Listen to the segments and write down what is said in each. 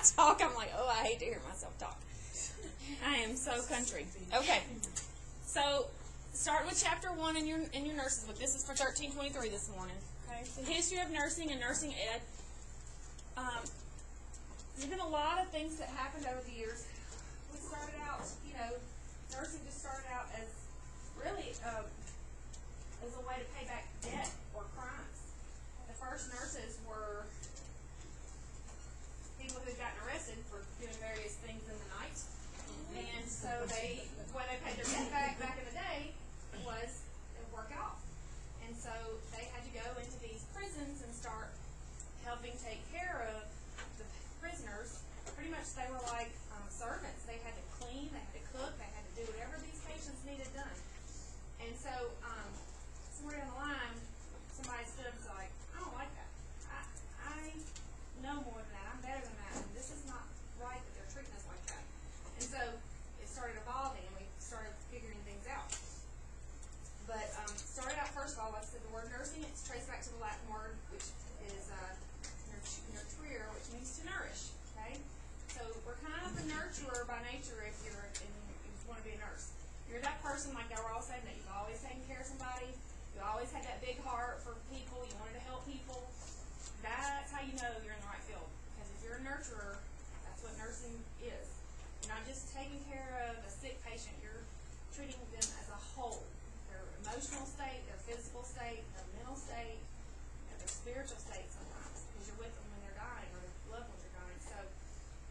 talk, I'm like, oh, I hate to hear myself talk. I am so country. Okay, so start with chapter 1 in your nurses book. This is for 1323 this morning. Okay, the history of nursing and nursing ed. There's been a lot of things that happened over the years. We started out, nursing just started out as really as a way to pay back debt or crimes. The first nurses were people who had gotten arrested for doing various things in the night. And so the way they paid their debt back in the day was they would work it off. And so they had to go into these prisons and start helping take care of the prisoners. Pretty much they were like servants. They had to clean, they had to cook, they had to do whatever these patients needed done. And so somewhere down the line, somebody stood up and was like, I don't like that. I know more than that. I'm better than that. And this is not right that they're treating us like that. And so it started evolving, and we started figuring things out. But started out, first of all, like I said, the word nursing, it's traced back to the Latin word, which is nurture, which means to nourish. Okay? So we're kind of a nurturer by nature if you want to be a nurse. You're that person, like they were all saying, that you've always taken care of somebody. You always had that big heart for people. You wanted to help people. That's how you know you're in the right field. Because if you're a nurturer, that's what nursing is. You're not just taking care of a sick patient. You're treating them as a whole. Their emotional state, their physical state, their mental state, and their spiritual state sometimes. Because you're with them when they're dying or their loved ones are dying. So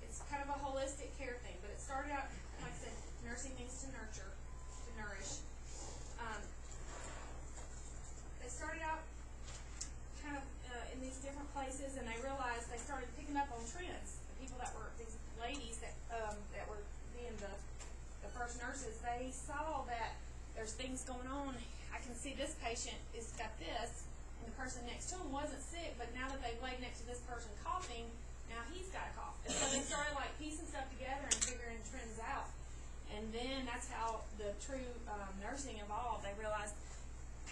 it's kind of a holistic care thing. But it started out, like I said, nursing means to nurture, to nourish. They started out kind of in these different places, and they realized they started picking up on trends. The people that were, these ladies that were being the first nurses, they saw that there's things going on. I can see this patient has got this, and the person next to him wasn't sick, but now that they've laid next to this person coughing, now he's got a cough. And so they started like piecing stuff together and figuring trends out. And then that's how the true nursing evolved. They realized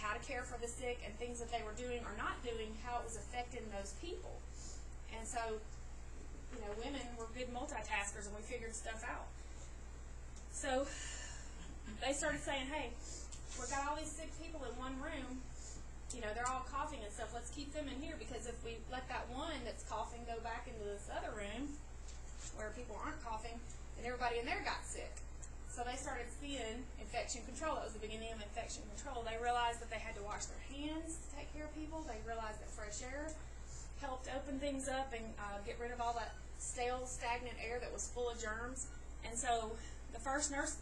how to care for the sick and things that they were doing or not doing, how it was affecting those people. And so, women were good multitaskers, and we figured stuff out. So they started saying, hey, we've got all these sick people in one room. They're all coughing and stuff. Let's keep them in here, because if we let that one that's coughing go back into this other room where people aren't coughing, then everybody in there got sick. So they started seeing infection control. That was the beginning of infection control. They realized that they had to wash their hands to take care of people. They realized that fresh air helped open things up and get rid of all that stale, stagnant air that was full of germs. And so the first nurses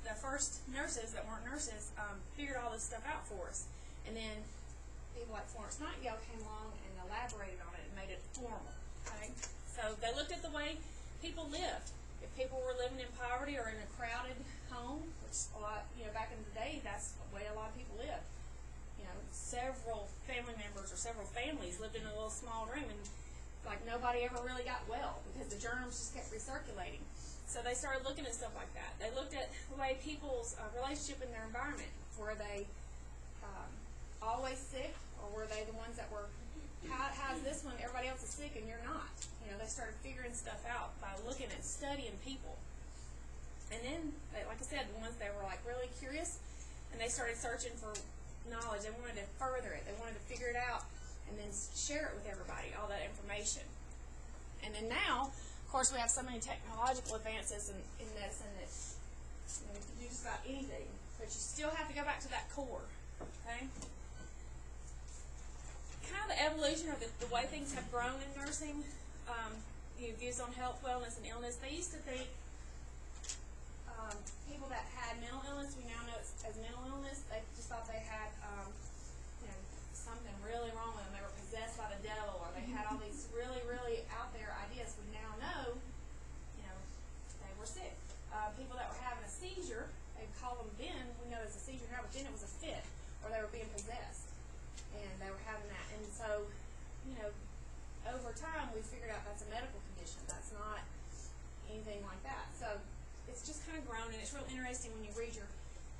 that weren't nurses figured all this stuff out for us. And then people like Florence Nightingale came along and elaborated on it and made it formal. Okay? So they looked at the way people lived. If people were living in poverty or in a crowded home, which a lot, back in the day, that's the way a lot of people lived. Several family members or several families lived in a little small room, and like nobody ever really got well because the germs just kept recirculating. So they started looking at stuff like that. They looked at the way people's relationship in their environment. Were they always sick, or were they the ones that were, how's this one, everybody else is sick and you're not? They started figuring stuff out by looking and studying people. And then, like I said, the ones that were like really curious, and they started searching for knowledge. They wanted to further it. They wanted to figure it out and then share it with everybody, all that information. And then now, of course, we have so many technological advances in this, and it's, you can do just about anything. But you still have to go back to that core, okay? Kind of the evolution of the way things have grown in nursing. Views on health, wellness, and illness. They used to think people that had mental illness, we now know it's as mental illness, they just thought they had something really wrong with them. They were possessed by the devil, or they had all these really, really out there ideas. We now know, they were sick. People that were having a seizure, they call them then, we know it's a seizure now, but then it was a fit, or they were being possessed, and they were having that. And so, over time, we figured out that's a medical condition. That's not anything like that. So it's just kind of grown, and it's real interesting when you read your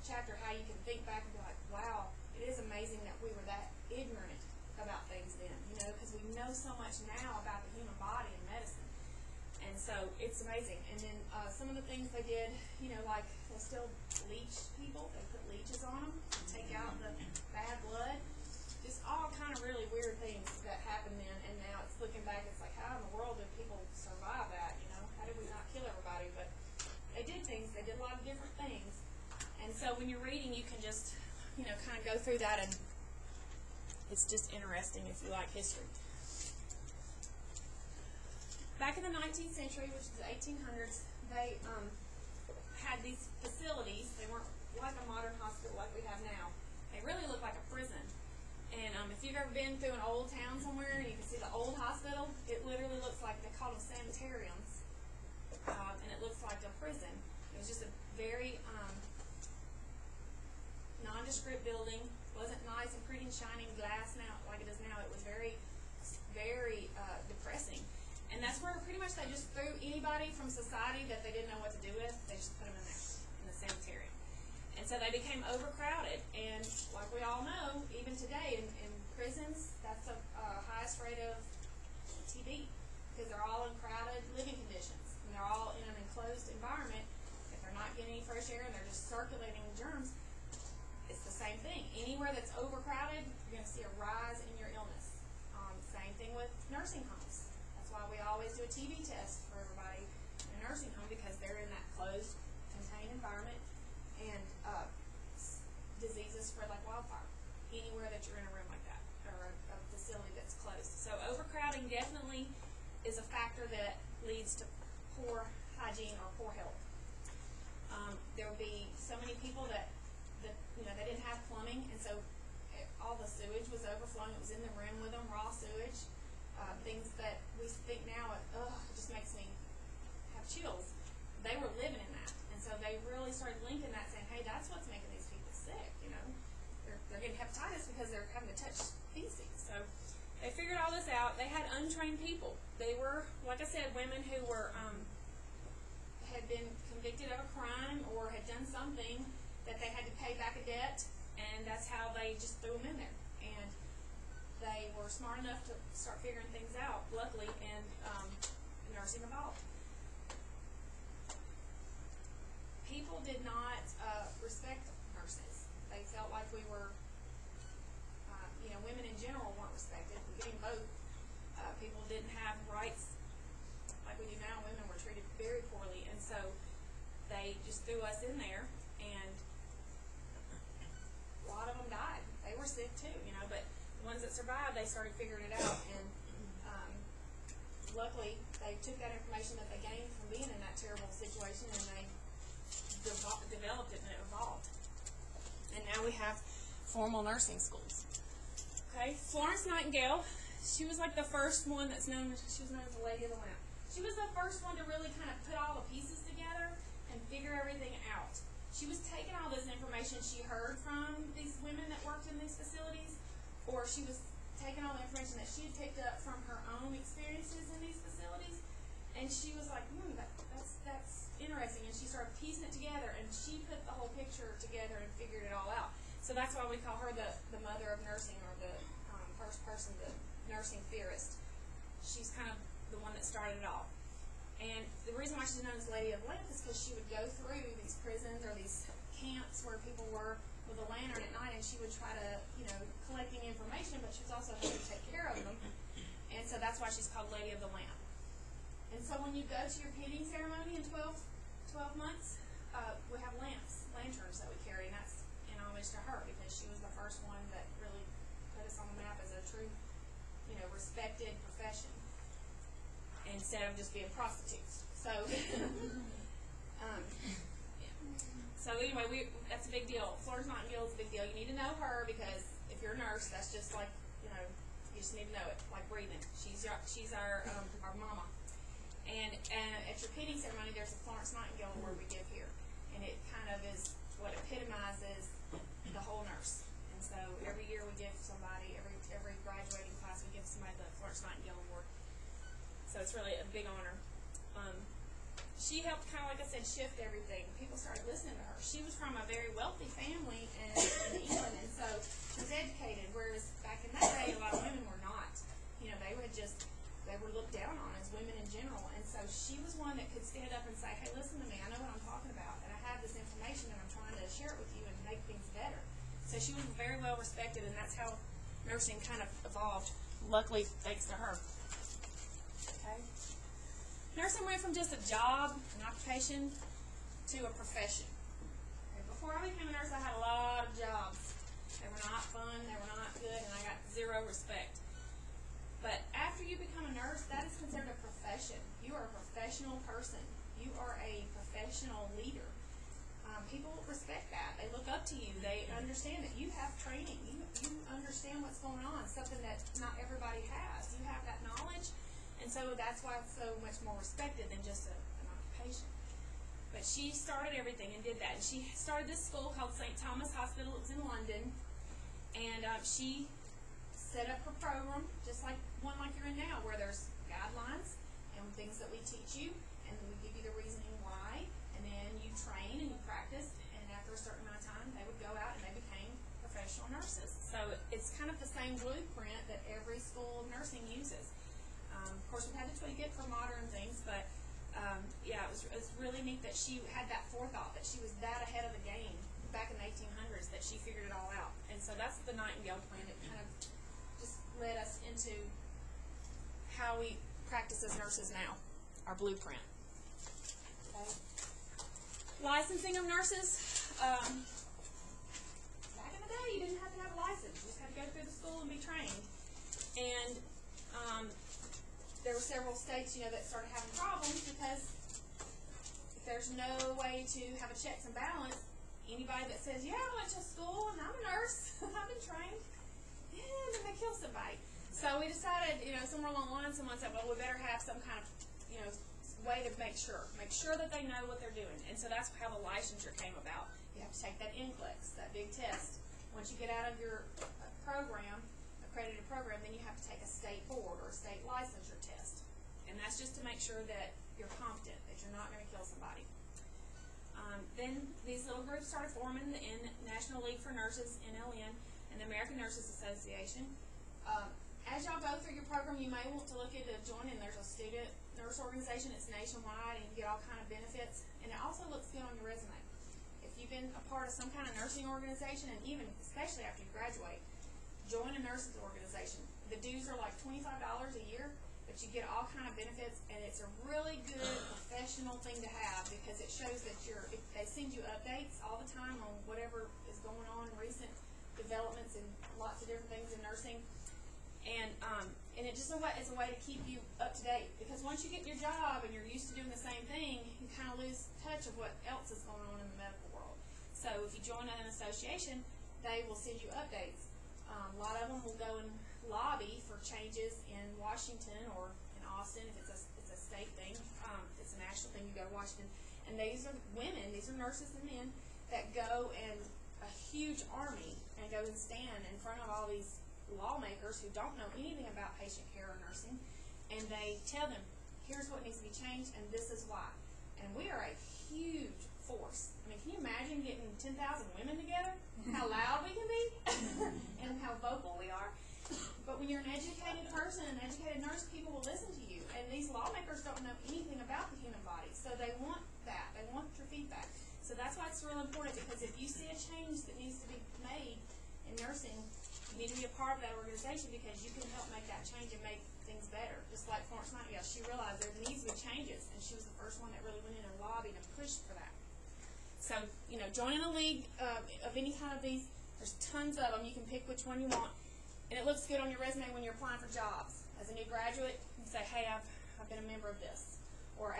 chapter how you can think back and be like, wow, it is amazing that we were that ignorant about things then, because we know so much now about the human body and medicine. And so it's amazing. And then some of the things they did, like they still leech people. They put leeches on them to take out the bad blood. Just all kind of really weird things that happened then. And now it's looking back, it's like, how in the world did people survive that? How did we not kill everybody? But they did things. They did a lot of different things. And so when you're reading, you can just, kind of go through that, and it's just interesting if you like history. Back in the 19th century, which is the 1800s, they had these facilities. They weren't like a modern hospital like we have now. They really looked like a prison. And if you've ever been through an old town somewhere and you can see the old hospital, it literally looks like, they call them sanitariums. And it looks like a prison. It was just a very nondescript building. It wasn't nice and pretty and shining glass now like it is now. It was very, very depressing. And that's where pretty much they just threw anybody from society that they didn't know what to do with. They just put them in there, in the sanitarium. And so they became overcrowded. And like we all know, even today in prisons, that's the highest rate of TB, because they're all in crowded living conditions. And they're all in an enclosed environment. If they're not getting any fresh air and they're just circulating germs, it's the same thing. Anywhere that's overcrowded, you're going to see a rise in your illness. Same thing with nursing homes. That's why we always do a TB test for everybody in a nursing home, because they're in that closed, contained environment, and diseases spread like wildfire anywhere that you're in a room like that, or a facility that's closed. So overcrowding definitely is a factor that leads to poor hygiene or poor health. There will be so many people that they didn't have plumbing, and so all the sewage was overflowing. It was in the room with them, raw sewage. Things that we think now, it just makes me have chills. They were living in that, and so they really started linking that, saying, hey, that's what's making these people sick. They're getting hepatitis because they're having to touch feces. So they figured all this out. They had untrained people. They were, like I said, women who were had been convicted of a crime or had done something that they had to pay back a debt, and that's how they just threw them in there. And they were smart enough to start figuring things out, luckily, and nursing evolved. People did not respect nurses. They felt like we were, women in general weren't respected. We're getting both. People didn't have rights like we do now. Women were treated very poorly, and so they just threw us in there, and a lot of them died. They were sick too, but the ones that survived, they started figuring it out, and luckily they took that information that they gained from being in that terrible situation, and they developed it, and it evolved. And now we have formal nursing schools. Okay, Florence Nightingale, she was like the first one she was known as the Lady of the Lamp. She was the first one to really kind of put all the pieces together and figure everything out. She was taking all this information she heard from these women that worked in these facilities, or she was taking all the information that she had picked up from her own experiences in these facilities, and she was like, that's interesting, and she started piecing it together, and she put the whole picture together and figured it all out. So that's why we call her the mother of nursing, or the first person, the nursing theorist. She's kind of the one that started it all. And the reason why she's known as Lady of the Lamp is because she would go through these prisons or these camps where people were with a lantern at night, and she would try to, collecting information, but she was also having to take care of them. And so that's why she's called Lady of the Lamp. And so when you go to your pinning ceremony in 12 months, we have lanterns that we carry, and that's in homage to her, because she was the first one that really put us on the map as a true, respected profession, instead of just being prostitutes. So, so anyway, that's a big deal. Florence Nightingale is a big deal. You need to know her, because if you're a nurse, that's just like, you just need to know it, like breathing. She's our mama. And at your pinning ceremony, there's a Florence Nightingale award we give here, and it kind of is what epitomizes the whole nurse. And so every year we give somebody, every graduating class, we give somebody the Florence Nightingale award. So it's really a big honor. She helped kind of, like I said, shift everything. People started listening to her. She was from a very wealthy family in England, and so she was educated, whereas back in that day, a lot of women were not. They were looked down on as women in general. And so so she was one that could stand up and say, hey, listen to me, I know what I'm talking about, and I have this information and I'm trying to share it with you and make things better. So she was very well respected, and that's how nursing kind of evolved, luckily thanks to her. Okay. Nursing went from just a job, an occupation, to a profession. Okay. Before I became a nurse, I had a lot of jobs. They were not fun, they were not good, and I got zero respect. But after you become a nurse, that is considered a profession. You are a professional person. You are a professional leader. People respect that. They look up to you. They understand that you have training. You understand what's going on, something that not everybody has. You have that knowledge, and so that's why it's so much more respected than just an occupation. But she started everything and did that. And she started this school called St. Thomas Hospital. It's in London, and she set up her program just like one like you're in now, where there's guidelines and things that we teach you, and we give you the reasoning why, and then you train and you practice, and after a certain amount of time they would go out and they became professional nurses. So it's kind of the same blueprint that every school of nursing uses. Of course, we had to tweak it for modern things, but yeah, it was really neat that she had that forethought, that she was that ahead of the game back in the 1800s, that she figured it all out. And so that's the Nightingale plan. It kind of just led us into how we practice as nurses now, our blueprint. Okay. Licensing of nurses. Back in the day, you didn't have to have a license. You just had to go through the school and be trained. And there were several states, that started having problems because if there's no way to have a checks and balance, anybody that says, yeah, I went to school and I'm a nurse, I've been trained, then they kill somebody. So we decided, somewhere along the line, someone said, well, we better have some kind of, way to make sure that they know what they're doing. And so that's how the licensure came about. You have to take that NCLEX, that big test. Once you get out of your program, accredited program, then you have to take a state board or a state licensure test. And that's just to make sure that you're competent, that you're not going to kill somebody. Then these little groups started forming in National League for Nurses, NLN, and the American Nurses Association. As y'all go through your program, you may want to look into joining. There's a student nurse organization. It's nationwide, and you get all kind of benefits. And it also looks good on your resume. If you've been a part of some kind of nursing organization, and even especially after you graduate, join a nurses organization. The dues are like $25 a year, but you get all kind of benefits, and it's a really good professional thing to have because it shows that they send you updates all the time on whatever is going on, recent developments and lots of different things in nursing. And it just it's a way to keep you up to date, because once you get your job and you're used to doing the same thing, you kind of lose touch of what else is going on in the medical world. So if you join an association, they will send you updates. A lot of them will go and lobby for changes in Washington or in Austin if it's a state thing. If it's a national thing, you go to Washington. And these are women, these are nurses and men that go in a huge army and go and stand in front of all these lawmakers who don't know anything about patient care or nursing, and they tell them, here's what needs to be changed, and this is why. And we are a huge force. I mean, can you imagine getting 10,000 women together? How loud we can be and how vocal we are. But when you're an educated person, an educated nurse, people will listen to you. And these lawmakers don't know anything about the human body, so they want that. They want your feedback. So that's why it's real important, because if you see a change that needs to be made in nursing, you need to be a part of that organization, because you can help make that change and make things better. Just like Florence Nightingale, she realized there needs to be changes, and she was the first one that really went in and lobbied and pushed for that. So, joining a league of any kind of these, there's tons of them. You can pick which one you want, and it looks good on your resume when you're applying for jobs. As a new graduate, you say, hey, I've been a member of this. Or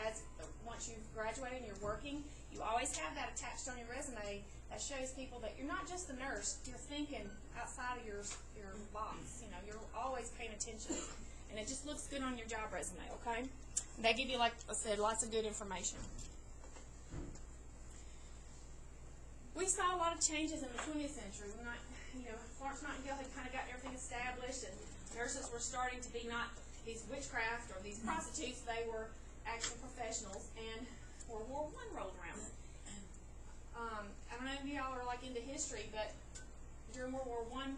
once you've graduated and you're working, you always have that attached on your resume that shows people that you're not just a nurse, you're thinking outside of your box. You're always paying attention. And it just looks good on your job resume, okay? And they give you, like I said, lots of good information. We saw a lot of changes in the 20th century. Florence Nightingale had kind of got everything established, and nurses were starting to be not these witchcraft or these prostitutes. They were actual professionals, and World War I rolled around. I don't know if y'all are like into history, but during World War I,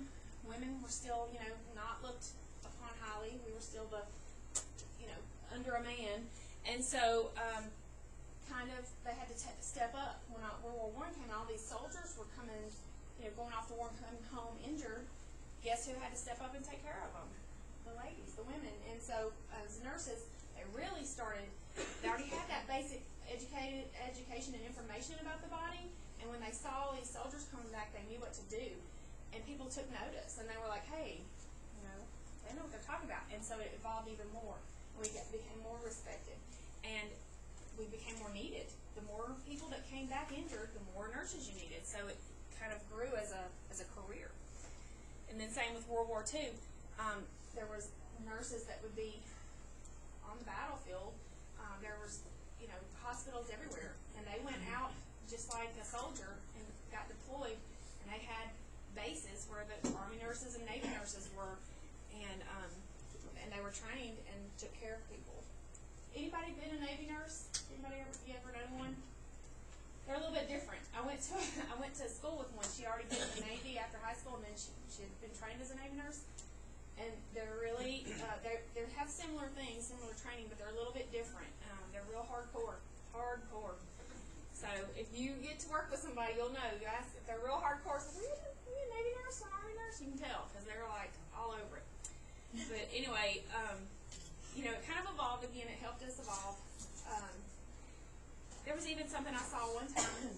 women were still, not looked upon highly. We were still under a man, And so, kind of, they had to step up. When World War I came, all these soldiers were coming, going off to war and coming home injured. Guess who had to step up and take care of them? The ladies, the women. And so, as nurses, they really started, they already had that basic education and information about the body, and when they saw these soldiers coming back, they knew what to do. And people took notice, and they were like, hey, they know what they're talking about. And so it evolved even more. We became more respected, and we became more needed. The more people that came back injured, the more nurses you needed. So it kind of grew as a career. And then same with World War II. There was nurses that would be on the battlefield. There was, hospitals everywhere, and they went out just like a soldier and got deployed, and they had bases where the Army nurses and Navy nurses were, and they were trained and took care of people. Anybody been a Navy nurse? Anybody ever known one? They're a little bit different. I went to school with one. She already been in the Navy after high school, and then she had been trained as a Navy nurse. And they're really they have similar things, similar training, but they're a little bit different. They're real hardcore. So if you get to work with somebody, you'll know. You ask if they're real hardcore. So, are you a Navy nurse or an Army nurse? You can tell because they're like all over it. But anyway, it kind of evolved again. It helped us evolve. There was even something I saw one time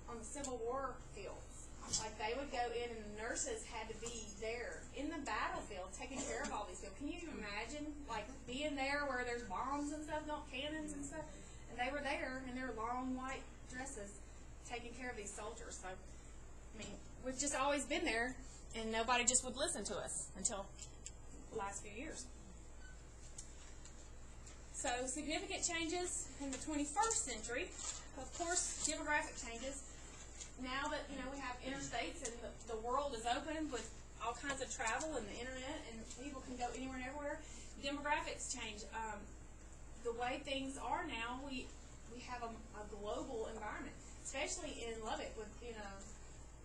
on the Civil War fields. Like they would go in, and the nurses had to be there in the battlefield, taking care of all these people. Can you imagine, like being there where there's bombs and stuff, not cannons and stuff, and they were there in their long white dresses, taking care of these soldiers. So, we've just always been there, and nobody just would listen to us until the last few years. So, significant changes in the 21st century. Of course, demographic changes. Now that we have interstates and the world is open with all kinds of travel and the internet, and people can go anywhere and everywhere, demographics change. The way things are now, we have a global environment, especially in Lubbock, with being a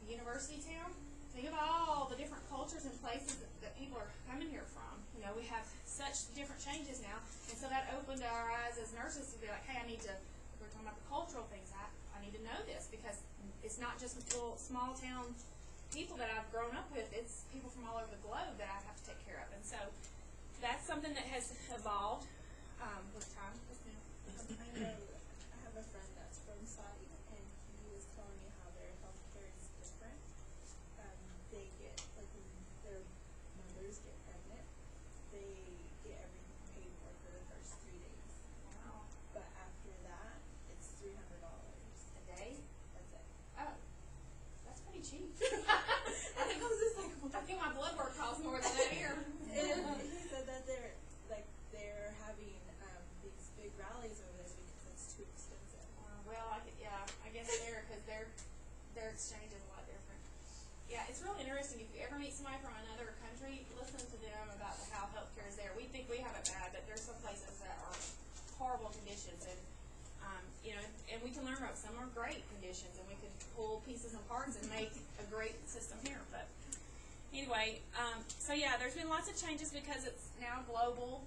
university town. Think of all the different cultures and places that people are coming here from. We have such different changes now, and so that opened our eyes as nurses to be like, hey, we're talking about the cultural things. I need to know this, because it's not just little small town people that I've grown up with. It's people from all over the globe that I have to take care of, and so that's something that has evolved with time. I know I have a friend that's from Saudi, and he was telling me how their healthcare is different. They get, like, when their mothers get pregnant, they get everything paid for the first 3 days. Wow. But after that, it's $300 a day. That's it. Oh, that's pretty cheap. I think my blood work costs more than that here. And he said that they're having these big rallies over this because it's too expensive. I guess because their exchange is a lot different. Yeah, it's really interesting. If you ever meet somebody from another country, listen to them about how healthcare is there. We think we have it bad, but there's some places that are horrible conditions, and and we can learn about some are great conditions, and we can pull pieces and parts and make a great system here. But anyway, so yeah, there's been lots of changes because it's now a global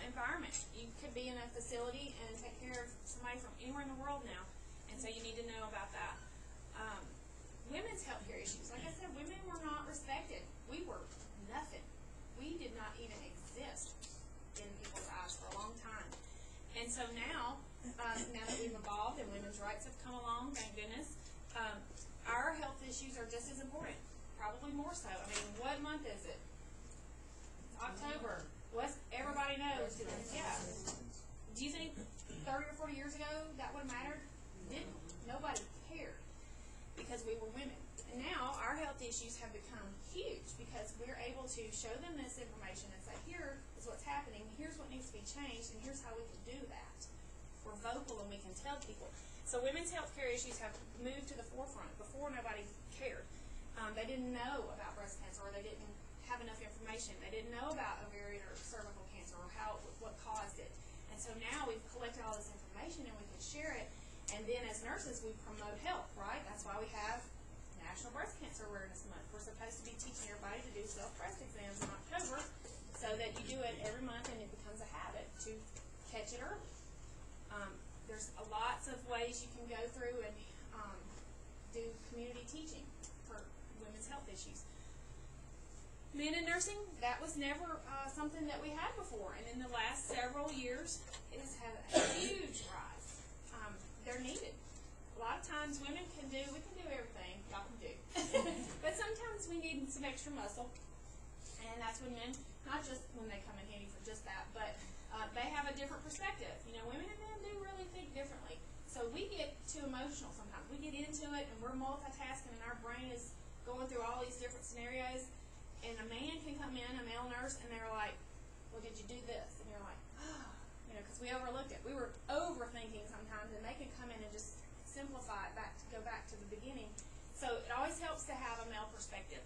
environment. You could be in a facility and take care of somebody from anywhere in the world now, and so you need to know about that. Women's health care issues. Like I said, women were not respected. We were nothing. We did not even exist in people's eyes for a long time. And so now that we've evolved and women's rights have come along, thank goodness, our health issues are just as important, probably more so. I mean, what month is it? It's October. Everybody knows. Yeah. Do you think 30 or 40 years ago that would have mattered? Didn't. Nobody cared because we were women. And now our health issues have become huge because we're able to show them this information and say, here is what's happening, here's what needs to be changed, and here's how we can do that. We're vocal and we can tell people. So women's health care issues have moved to the forefront. Before, nobody cared. They didn't know about breast cancer, or they didn't have enough information. They didn't know about ovarian or cervical cancer, or what caused it. And so now we've collected all this information and we can share it. And then as nurses, we promote health, right? That's why we have National Breast Cancer Awareness Month. We're supposed to be teaching everybody to do self-breast exams in October so that you do it every month and it becomes a habit to catch it early. There's lots of ways you can go through and do community teaching for women's health issues. Men in nursing, that was never something that we had before, and in the last several years, it has had a huge rise. They're needed. A lot of times we can do everything, y'all can do, but sometimes we need some extra muscle, and that's when men, not just when they come in handy for just that, but they have a different perspective. You know, women and men do really think differently, so we get too emotional sometimes. We get into it, and we're multitasking, and our brain is going through all these different scenarios. And a man can come in, a male nurse, and they're like, well, did you do this? And you're like, ah, you know, because we overlooked it. We were overthinking sometimes, and they can come in and just simplify it go back to the beginning. So it always helps to have a male perspective.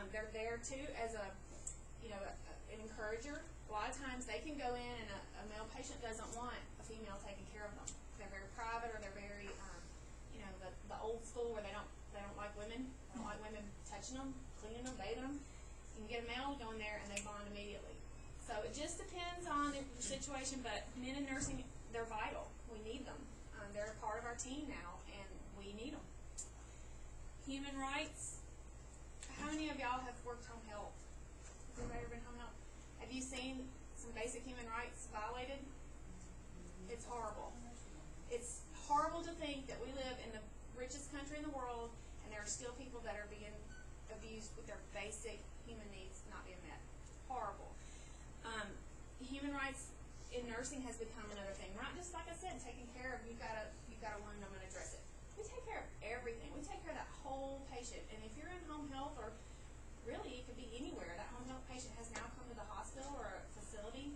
They're there, too, as an encourager. A lot of times they can go in, and a male patient doesn't want a female taking care of them. They're very private, or they're very, the old school where they don't like women. They don't like women touching them, cleaning them, bathing them. You can get a male to go in there and they bond immediately. So it just depends on the situation, but men in nursing, they're vital. We need them. They're a part of our team now, and we need them. Human rights. How many of y'all have worked home health? Has anybody ever been home health? Have you seen some basic human rights violated? It's horrible. It's horrible to think that we live in the richest country in the world, and there are still people that are being abused with their basic human needs not being met. Horrible. Human rights in nursing has become another thing. We're not just, like I said, taking care of, you've got a wound, I'm going to address it. We take care of everything. We take care of that whole patient. And if you're in home health, or really it could be anywhere, that home health patient has now come to the hospital or a facility,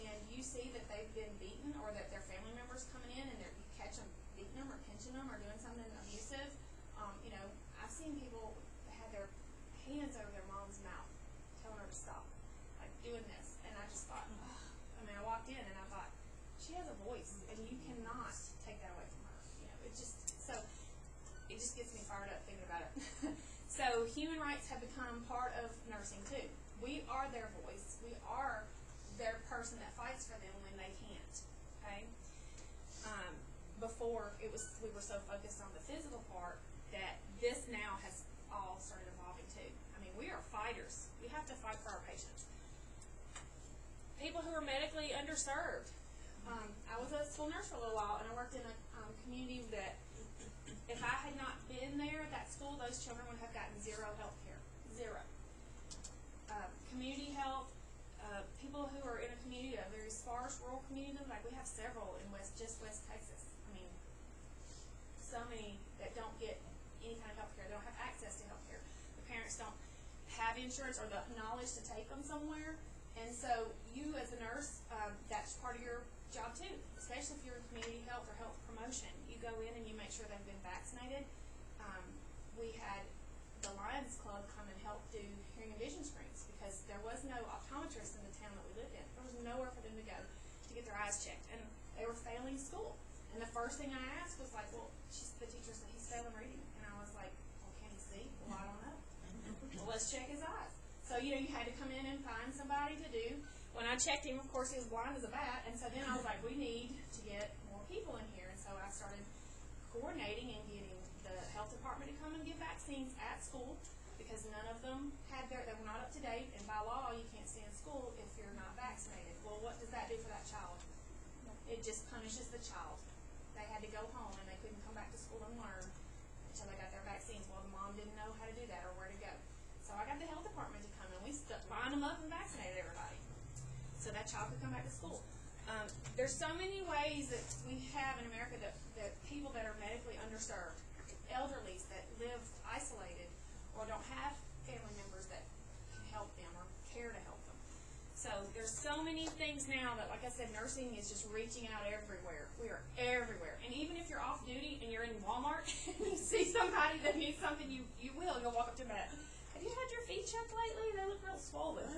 and you see that they've been beaten, or that their family members coming in and you catch them beating them or pinching them or doing something abusive. I've seen people have their hands over their mom's mouth, telling her to stop, like doing this. And I just thought, I walked in and I thought, she has a voice, and you cannot take that away from her. It just gets me fired up thinking about it. So human rights have become part of nursing too. We are their voice. We are their person that fights for them when they can't. Okay. Before we were so focused on the physical part that this now has all started evolving too. We are fighters. We have to fight for our patients. People who are medically underserved. I was a school nurse for a little while, and I worked in a community that if I had not been there at that school, those children would have gotten zero health care. Zero. Community health, people who are in a community, a very sparse rural community, like we have several in West Texas. So many that don't get any kind of health care. They don't have access to health care. The parents don't have insurance or the knowledge to take them somewhere. And so you as a nurse, that's part of your job too, especially if you're in community health or health promotion. You go in and you make sure they've been vaccinated. We had the Lions Club come and help do hearing and vision screens because there was no optometrist in the town that we lived in. There was nowhere for them to go to get their eyes checked, and they were failing school. And the first thing I asked was like, well, the teacher said he's failing reading, and I was like, well, can he see? Well, I don't know. Well, let's check his eyes. So you had to come in and find somebody to do. When I checked him, of course, he was blind as a bat, and so then I was like, we need to get more people in here. And so I started coordinating and getting the health department to come and give vaccines at school because none of them they were not up to date, and by law you can't stay in school if you're not vaccinated. Well, what does that do for that child? It just punishes the child. They had to go home and they couldn't come back to school and learn until they got their vaccines. Well, the mom didn't know how to do that or where to go. So I got the health department to come and we lined them up and vaccinated everybody so that child could come back to school. There's so many ways that we have in America that people that are medically underserved, elderlies that live isolated or don't have family members that can help them or care to help them. So there's so many things now that, like I said, nursing is just reaching out everywhere. We are everywhere. And even if you're off duty and you're in Walmart and you see somebody that needs something, you'll walk up to them. Have you had your feet checked lately? They look real swollen.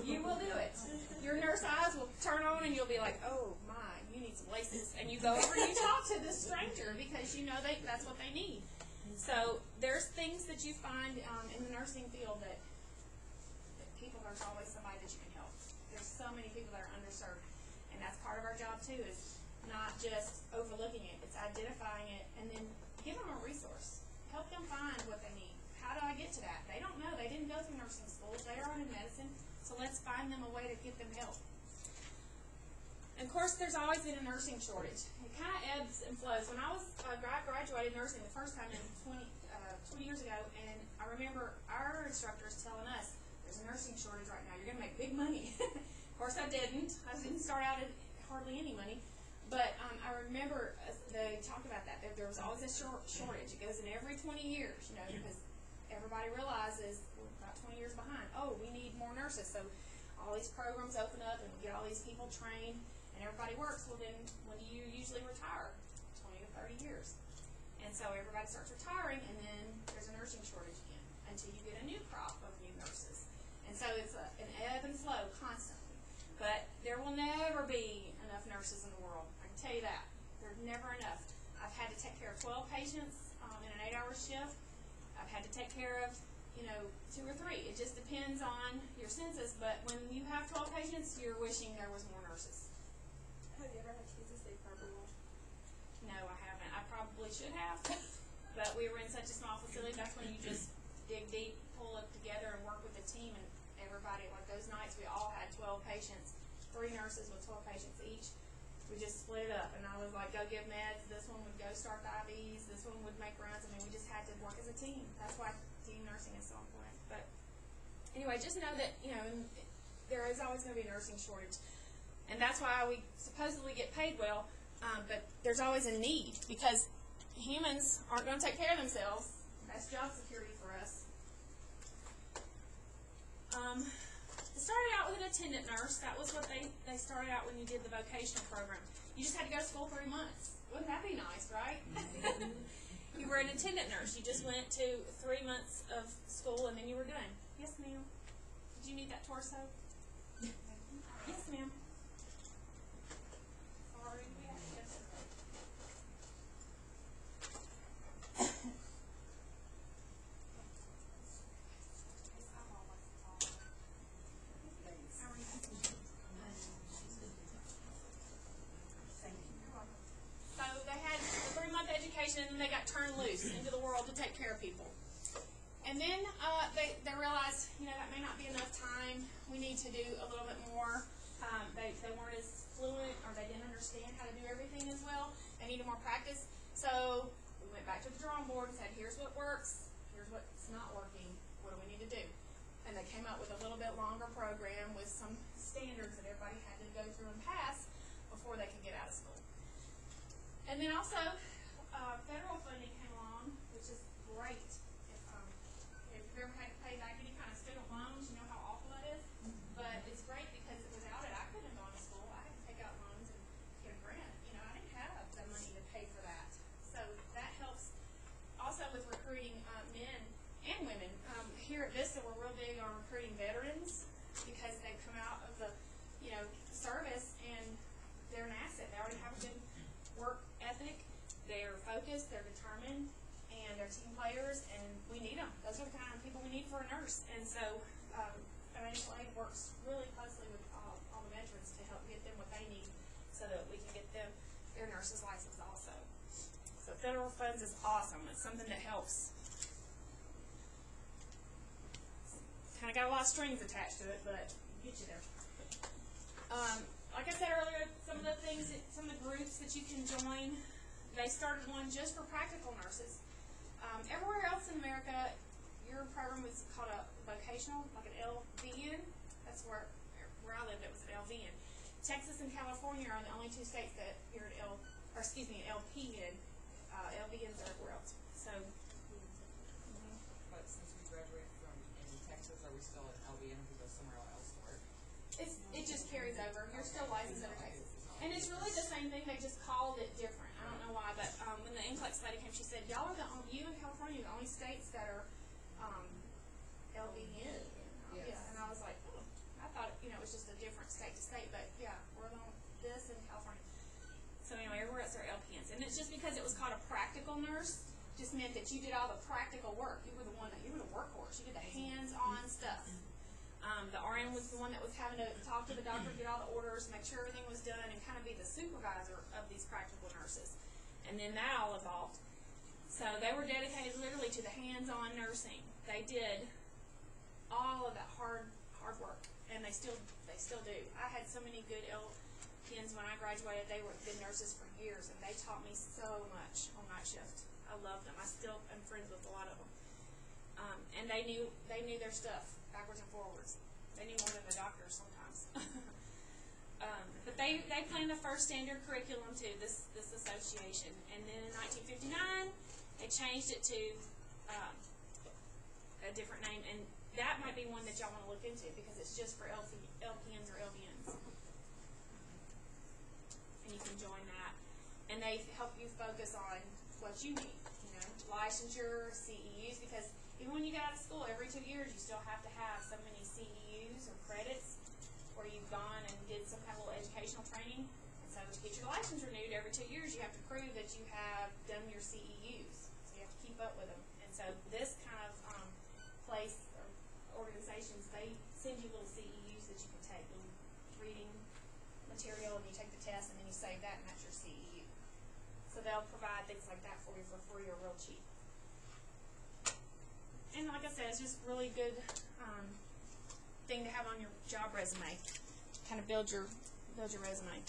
You will do it. Your nurse eyes will turn on and you'll be like, oh my, you need some laces. And you go over and you talk to this stranger because you know that's what they need. So there's things that you find in the nursing field that there's always somebody that you can help. There's so many people that are underserved. And that's part of our job too, is not just overlooking it, it's identifying it, and then give them a resource. Help them find what they need. How do I get to that? They don't know. They didn't go through nursing schools. They are in medicine, so let's find them a way to get them help. And of course, there's always been a nursing shortage. It kind of ebbs and flows. When I was graduated nursing the first time in 20 years ago, and I remember our instructors telling us, there's a nursing shortage right now. You're going to make big money. Of course, I didn't. I didn't start out at hardly any money. But I remember they talked about that. There was always a shortage. It goes in every 20 years, you know, because everybody realizes we're about 20 years behind. Oh, we need more nurses. So all these programs open up and we get all these people trained and everybody works. Well, then when do you usually retire? 20 to 30 years. And so everybody starts retiring, and then there's a nursing shortage again until you get a new crop of new nurses. And so it's an ebb and flow constantly. But there will never be enough nurses in the world. I can tell you that. There's never enough. I've had to take care of 12 patients in an 8-hour shift. I've had to take care of, 2 or 3. It just depends on your census. But when you have 12 patients, you're wishing there was more nurses. Have you ever had cases they probable? No, I haven't. I probably should have. But we were in such a small facility. That's when you just dig deep, pull it together, and work with the team. And everybody, like those nights, we all had 12 patients. 3 nurses with 12 patients each. We just split it up, and I was like, go give meds. This one would go start the IVs. This one would make runs. I mean, we just had to work as a team. That's why team nursing is so important. But anyway, just know that, there is always going to be a nursing shortage. And that's why we supposedly get paid well, but there's always a need, because humans aren't going to take care of themselves. That's job security for us. It started out with an attendant nurse. That was what they started out when you did the vocational program. You just had to go to school 3 months. Wouldn't that be nice, right? You were an attendant nurse. You just went to 3 months of school, and then you were done. Yes, ma'am. Did you need that torso? Yes, ma'am. Sorry, we have to get this. So they had a 3-month education, and then they got turned loose into the world to take care of people. And then they realized, that may not be enough time. We need to do a little bit more. They weren't as fluent, or they didn't understand how to do everything as well. They needed more practice. So we went back to the drawing board and said, here's what works, here's what's not working, what do we need to do? And they came up with a little bit longer program with some standards that everybody had to go through and pass before they could get out of school. And then also, federal funding came along, which is great. If you've ever had to pay back any kind of student loans, you know how awful that is. But it's great because without it, I couldn't have gone to school. I had to take out loans and get a grant. I didn't have the money to pay for that. So that helps. Also with recruiting men and women. Here at Vista, we're real big on recruiting veterans because they've come out of the, service, and they're an asset. They already have a good work ethic. They're focused. They're determined. And they're team players, and we need them. Those are the kind of people we need for a nurse. And so financial aid works really closely with all the veterans to help get them what they need so that we can get them their nurse's license also. So federal funds is awesome. It's something that helps. Kind of got a lot of strings attached to it, but get you there. Like I said earlier, some of the groups that you can join, they started one just for practical nurses. Everywhere else in America, your program was called a vocational, like an LVN. That's where I lived. It was an LVN. Texas and California are the only 2 states that you're at LPN. LVNs are everywhere else. So. But since we graduated from in Texas, are we still at LVN if we go somewhere else to work? It just carries over. You're still licensed under Texas. And it's really the same thing. They just called it different. I don't know why, but when the NCLEX lady came, she said, y'all are you and California are the only states that are LVN. Yes. Yeah, and I was like, oh, I thought, it was just a different state to state, but yeah, we're on this in California. So anyway, everywhere else are LPNs. And it's just because it was called a practical nurse, just meant that you did all the practical work. You were the workhorse. You did the hands-on stuff. The RN was the one that was having to talk to the doctor, get all the orders, make sure everything was done, and kind of be the supervisor of these practical nurses. And then that all evolved. So they were dedicated literally to the hands-on nursing. They did all of that hard work, and they still do. I had so many good LPNs when I graduated. They were been nurses for years, and they taught me so much on night shift. I loved them. I still am friends with a lot of them. And they knew their stuff backwards and forwards. They knew more than the doctors sometimes. But they planned the first standard curriculum to this association, and then in 1959 they changed it to a different name, and that might be one that y'all want to look into because it's just for LPNs or LVNs, and you can join that. And they help you focus on what you need, licensure, CEUs, because even when you get out of school, every 2 years you still have to have so many CEUs or credits where you've gone and did some kind of little educational training. And so to get your license renewed every 2 years, you have to prove that you have done your CEUs. So you have to keep up with them. And so this kind of place or organizations, they send you little CEUs that you can take, little reading material, and you take the test, and then you save that, and that's your CEU. So they'll provide things like that for you for free or real cheap. And like I said, it's just really good thing to have on your job resume. Kind of build your resume.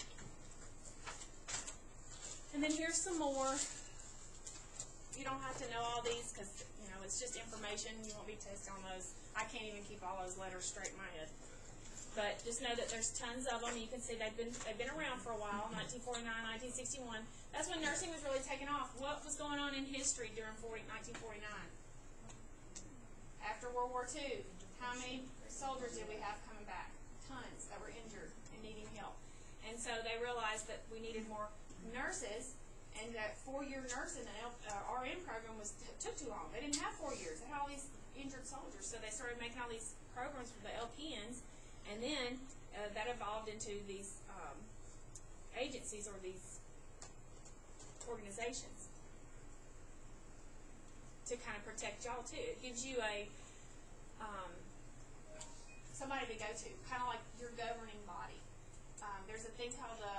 And then here's some more. You don't have to know all these because it's just information. You won't be tested on those. I can't even keep all those letters straight in my head. But just know that there's tons of them. You can see they've been around for a while. 1949, 1961. That's when nursing was really taking off. What was going on in history during 1949? After World War II, how many soldiers did we have coming back? Tons that were injured and needing help. And so they realized that we needed more nurses, and that 4-year nurse in the RN program took too long. They didn't have 4 years. They had all these injured soldiers. So they started making all these programs for the LPNs, and then that evolved into these agencies or these organizations to kind of protect y'all too. It gives you a somebody to go to, kind of like your governing body. There's a thing called the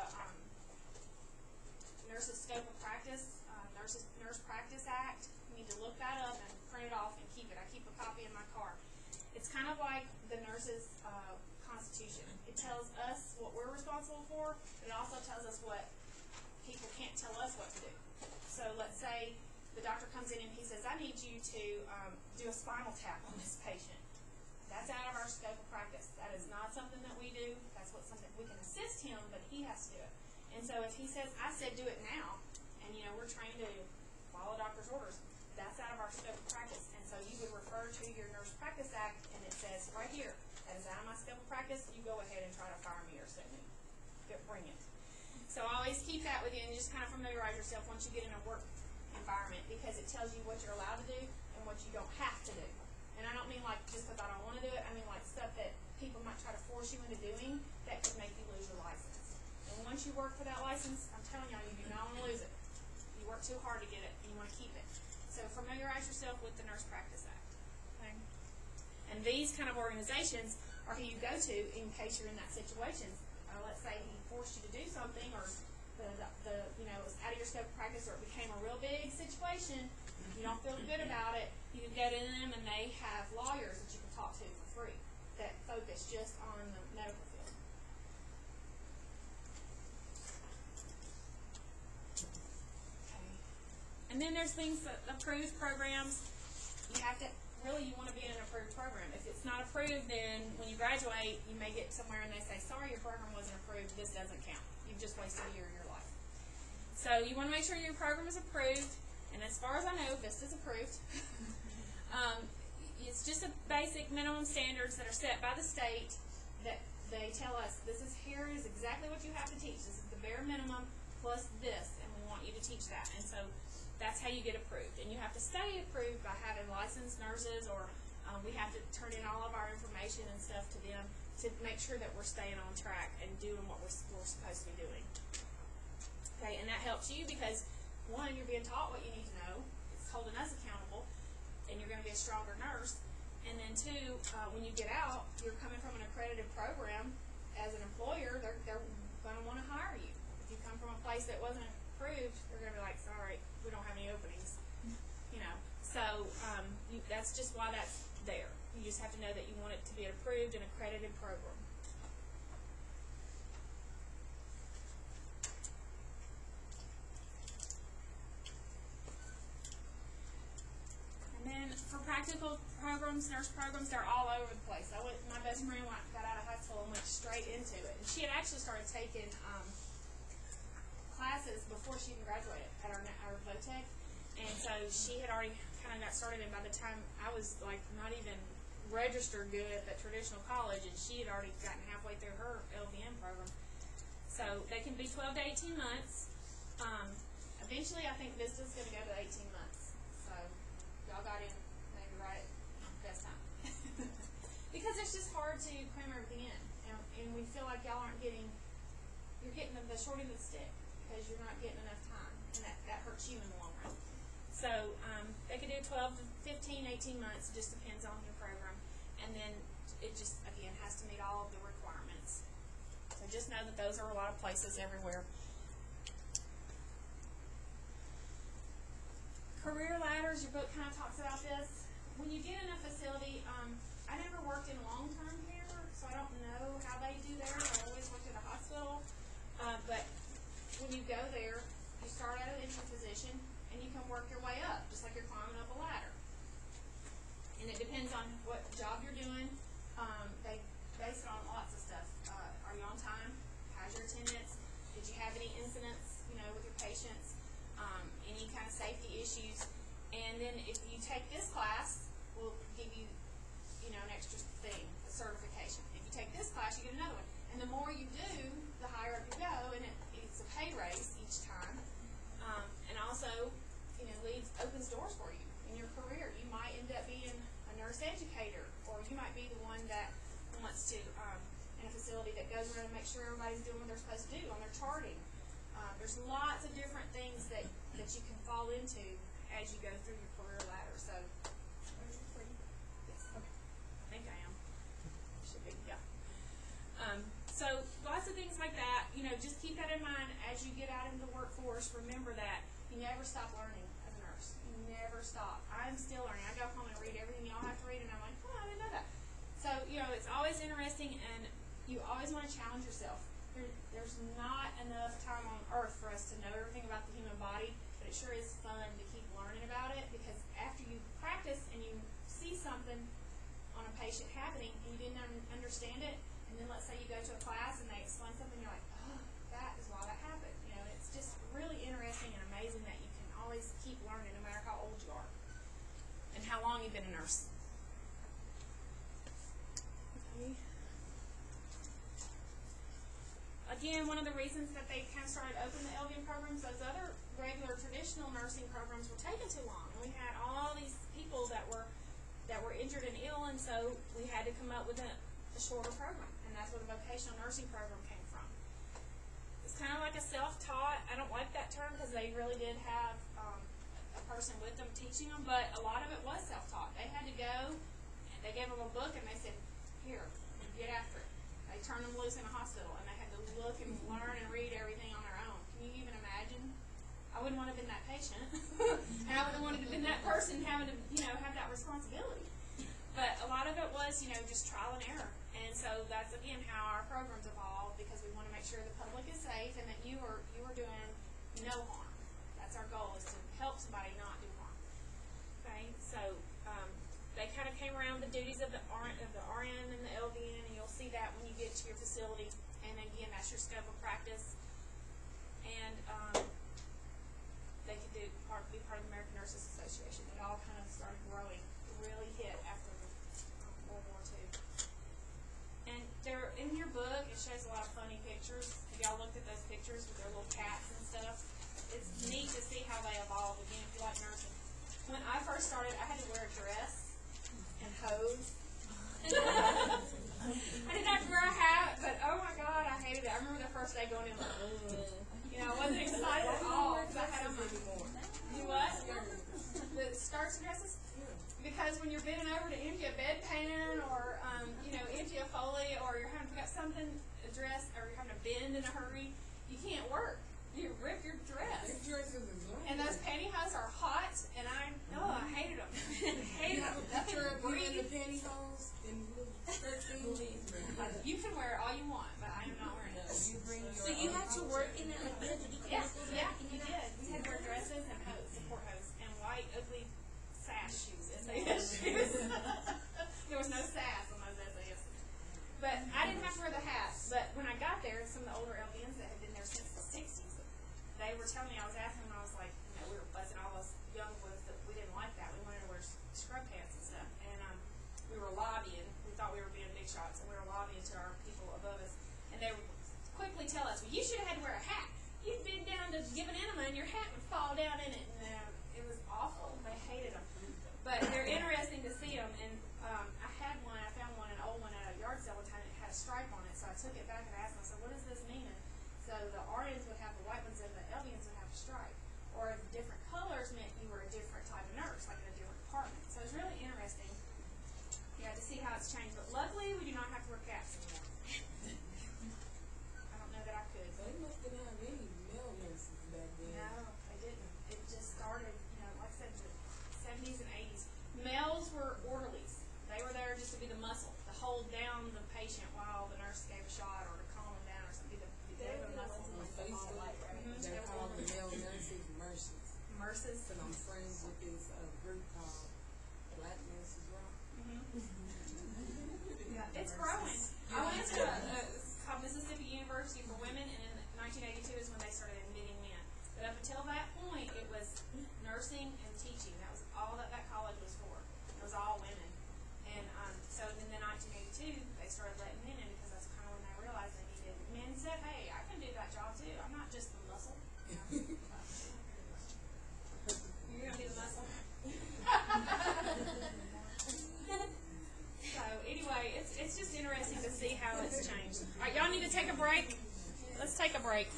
Nurses Scope of Practice, Nurse Practice Act. You need to look that up and print it off and keep it. I keep a copy in my car. It's kind of like the nurses' Constitution. It tells us what we're responsible for, but it also tells us what people can't tell us what to do. So let's say the doctor comes in and he says, I need you to do a spinal tap on this patient. That's out of our scope of practice. That is not something that we do. That's something we can assist him, but he has to do it. And so if he says, I said do it now, and we're trained to follow doctor's orders, that's out of our scope of practice. And so you would refer to your Nurse Practice Act, and it says right here, that is out of my scope of practice. You go ahead and try to fire me or sue me. Bring it. So always keep that with you and just kind of familiarize yourself once you get in a work environment, because it tells you what you're allowed to do and what you don't have to do. And I don't mean like just because I don't want to do it. I mean like stuff that people might try to force you into doing that could make you lose your license. And once you work for that license, I'm telling y'all, you do not want to lose it. You work too hard to get it, and you want to keep it. So familiarize yourself with the Nurse Practice Act. Okay? And these kind of organizations are who you go to in case you're in that situation. Let's say he forced you to do something, or it was out of your scope of practice, or it became a real big situation. You don't feel good about it. You can go to them, and they have lawyers that you can talk to for free that focus just on the medical field. Okay. And then there's things that approved programs. You have to you want to be in an approved program. If it's not approved, then when you graduate, you may get somewhere and they say, sorry, your program wasn't approved. This doesn't count. You've just wasted a year of your life. So you want to make sure your program is approved. And as far as I know, Vista's approved. It's just a basic minimum standards that are set by the state that they tell us, here is exactly what you have to teach. This is the bare minimum plus this, and we want you to teach that. And so that's how you get approved. And you have to stay approved by having licensed nurses, or we have to turn in all of our information and stuff to them to make sure that we're staying on track and doing what we're supposed to be doing. Okay, and that helps you because, one, you're being taught what you need to know. It's holding us accountable, and you're going to be a stronger nurse. And then two, when you get out, you're coming from an accredited program. As an employer, they're going to want to hire you. If you come from a place that wasn't approved, they're going to be like, sorry, we don't have any openings. You know, so that's just why that's there. You just have to know that you want it to be an approved and accredited program. And then for practical programs, nurse programs, they're all over the place. My best friend got out of high school and went straight into it. And she had actually started taking classes before she even graduated at our VOTEC. And so she had already kind of got started, and by the time I was like not even registered good at that traditional college, and she had already gotten halfway through her LVN program. So they can be 12 to 18 months. Eventually, I think Vista's going to go to 18 months. So y'all got in maybe right at best time. Because it's just hard to cram everything in. And we feel like y'all aren't getting, you're getting the short end of the stick because you're not getting enough time. And that hurts you in the long run. So they could do 12 to 15, 18 months. It just depends on your program. And then it just, again, has to meet all of the requirements. So just know that those are a lot of places everywhere. Career ladders, your book kind of talks about this. When you get in a facility, I never worked in long-term care, so I don't know how they do there. I always worked at a hospital. But when you go there, you start out at an entry position, and you can work your way up, just like you're climbing up a ladder. And it depends on what job you're doing. They base it on lots of stuff. Are you on time? How's your attendance? Did you have any incidents, with your patients? Any kind of safety issues? And then if you take this class, we'll give you, an extra thing, a certification. If you take this class, you get another one. And the more you do, the higher up you go, and it's a pay raise each time. And also, opens doors for you in your career. You might end up being a nurse educator, or you might be the one that wants to, in a facility that goes around and makes sure everybody's doing what they're supposed to do on their charting. There's lots of different things that you can fall into as you go through your career ladder. So, yes, okay. I think I am. Should be, yeah. So lots of things like that. Just keep that in mind as you get out into the workforce. Remember that you never stop learning as a nurse. You never stop. I'm still learning. I go home and read everything y'all have to read, and I'm like, I didn't know that. So it's always interesting, and you always want to challenge yourself. There's not enough time on earth for us to know everything about the human body, but it sure is fun to keep learning about it, because after you practice and you see something on a patient happening and you didn't understand it, and then let's say you go to a class and they explain something, you're like, oh, that is why that happened. It's just really interesting and amazing that you can always keep learning no matter how old you are and how long you've been a nurse. Okay. Again, one of the reasons that they kind of started opening the LVN programs, those other regular traditional nursing programs were taking too long. And we had all these people that were injured and ill, and so we had to come up with a shorter program. And that's where the vocational nursing program came from. It's kind of like a self-taught. I don't like that term because they really did have a person with them teaching them, but a lot of it was self-taught. They had to go, and they gave them a book, and they said, here, get after it. They turned them loose in a hospital, and they had to look and learn and read everything on their own. Can you even imagine? I wouldn't want to have been that patient. And I wouldn't have wanted to have been that person having to, have that responsibility. But a lot of it was, just trial and error. And so that's, again, how our programs evolve, because we want to make sure the public is safe and that you are doing no harm. That's our goal, is to help somebody not do harm. Okay? So they kind of came around the duties of the RN and the LVN, and you'll see that when you get to your facility. And again, that's your scope of practice. And they could be part of the American Nurses Association. It all kind of started growing. It really hit after World War II. And they're in your book. It shows a lot of funny pictures. Have y'all looked at those pictures with their little cats and stuff? It's neat to see how they evolved. Again, if you like nursing. When I first started, I had to wear a dress and hose. I didn't have to wear a hat, but oh my God, I hated it. I remember the first day going in like, I wasn't excited at all because I had on my. You what? The skirts and dresses? Because because when you're bending over to empty a bedpan or, empty a Foley, or you're having to pick up something, a dress, or you're having to bend in a hurry, you can't work. You rip your dress. And those pantyhose are hot, and I hated them. Hated them. After in the pantyhose and You can wear it all you want, but I am not wearing it. So you had to work in it like this? Yeah, you did. We had to wear dresses and support hose, and white, ugly sash shoes, SAS shoes. There was no sass on those SAS. But I didn't have to wear the hats. But when I got there, some of the older LVNs that had been there since the 60s, they were telling me, I was asking them, I was like, we were buzzing all us young ones that we didn't like that. We wanted to wear scrub pants and stuff. And we were lobbying. We thought we were being big shots, and we were lobbying to our people above us. And they would quickly tell us, well, you should have had to wear a hat. You'd been down to give an enema, and your hat would fall down in it. And it was awful. They hated them. But they're interesting to see them. And I found one, an old one at a yard sale one time, and it had a stripe on it. So I took it back and I asked them, I said, what does this mean? And so the RNs would have the white ones, and the LVNs would have a stripe. Or if different colors meant you were a different type of nurse, like in a different department. So it's really interesting, to see how it's changed. But luckily, we do not have to wear caps anymore. I don't know that I could. They must have had many male nurses back then. No, they didn't. It just started, like I said, the 70s and 80s. Males were orderlies. They were there just to be the muscle, to hold down the patient while the nurse gave a shot, or to calm them down, or something. They were the muscle. On Facebook, they're called the male nurses Nurses. And I'm friends with this group called Black Nurses Rock. Yeah, it's growing. I went to called Mississippi University for Women, and in 1982 is when they started admitting men. But up until that point, it was nursing and teaching. That was all that college was for. It was all women. And so in the 1982, they started letting men in, because that's kind of when they realized they needed. Men said, hey, I can do that job too. I'm not just the muscle. You're going to be the muscle? So anyway, it's just interesting to see how it's changed. All right, y'all need to take a break. Let's take a break.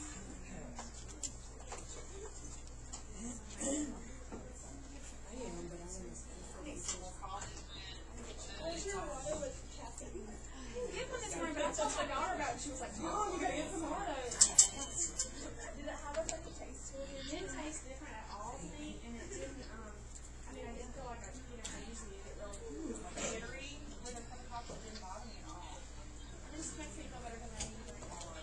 Where's your water with caffeine? Get one this morning, but I told my daughter about it. She was like, Mom, you gotta get some water. Did it have a funny taste to it? It didn't taste different at all to me, and it didn't, I didn't feel like I usually get really jittery with a cup of coffee. It didn't bother me at all. It just makes me feel better than I usually drink water.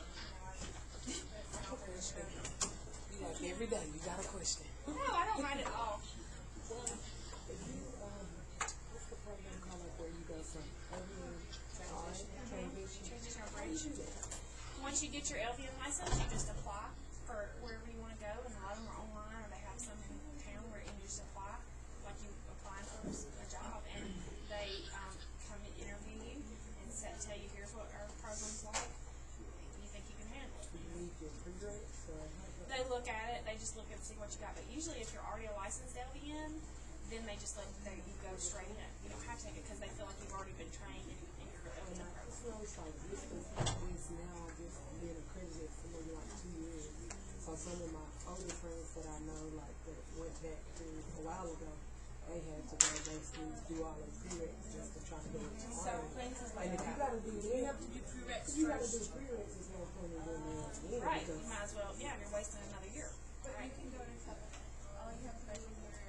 You like every day, you got a question. No, I don't mind at all. If you, what's the program called, like, where you go from Transition or break. Once you get your LVN license, you just apply for wherever you want to go, and a lot of them are online, or they have some in town where you just apply, like you applying for a job, and they come and interview you and tell you, here's what our program's like. You think you can handle it? Do you need your pre-rates, or They look at it, they just look and see what you got. But usually, if you're already a licensed LVN, then they just let you go straight in. You don't have to take it because they feel like you've already been trained in your LVN program. it's always like this is now just being accredited for maybe like 2 years. So some of my older friends that I know, like, that went back to a while ago, they had to go basically do all their pre-recs just to try to get into Some RN. places And like if you that. gotta do You that, have to do prereqs if you gotta first. do pre-recs, it's no point in doing that again. Right, you because might as well, you're wasting another year. But you can go to Covenant. All you have to do when you're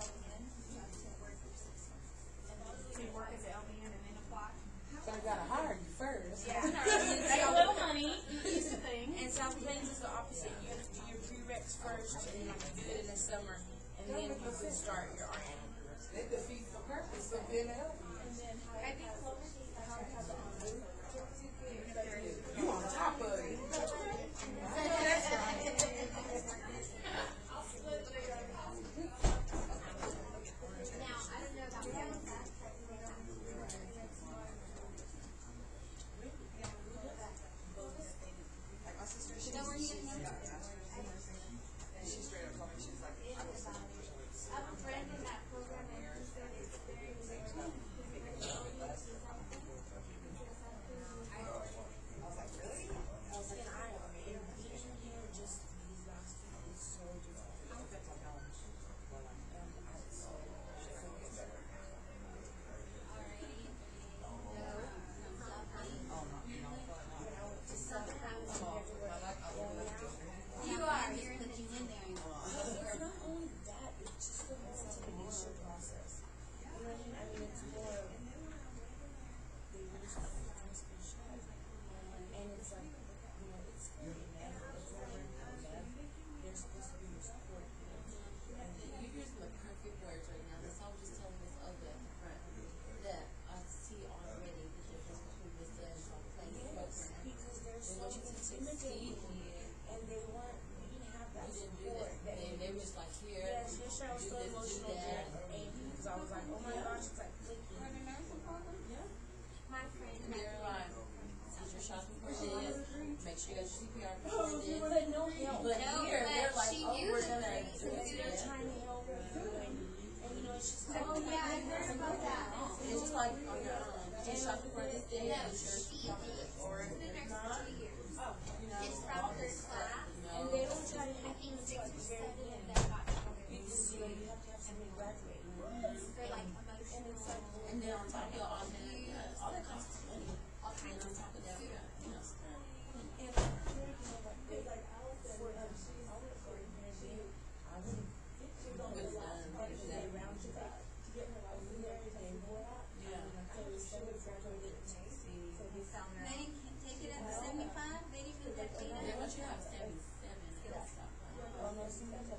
LVN, you have to work for 6 months. So you work as an LVN and then apply. So I gotta hire you first. Yeah. Take a little money, use the thing. And South Plains is the opposite. You have to do your prereqs first, and then you do it in the summer, and then you can start your RN. That defeats the purpose of being an LVN. And then Howard has a You on top of it. She straight up told me, she's like, I have a friend in that program, and he said it's very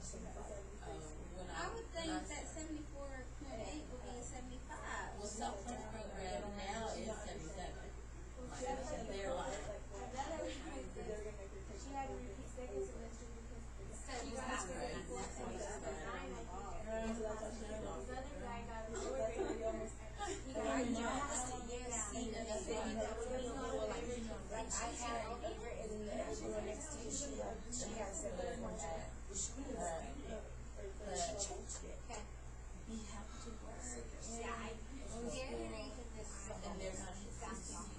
When I would think when I that started. 74.8 would be 75. Well, Southwest program now is 77. And they're like, She had to repeat second semester because So she you got got to right. repeat fourth semester. This other guy got a lower grade. He got a job. and that's why That was people a were like, like I had a favorite and then she went next to she had a 7.1. Okay. we have to work. Yeah, I very agree with this. And they're not stressing out.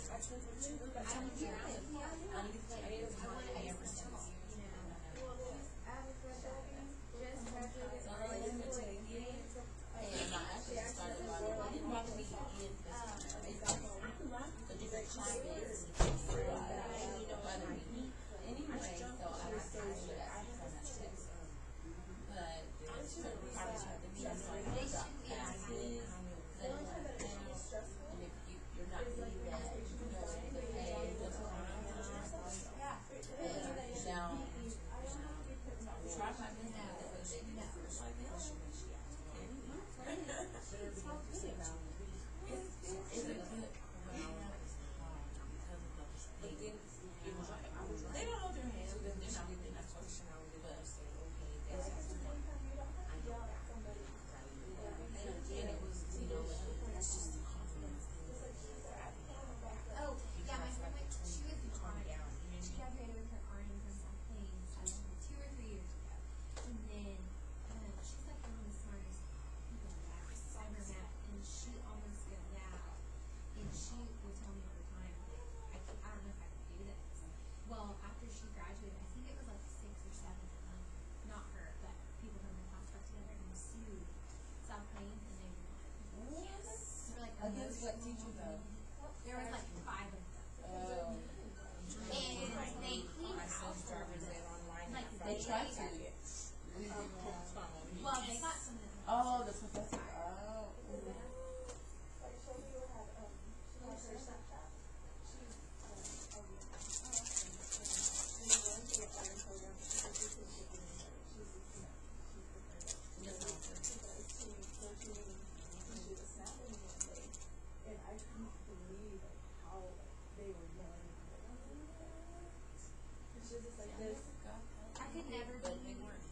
I don't hear it. I need to take it as I much want to as exercise. Well, I was graduating, just graduated early. And I actually started I didn't want to be in this a different climate. Anyway, so I was tired of that. But probably tried to be on my job classes, setting my down. And if you're not doing that, the pay doesn't come out. And now, try my best now that way they can afford my bill. It's a good they don't hold their hands, they're not focusing on the bus. And it was, it's just the confidence. Oh, yeah, my friend, like, she was in RN. She graduated with her RN from South Plains 2 or 3 years ago. And then, she's like one of the smartest people I've ever met. And she almost failed out. And she would tell me all the time, I don't know if I could do this. Well, after she graduated, I think it was like 6 or 7 of them, not her, but people from the class got together and sued South Plains, and they won. Yes. They were like, Against what teacher though? there was like 5 of them. Oh. And they came out. Like, They tried to. Well, they got some of them. Oh, the professor. Oh. I could never But be. they weren't.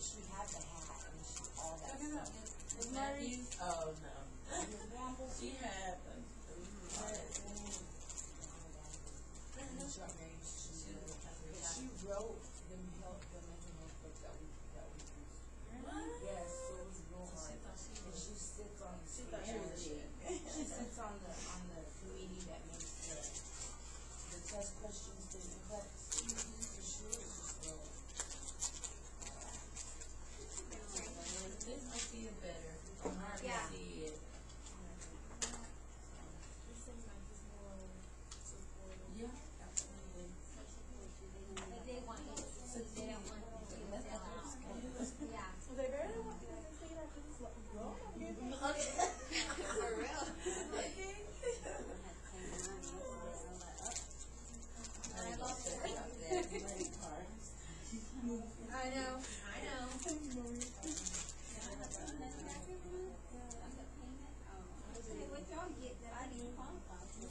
She had the hat and she all that stuff. Matthews? Oh, no. She had She wrote the mental health book that we used. Yes, so it was real hard. And she sits on she sits on the committee that makes the test questions for the class. So she was just real. This I see it better. I'm hard to Yeah. see it. Yeah, absolutely. Like, they want you. They don't want you to fail out. Yeah. They barely want me to say that because it's like, girl, I'm getting For real. I love to pick up that money card. I know. Okay, what y'all get that I didn't qualify for?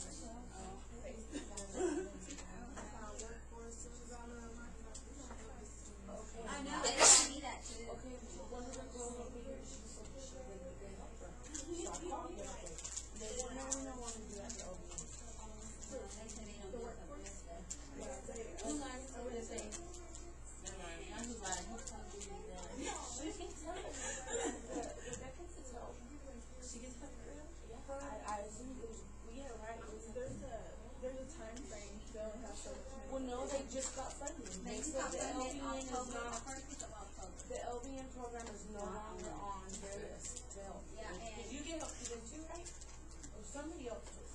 I know, they tell me that too. Okay, so one of the girls over here, she said that she wouldn't be help her. So I called them. They said, no, we don't want to do that to OB. They said they don't do it. Who likes to what it say? Never mind. I was like, who told you that? She gets her girl? I assume it was, yeah, right. There's a time frame. They only have so much money. Well, no, they just got funded. They They got said the funded LVN is October, not, first week of October. the LVN program is no longer on their list to help. Yeah, and Did you get help to them too, right? Or somebody else did.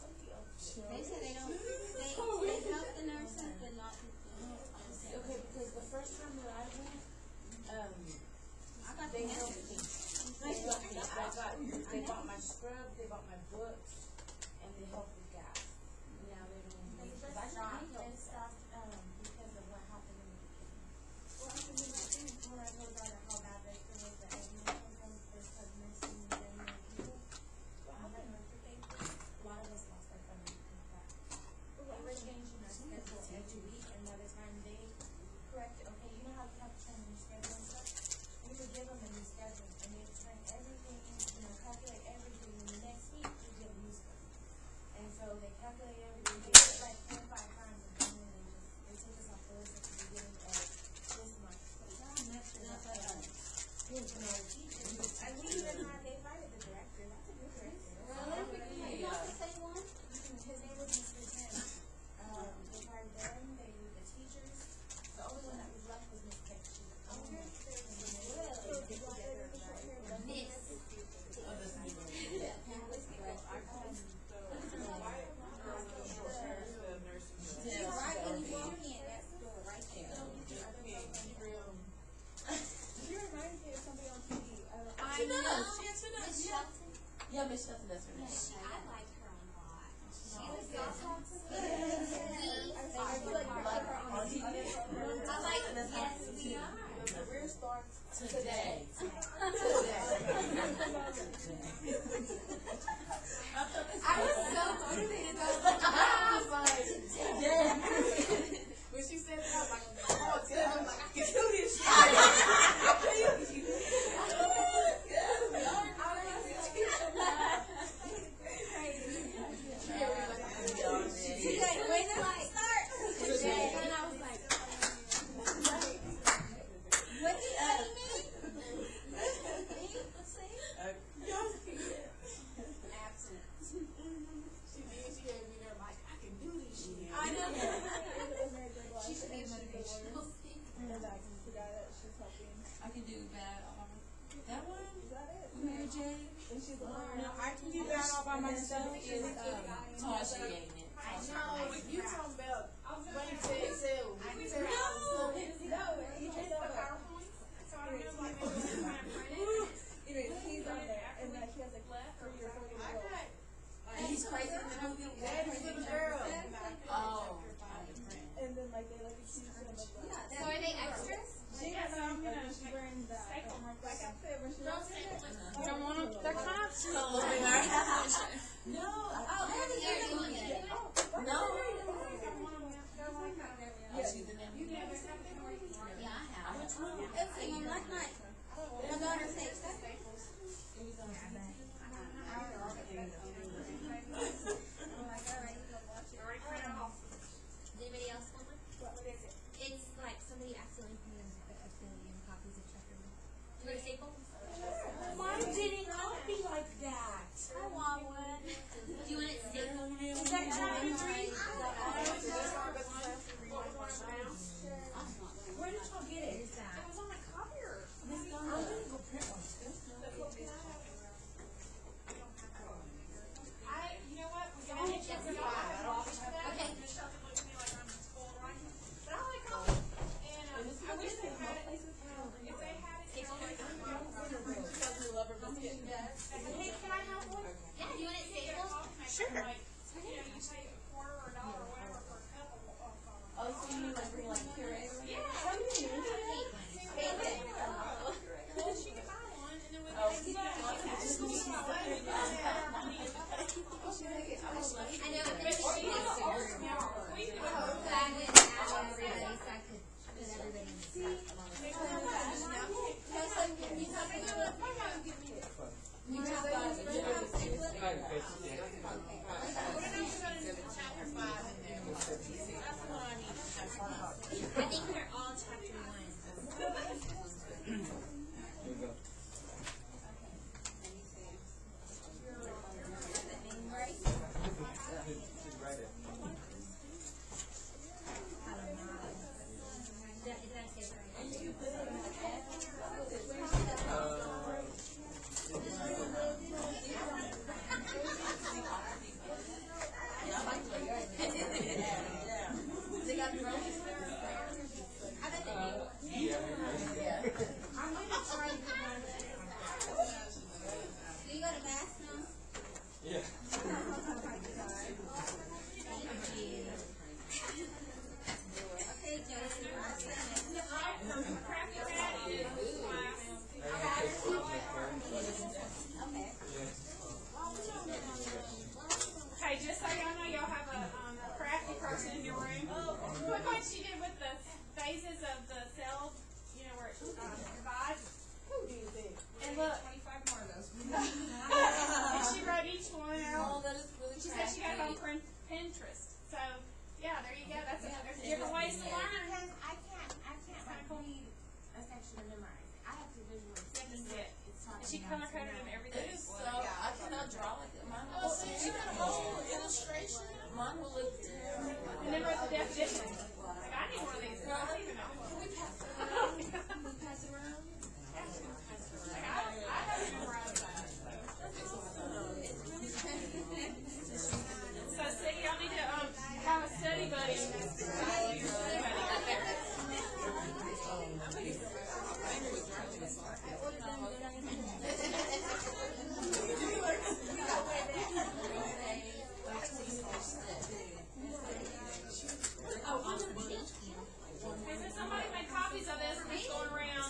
they said they don't, they help the nurses, but not the Okay, because the first time that I went, I got the they helped message. me. They bought my scrub, they bought my books, negotiating it. No, you talking about when you said sell. No, he it's just the over. PowerPoint, so I don't know, like, maybe it's kind of printed. He's on there, and like he has like 3 or 4 little I girls. got, And he's crazy in the movie. Daddy's little girl. Oh. And then like they like accuse him of like. So are they extras? She Yeah, has so I'm gonna she's wearing that. staple them real Like I quick. said, when she was in it. You don't want them? They're kind of No. Oh, here, you want it? No. Yeah. She's in there. Yeah, I have. Which one? Okay, well, like my daughter takes that. already printed off. Does anybody else want one? What is it? It's like somebody accidentally put in a billion copies of Chapter 1. Do you want a staple? Mine didn't copy like that. I want one. Do you want it stapled? Is that chapter 3? Where did y'all get it? Here's that. It was on my copier. I'm gonna go print one. You know what? We're gonna hit you with Okay. Michelle can look at me like I'm spoiled right. But I like coffee. And I wish they had it. If they had it, you know, like, hey, can I have one? Yeah, do you want it You get a stapled? coffee maker, Sure. like, you know, you pay a quarter or a dollar or whatever for a cup of coffee. Oh, so you mean like bring like Keurig? Yeah. Well, she could buy one, and then we Oh, can I know, I'm gonna show you next year. We can So I went and asked everybody so I could put everybody in the set. You have the I think they're all Chapter 1. Do you go to mass now? Yeah. Okay, Joseph. crappy patty in this class. Okay, just so y'all know, y'all have a crafty person in your room. Look what she did with the phases of the cell, you know, where it divides. And look. 25 more of those. And she wrote each one out. Oh, that is really She said she got it on Pinterest. So, yeah, there you go. There's different ways to learn. Because I can't read a section and memorize it. I have to visualize it. This is it. It's And talking she color coded them It everything. is so, I cannot draw like that. Mine will look illustration. Mine will look terrible. And then wrote the definition. Like, I need one of these. I don't even know. Can we pass it Like, around? I haven't memorized that. So, see, y'all need to have a study buddy. Hey, so somebody made copies of this and it's going around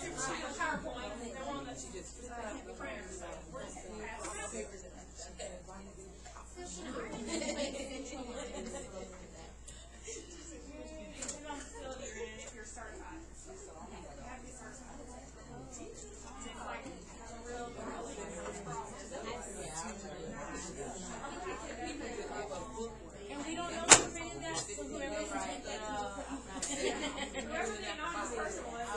PowerPoint. They want the printer. So we're just gonna pass it out. Put it on facility you're in if you're certified. You have to be certified. It's like a real process. And we don't know who made that, so whoever can take that. Whoever the anonymous person was.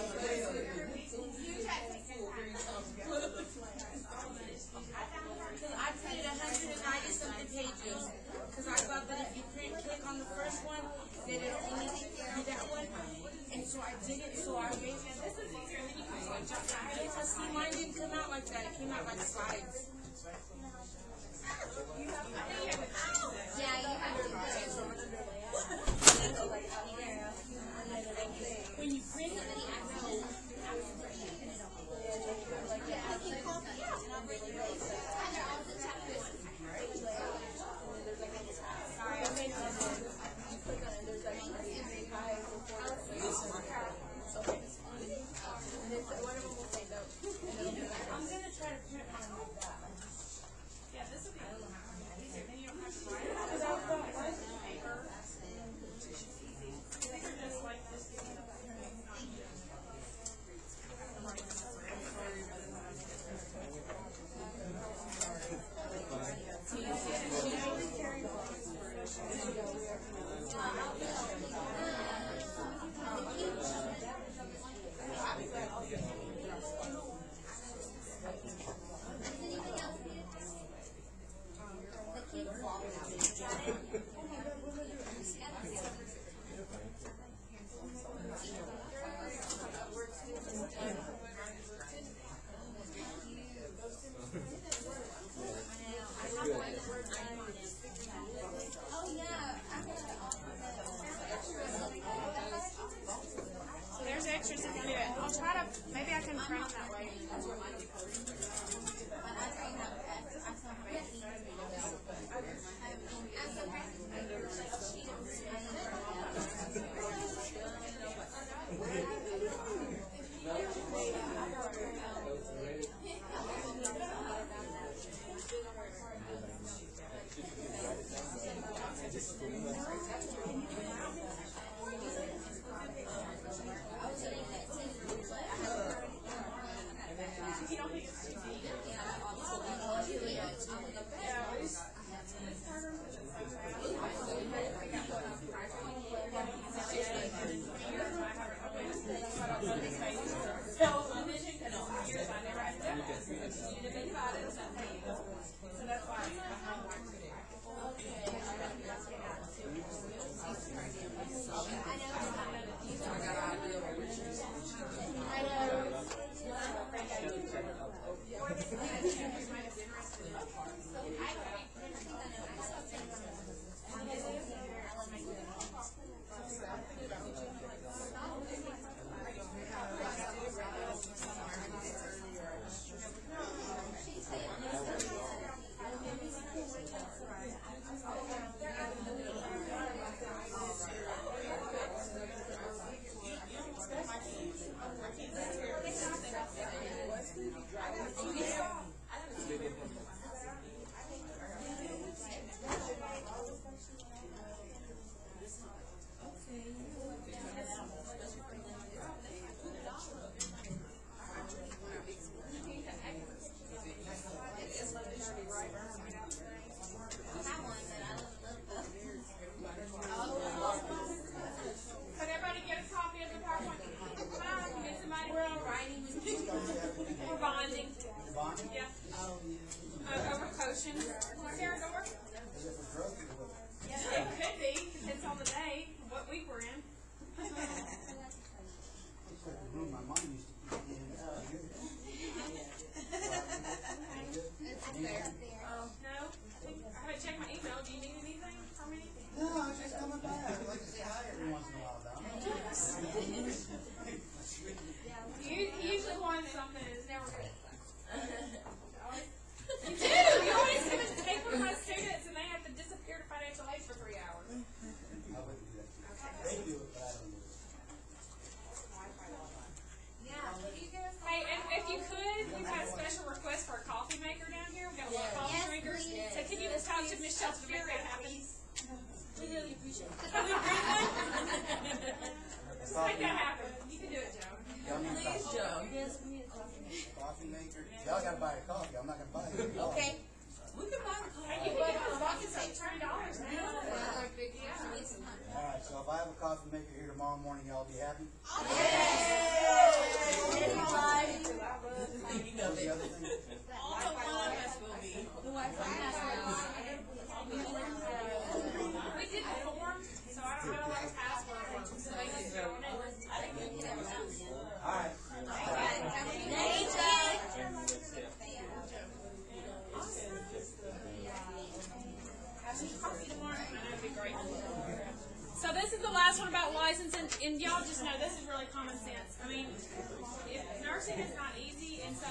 I printed 190 something pages because I thought that if you click on the first one, then it'll only take care of that one. And so I did it. So I made it. This is easier than you can say. But see, mine didn't come out like that. It came out like slides. I think you have to choose it. Yeah, you have Oh yeah, I'm gonna offer So there's extras if you do it. I'll try to, maybe I can print them that way. Could everybody get a copy of the PowerPoint? Come on, get somebody. We're all writing. We're bonding. Yeah. Over potion. Sarah Door? It could be. Depends on the day, what week we're in. Room my mom used to keep in. No? I haven't checked my email. Do you need anything from me? No, I was just coming back. I like to say hi every once in a while, Donna. You usually want something and it's never good. You do! You always come and take one of my students and they have to disappear to financial aid for 3 hours. I wouldn't do that. They do it, but I don't do it. Hey, and if you could, we've had a special request for a coffee maker down here. We've got a lot of coffee Yes, drinkers. please. So can you just talk to Miss Shelton to make that happen? We really appreciate it. Just make that happen. You can do it, Joe. Y'all need a coffee- Joe. Yes, we need a coffee. coffee maker. Y'all gotta buy a coffee. I'm not gonna buy it. Okay. We can buy the Hey, you can get a bucket for $20 now. Alright, so if I have a coffee maker here tomorrow morning, y'all be happy? You know What's the that. other thing? Also, one of us will be. We did the form, so I don't know what the password is. So they just go on it. Alright. Have some coffee tomorrow. I know it'd be great. So this is the last one about licensing, and y'all just know this is really common sense. I mean, if nursing is not easy, and so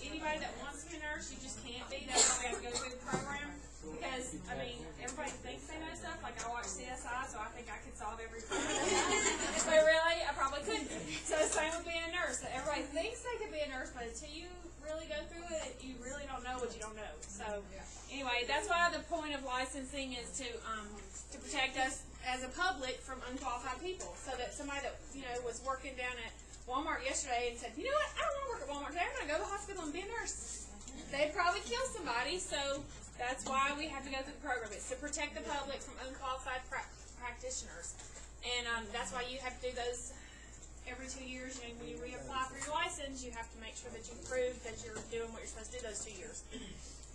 anybody that wants to be a nurse, you just can't be. That's why we have to go through the program. Because, I mean, everybody thinks they know stuff. Like, I watch CSI, so I think I could solve every problem. But really, I probably couldn't. So same with being a nurse. So everybody thinks they could be a nurse, but until you really go through it, you really don't know what you don't know. So anyway, that's why the point of licensing is to protect us as a public from unqualified people. So that somebody that, was working down at Walmart yesterday and said, you know what, I don't want to work at Walmart today. I'm going to go to the hospital and be a nurse. They'd probably kill somebody, so that's why we have to go through the program. It's to protect the public from unqualified practitioners. And that's why you have to do those every 2 years. When you reapply for your license, you have to make sure that you prove that you're doing what you're supposed to do those 2 years.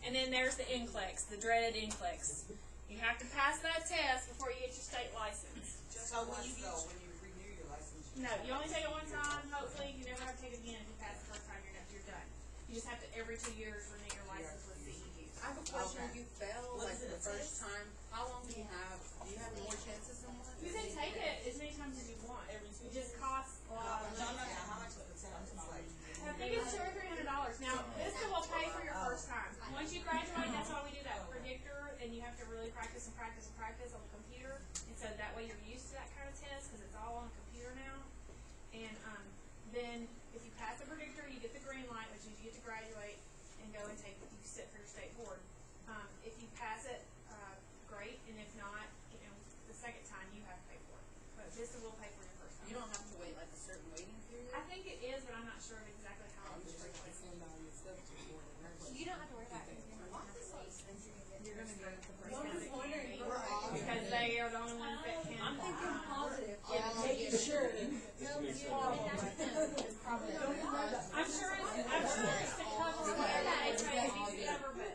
And then there's the NCLEX, the dreaded NCLEX. You have to pass that test before you get your state license. Just So when once. you go, when you renew your license, No, you only take it one time. Hopefully, you never have to take it again. If you pass the first time, you're done. You just have to every 2 years renew your license with CEU. I have a question. Okay. When you fail, What like is it, the a first test? time, how long do you have? Do you have more chances than one? You can take it as many times as you want. It just costs a lot of no, money. how much of the test? It's like, I think it's $200 or $300. Now, Vista will pay for your first time. Once you graduate, that's why we do that predictor, and you have to really practice and practice and practice on the computer. And so that way you're used to that kind of test because it's all on a computer now. And then if you pass the predictor, you get the green light, which means you get to graduate and go and take. You sit for your state board. If you pass it, great. And if not, the second time you have to pay for it. But Vista will pay for your first time. You don't have to wait like a certain waiting period. I think it is, but I'm not sure of exactly how long it's Just like send all your stuff to the nurse. You don't have to worry about it. You're not have to wait. You're going to go to the first I'm time just wondering, because they are the only ones that can. I'm thinking positive. Making sure. I'm sure it's to cover what everybody tries to cover, but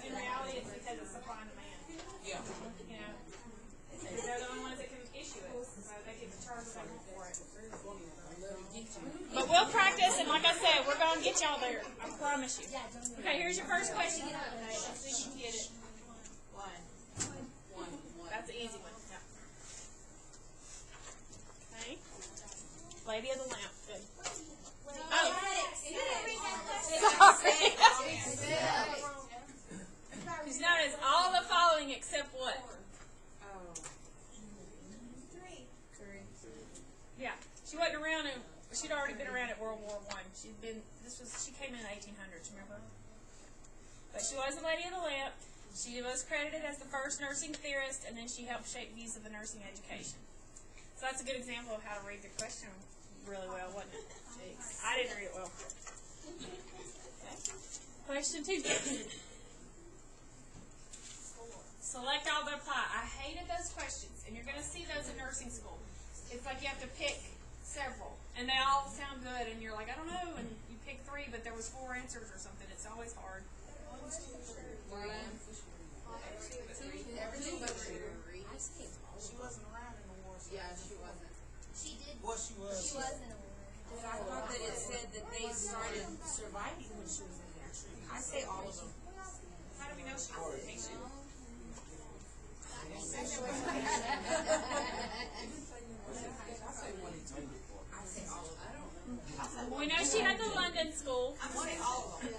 in reality, it's because it's supply and demand. Yeah. You know, they're the only ones that can issue it, so they can charge what they want for it. But we'll practice, and like I said, we're going to get y'all there. I promise you. Okay, here's your first question. Let's see if you can get it. One. That's an easy one. Yeah. Okay. Lady of the lamp. Good. Oh. Sorry. She's known as all the following except what? Yeah. She wasn't around in, she'd already been around at World War I. She came in the 1800s, remember? But she was the Lady of the Lamp. She was credited as the first nursing theorist, and then she helped shape views of the nursing education. So that's a good example of how to read the question really well, wasn't it? I didn't read it well. Okay. Question 2. Select all that apply. I hated those questions, and you're going to see those in nursing school. It's like you have to pick several, and they all sound good, and you're like, I don't know, and you pick 3, but there was 4 answers or something. It's always hard. Everything but Sherry. she wasn't around in the war. So Yeah, she wasn't. She did. Well, she was. She was in a war. But I thought that it said that they started surviving when she was in there. I say all of them. How do we know she was a patient? I say all of them. We know she had the London School, I'm saying all of them.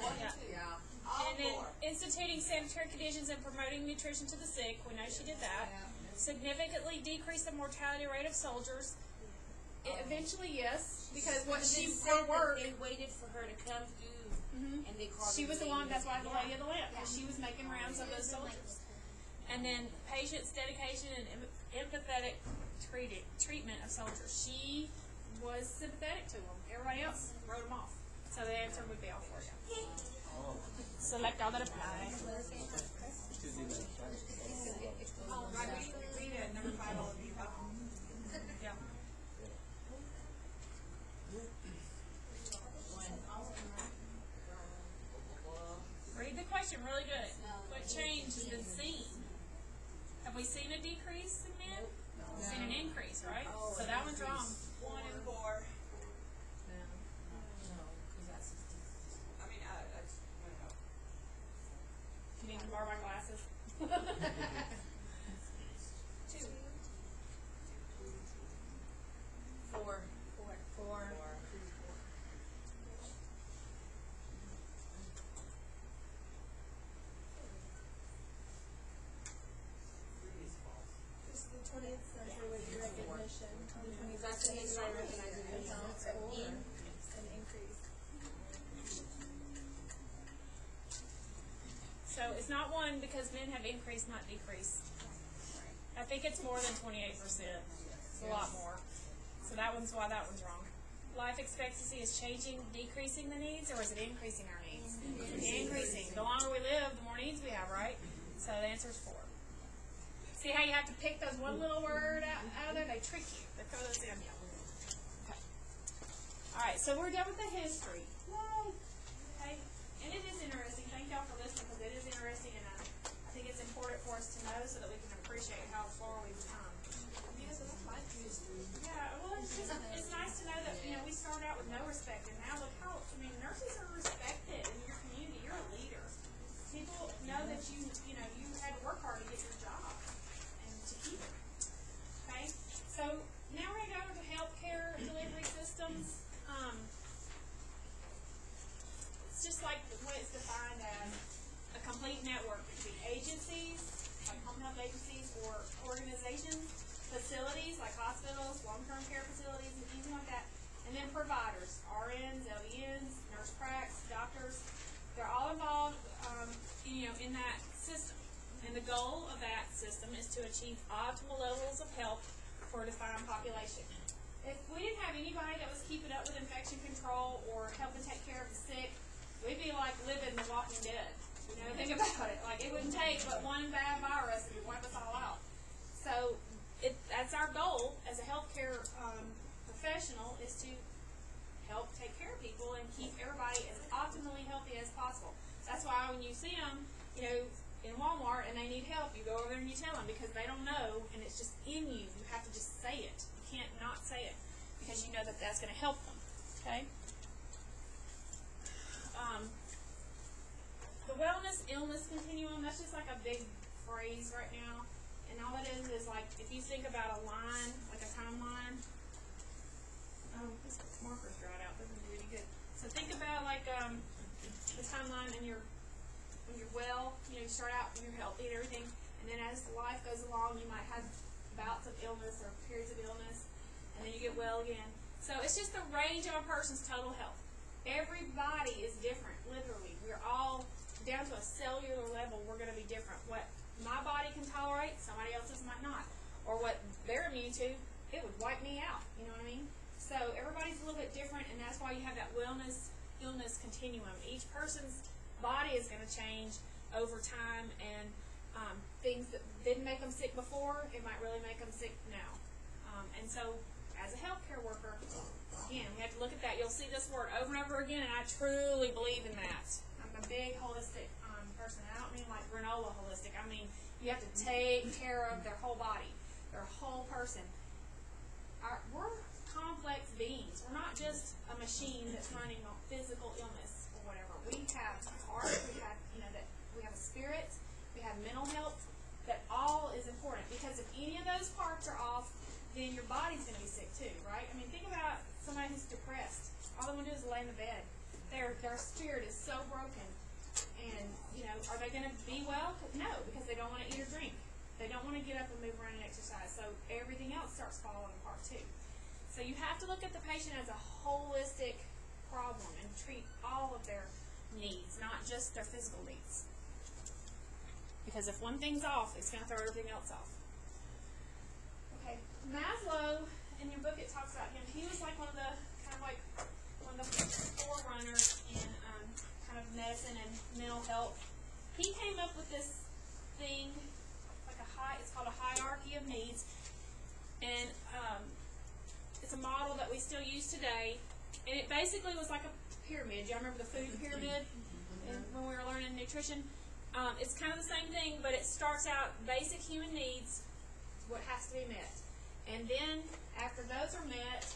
Yeah. All and then 4. instituting sanitary conditions and promoting nutrition to the sick. We know she did that. Significantly decrease the mortality rate of soldiers. Eventually, yes, because what she said her work. that they waited for her to come through, and they called She her was the Lady one. of That's the why the Lady of the Lamp, because she was making rounds of those soldiers. And then patients' dedication and empathetic treatment of soldiers. She was sympathetic to them. Everybody else wrote them off. So the answer would be all for you. Select all that apply. Read it, number 5, all of you. Yeah. Read the question really good. What change has been seen? Have we seen a decrease in men? We've seen an increase, right? So that one's wrong. 1 and 4. I mean, that's, You need to borrow my glasses. 2. 4. 4. This is the 20th century with recognition. The 20th century recognizing school an increase. So it's not 1 because men have increased, not decreased. I think it's more than 28%. It's a lot more. So that one's why that one's wrong. Life expectancy is changing, decreasing the needs, or is it increasing our needs? Increasing. The longer we live, the more needs we have, right? So the answer is 4. See how you have to pick those one little word out of there? They trick you. They throw those in you. Okay. All right, so we're done with the history. Yay. Okay. And it is interesting. Thank y'all for listening because it is interesting, and I think think it's important for us to know so that we can appreciate how far we've come. Yeah, well, it's nice to know that, you know, we started out with no respect, and now look how, I mean, nurses are respected in your community. You're a leader. People know that you know, you had to work hard to get your job and to keep it. Okay? So, now we're going to go into healthcare delivery systems. It's just like what it's defined as a complete network between agencies, like home health agencies, or organizations, facilities like hospitals, long-term care facilities, and anything like that, and then providers, RNs, LVNs, nurse pracs, doctors. They're all involved, you know, in that system. And the goal of that system is to achieve optimal levels of health for a defined population. If we didn't have anybody that was keeping up with infection control or helping take care of the sick, we'd be like living The Walking Dead. You know, think about it. Like, it wouldn't take but one bad virus and wipe us all out. So, that's our goal as a healthcare professional, is to help take care of people and keep everybody as optimally healthy as possible. That's why when you see them, you know, in Walmart and they need help, you go over there and you tell them, because they don't know, and it's just in you. You have to just say it. You can't not say it, because you know that that's going to help them. Okay? The wellness illness continuum, that's just like a big phrase right now. And all it is like, if you think about a line, like a timeline. Oh, this marker's dried out. Doesn't do any good. So think about like the timeline, and when you're well, you know, you start out when you're healthy and everything, and then as life goes along, you might have bouts of illness or periods of illness, and then you get well again. So it's just the range of a person's total health. Everybody is different, literally. We're all down to a cellular level. We're going to be different. What my body can tolerate, somebody else's might not. Or what they're immune to, it would wipe me out. You know what I mean? So everybody's a little bit different, and that's why you have that wellness illness continuum. Each person's body is going to change over time, and things that didn't make them sick before, it might really make them sick now. And so, as a healthcare worker, again, we have to look at that. You'll see this word over and over again, and I truly believe in that. I'm a big holistic person. I don't mean like granola holistic. I mean, you have to take care of their whole body, their whole person. We're complex beings. We're not just a machine that's running on physical illness or whatever. We have heart, we have, you know, that we have a spirit, we have mental health. That all is important, because if any of those parts are off, then your body's going to be sick too, right? I mean, think about somebody who's depressed. All they want to do is lay in the bed. Their spirit is so broken. And, you know, are they going to be well? No, because they don't want to eat or drink. They don't want to get up and move around and exercise. So everything else starts falling apart too. So you have to look at the patient as a holistic problem and treat all of their needs, not just their physical needs. Because if one thing's off, it's going to throw everything else off. Okay, Maslow, in your book it talks about him. He was like one of the forerunners in kind of medicine and mental health. He came up with this thing, it's called a hierarchy of needs, and it's a model that we still use today. And it basically was like a pyramid. Y'all remember the food pyramid when we were learning nutrition? It's kind of the same thing, but it starts out basic human needs, what has to be met. And then, after those are met,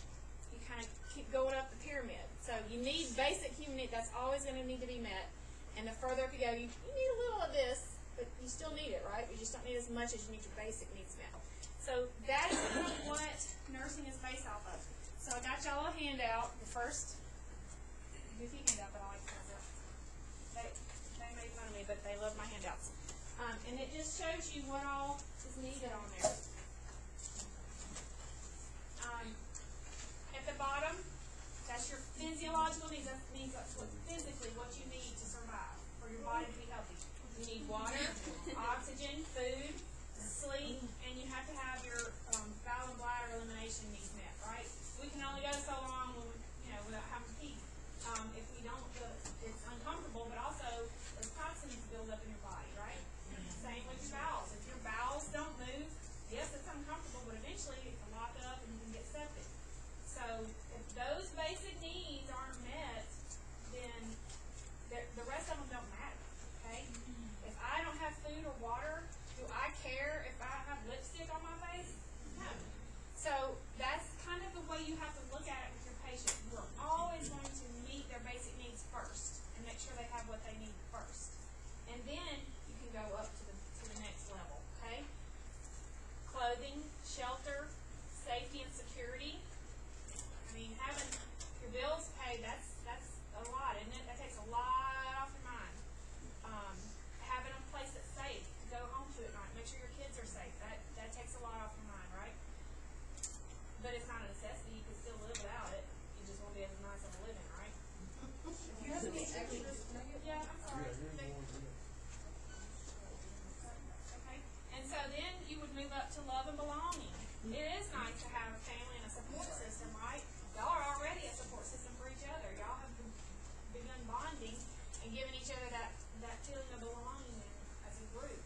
you kind of keep going up the pyramid. So you need basic human needs. That's always going to need to be met. And the further up you go, you need a little of this, but you still need it, right? You just don't need as much as you need your basic needs met. So that is kind of what nursing is based off of. So I got y'all a handout. The first goofy handout, but I like it. They made fun of me, but they love my handouts. And it just shows you what all is needed on there. At the bottom, that's your physiological needs. That means that's physically what you need to survive, for your body to be healthy. You need water, oxygen, food, sleep, and you have to have your bowel and bladder elimination needs met, right? We can only go so long when without having to pee. If we don't, it's uncomfortable, but also those toxins build up in your body, right? Same with your bowels. If your bowels don't move, clothing, shelter, safety, and security. I mean, having your bills paid, that's a lot, isn't it? That takes a lot off your mind. Having a place that's safe to go home to at night, make sure your kids are safe, that takes a lot off your mind, right? But it's not a necessity, you can still live without it, you just won't be as nice of a living, right? Do you have any extras, Megan? Yeah, I'm sorry. Okay, and so then you would move up to love and belonging. It is nice to have family and a support system, right? Y'all are already a support system for each other. Y'all have begun bonding and giving each other that feeling of belonging as a group.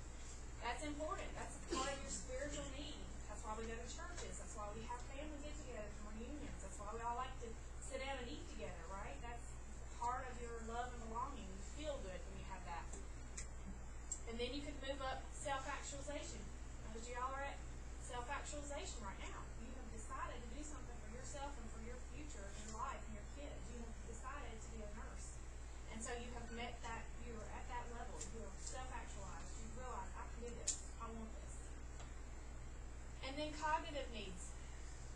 That's important. That's a part of your spiritual need. That's why we go to churches. That's why we have family get-togethers and reunions. That's why we all like to sit down and eat together, right? That's part of your love and belonging. You feel good when you have that. And then you could move up self-actualization. Because y'all are at self-actualization right now. You have decided to do something for yourself and for your future and your life and your kids. You have decided to be a nurse. And so you have met that, you are at that level. You are self-actualized. You realize, I can do this. I want this. And then cognitive needs.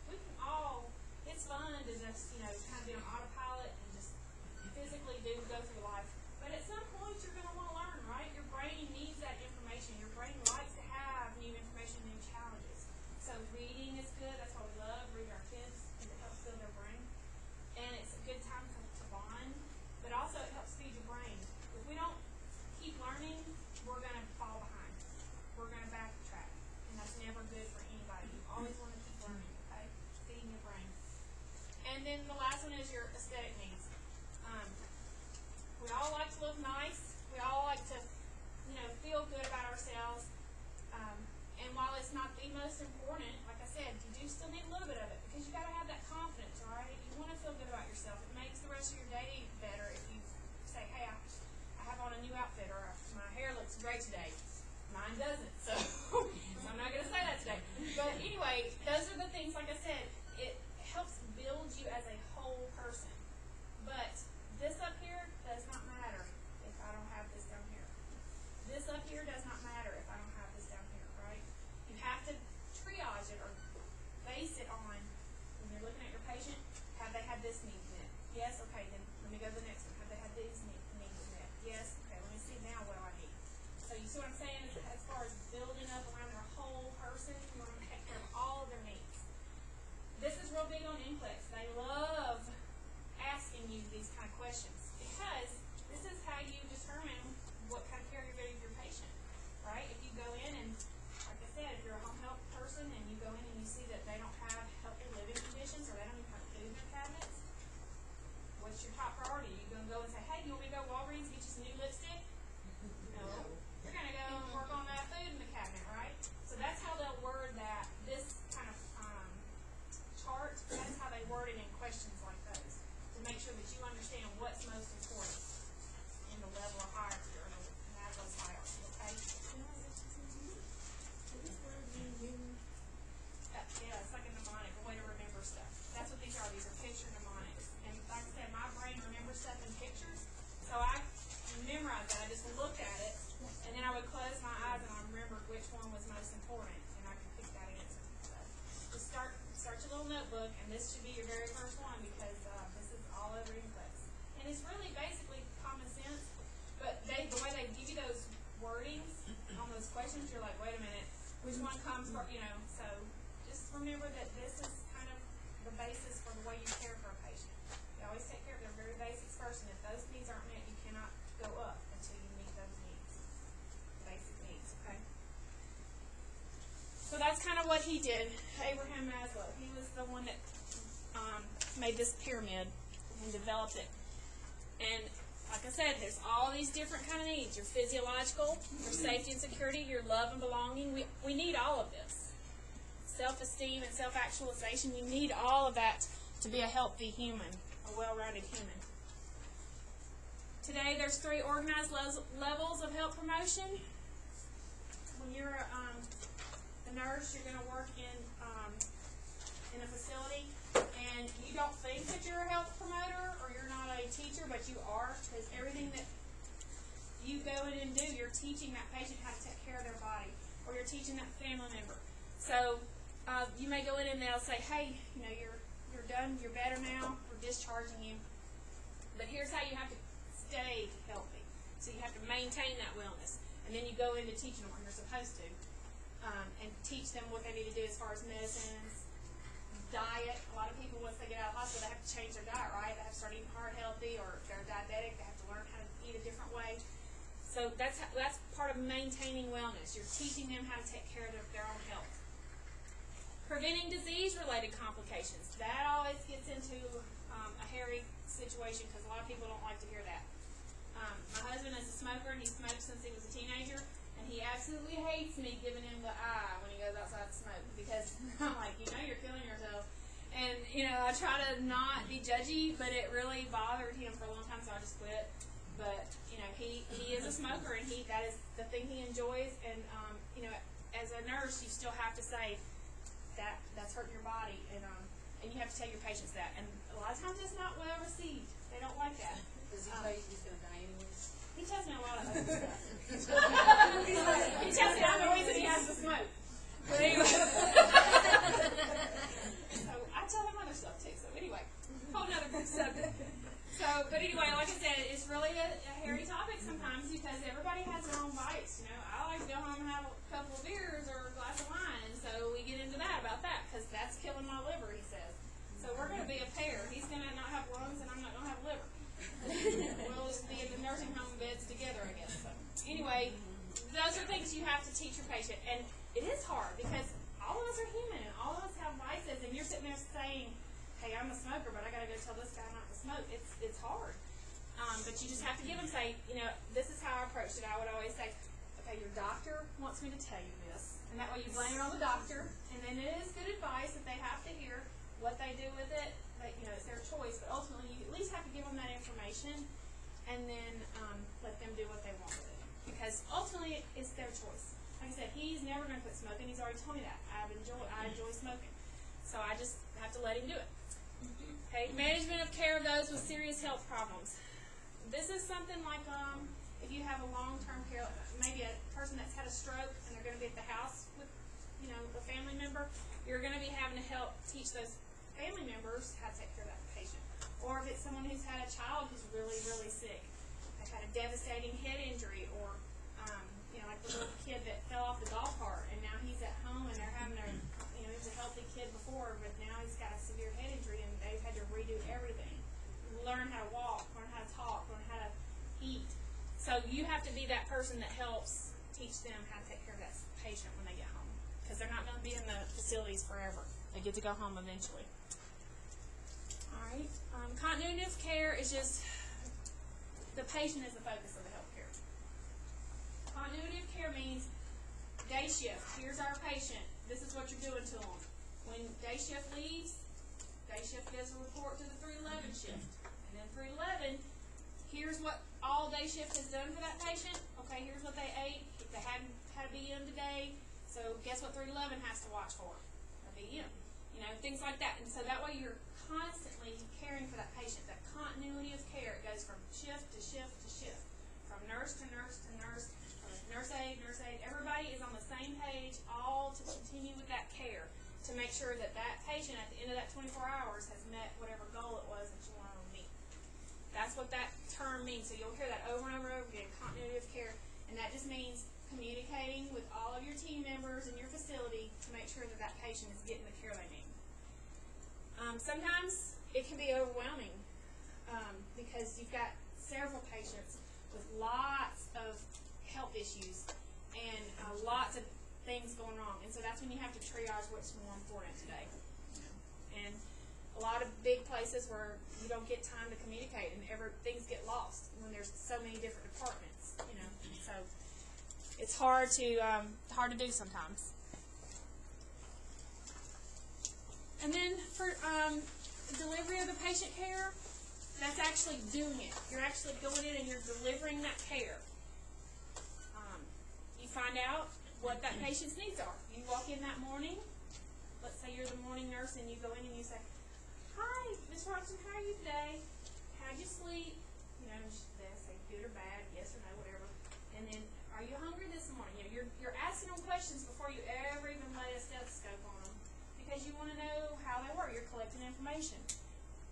We can all, it's fun to just, kind of be on autopilot and just physically go through life. But at some point, you're going to want to learn, right? Your brain needs that information. Your brain likes to have new information, new challenges. So reading is good. That's why we love reading our kids, because it helps build their brain. And it's a good time to bond, but also it helps feed your brain. If we don't keep learning, we're going to fall behind. We're going to backtrack, and that's never good for anybody. You always want to keep learning, okay? Feeding your brain. And then the last one is your aesthetic needs. We all like to look nice. We all like to, feel good about ourselves. And while it's not the most important, like I said, you do still need a little bit of it, because you got to have that confidence, right? You want to feel good about yourself. It makes the rest of your day better if you say, hey, I have on a new outfit, or my hair looks great today. Mine doesn't, so I'm not going to say that today. But anyway, those are the things, like I said, it helps build you as a whole person. But this up here does not matter if I don't have this down here. This up here does not matter if I don't have this down here, right? You have to triage it or base it on, when you're looking at your patient, have they had this need met? Yes, okay, then let me go to the next one. Have they had these needs met? Yes, okay, let me see now what do I need. So you see what I'm saying? As far as building up around their whole person, you want to take care of all of their needs. This is real big on NCLEX. They love asking you these kind of questions, because this is how you determine what kind of care you're going to give your patient, right? If you go in and, like I said, if you're a home health person and you go in and you see that they don't have healthy living conditions, or they don't even have food in their cabinets, what's your top priority? You're going to go and say, hey, do you want me to go to Walgreens and get you some new lipstick? No. You're going to go and work on that food in the cabinet, right? So that's how they'll word that. This kind of chart, that's how they word it in questions like those, to make sure that you understand what's most important in the level of hierarchy, or the Maslow's hierarchy, okay? Yeah, it's like a mnemonic, a way to remember stuff. That's what these are. These are picture mnemonics. And like I said, my brain remembers stuff in pictures, so I memorized that. I just looked at it, and then I would close my eyes and I remembered which one was most important, and I could pick that answer. So just start your little notebook, and this should be your very first one, because this is all over NCLEX. And it's really basically common sense, but the way they give you those wordings on those questions, you're like, wait a minute, which one comes first, so just remember that this is kind of the basis for the way you care for a patient. You always take care of their very basics first, and if those needs aren't met, you cannot go up until you meet those needs, basic needs, okay? So that's kind of what he did, Abraham Maslow. He was the one that made this pyramid and developed it. And like I said, there's all these different kind of needs. Your physiological, your safety and security, your love and belonging. We need all of this. Self-esteem and self-actualization. We need all of that to be a healthy human, a well-rounded human. Today there's 3 organized levels of health promotion. When you're a nurse, you're going to work in a facility, and you don't think that you're a health promoter, or you're not a teacher, but you are, because everything that you go in and do, you're teaching that patient how to take care of their body, or you're teaching that family member. So you may go in and they'll say, hey, you know, you're done, you're better now, we're discharging you. But here's how you have to stay healthy. So you have to maintain that wellness. And then you go into teaching them what you're supposed to. And teach them what they need to do as far as medicines, diet. A lot of people, once they get out of the hospital, they have to change their diet, right? They have to start eating heart healthy, or if they're diabetic, they have to learn how to eat a different way. So that's part of maintaining wellness. You're teaching them how to take care of their own health. Preventing disease-related complications. That always gets into a hairy situation because a lot of people don't like to hear that. My husband is a smoker, and he smoked since he was a teenager, and he absolutely hates me giving him the eye when he goes outside to smoke because I'm like, you know, you're killing yourself. And, you know, I try to not be judgy, but it really bothered him for a long time, so I just quit. But, you know, he is a smoker, and that is the thing he enjoys. And, you know, as a nurse, you still have to say that's hurting your body, and you have to tell your patients that. And a lot of times it's not well received. They don't like that. Does he tell you he's going to die anyways? He tells me a lot of other stuff. He tells me I'm the reason he has to smoke. But anyway. So I tell him other stuff too. So anyway, whole nother good subject. So, but anyway, like I said, it's really a hairy topic sometimes because everybody has their own vice. You know, I like to go home and have a couple of beers or a glass of wine, and so we get into that about that because that's killing my liver, he says. So we're going to be a pair. He's going to not have lungs, and I'm not going to have liver. We'll just be in the nursing home beds together, I guess. So anyway, those are things you have to teach your patient, and it is hard because all of us are human, and all of us have vices, and you're sitting there saying, hey, I'm a smoker, but I got to go tell this guy not to smoke. It's hard. But you just have to give them, say, you know, this is how I approached it. I would always say, okay, your doctor wants me to tell you this. And that way you blame it on the doctor. And then it is good advice that they have to hear what they do with it. But, you know, it's their choice. But ultimately, you at least have to give them that information and then let them do what they want with it. Because ultimately, it's their choice. Like I said, he's never going to quit smoking. He's already told me that. I enjoy smoking. So I just have to let him do it. Okay, management of care of those with serious health problems. This is something like if you have a long-term care, maybe a person that's had a stroke and they're going to be at the house with, you know, a family member, you're going to be having to help teach those family members how to take care of that patient. Or if it's someone who's had a child who's really, really sick, they've had a devastating head injury, or you know, like the little kid that fell off the golf cart and now he's at home and they're having a, you know, he was a healthy kid before, but now he's got a severe head injury and they've had to redo everything. Learn how to walk, learn how to talk, learn how to eat. So you have to be that person that helps teach them how to take care of that patient when they get home. Because they're not going to be in the facilities forever. They get to go home eventually. Alright. Continuity of care is just, the patient is the focus of the health care. Continuity of care means day shift. Here's our patient. This is what you're doing to them. When day shift leaves, day shift gives a report to the 311 shift. And then 311, here's what all day shift has done for that patient. Okay, here's what they ate. If they hadn't had a BM today, so guess what 311 has to watch for? A BM. You know, things like that. And so that way you're constantly caring for that patient. That continuity of care, it goes from shift to shift to shift. From nurse to nurse to nurse, nurse aide, everybody is on the same page, all to continue with that care, to make sure that that patient at the end of that 24 hours has met whatever goal it was that you wanted to meet. That's what that term means. So you'll hear that over and over and over again, continuity of care, and that just means communicating with all of your team members in your facility to make sure that that patient is getting the care they need. Sometimes it can be overwhelming because you've got several patients with lots of health issues and lots of things going wrong, and so that's when you have to triage what's more important today. And a lot of big places where you don't get time to communicate and things get lost when there's so many different departments, you know. So it's hard to do sometimes. And then for delivery of the patient care, that's actually doing it. You're actually going in and you're delivering that care. You find out what that patient's needs are. You walk in that morning, let's say you're the morning nurse, and you go in and you say, hi, Ms. Robinson, how are you today? How'd you sleep? You know, they'll say good or bad, yes or no, whatever. And then, Are you hungry this morning? You know, you're asking them questions before you ever even lay a stethoscope on them, because you want to know how they were. You're collecting information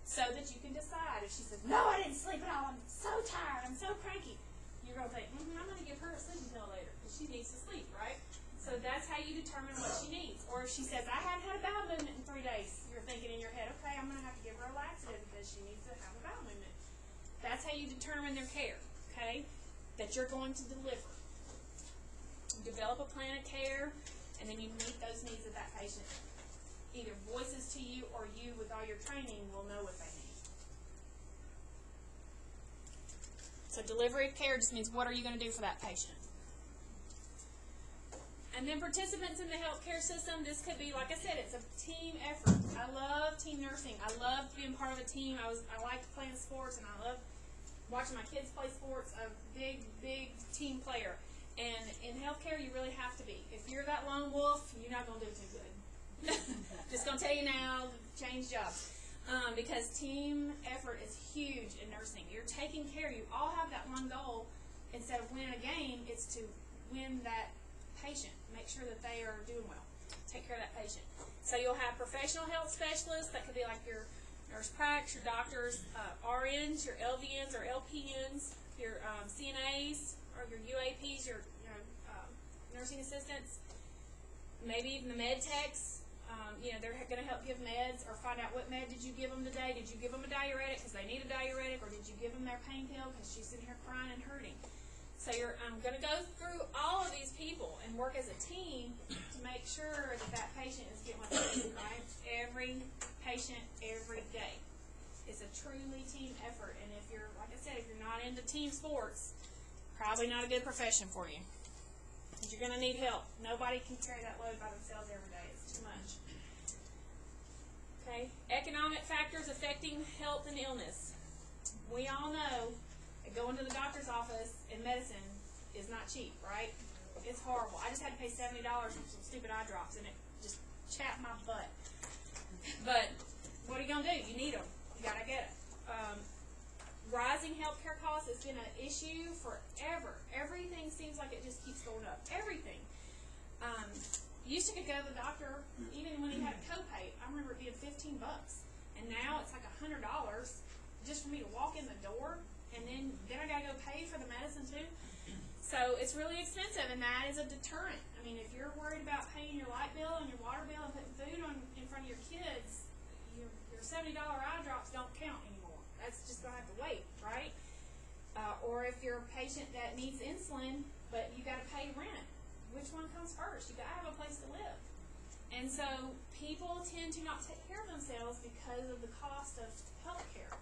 so that you can decide. If she says, no, I didn't sleep at all, I'm so tired, I'm so cranky, you're going to think, I'm going to give her a sleeping pill later, because she needs to sleep, right? So that's how you determine what she needs. Or if she says, I haven't had a bowel movement in 3 days, you're thinking in your head, okay, I'm going to have to give her a laxative because she needs to have a bowel movement. That's how you determine their care, okay, that you're going to deliver. You develop a plan of care, and then you meet those needs of that patient. Either voices to you, or you, with all your training, will know what they need. So delivery of care just means, what are you going to do for that patient? And then participants in the healthcare system, this could be, like I said, it's a team effort. I love team nursing. I love being part of a team. I like playing sports, and I love watching my kids play sports. I'm a big team player. And in healthcare, you really have to be. If you're that lone wolf, you're not going to do too good. Just going to tell you now, change jobs. Because team effort is huge in nursing. You're taking care. You all have that one goal. Instead of winning a game, it's to win that patient. Make sure that they are doing well. Take care of that patient. So you'll have professional health specialists. That could be like your nurse practitioners, your doctors, RNs, your LVNs or LPNs, your CNAs or your UAPs, your nursing assistants, maybe even the med techs. They're going to help give meds or find out what med did you give them today. Did you give them a diuretic because they need a diuretic, or did you give them their pain pill because she's sitting here crying and hurting? So you're going to go through all of these people and work as a team to make sure that that patient is getting what they need, right? Every patient, every day. It's a truly team effort. And if you're, like I said, if you're not into team sports, probably not a good profession for you. Because you're going to need help. Nobody can carry that load by themselves every day. It's too much. Okay. Economic factors affecting health and illness. We all know that going to the doctor's office in medicine is not cheap, right? It's horrible. I just had to pay $70 for some stupid eye drops, and it just chapped my butt. But what are you going to do? You need them. You got to get it. Rising healthcare costs has been an issue forever. Everything seems like it just keeps going up. Everything. Used to could go to the doctor even when he had a copay. I remember it being $15, and now it's like $100 just for me to walk in the door, and then I gotta go pay for the medicine too. So it's really expensive, and that is a deterrent. I mean, if you're worried about paying your light bill and your water bill and putting food in front of your kids, your $70 eye drops don't count anymore. That's just going to have to wait, right? Or if you're a patient that needs insulin, but you got to pay rent, which one comes first? You got to have a place to live. And so people tend to not take care of themselves because of the cost of health care.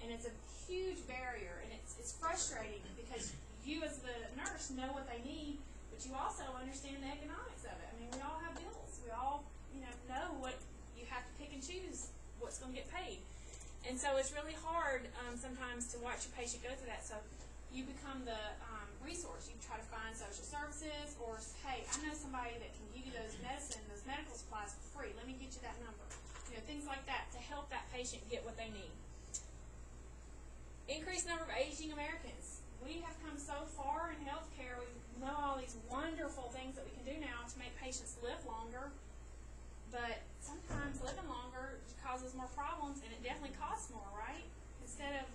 And it's a huge barrier, and it's frustrating because you as the nurse know what they need, but you also understand the economics of it. I mean, we all have bills. We all, know what you have to pick and choose what's going to get paid. And so it's really hard sometimes to watch your patient go through that. So you become the resource. You try to find social services, or, hey, I know somebody that can give you those medical supplies for free. Let me get you that number. Things like that to help that patient get what they need. Increased number of aging Americans. We have come so far in healthcare. We know all these wonderful things that we can do now to make patients live longer. But sometimes living longer causes more problems, and it definitely costs more, right? Instead of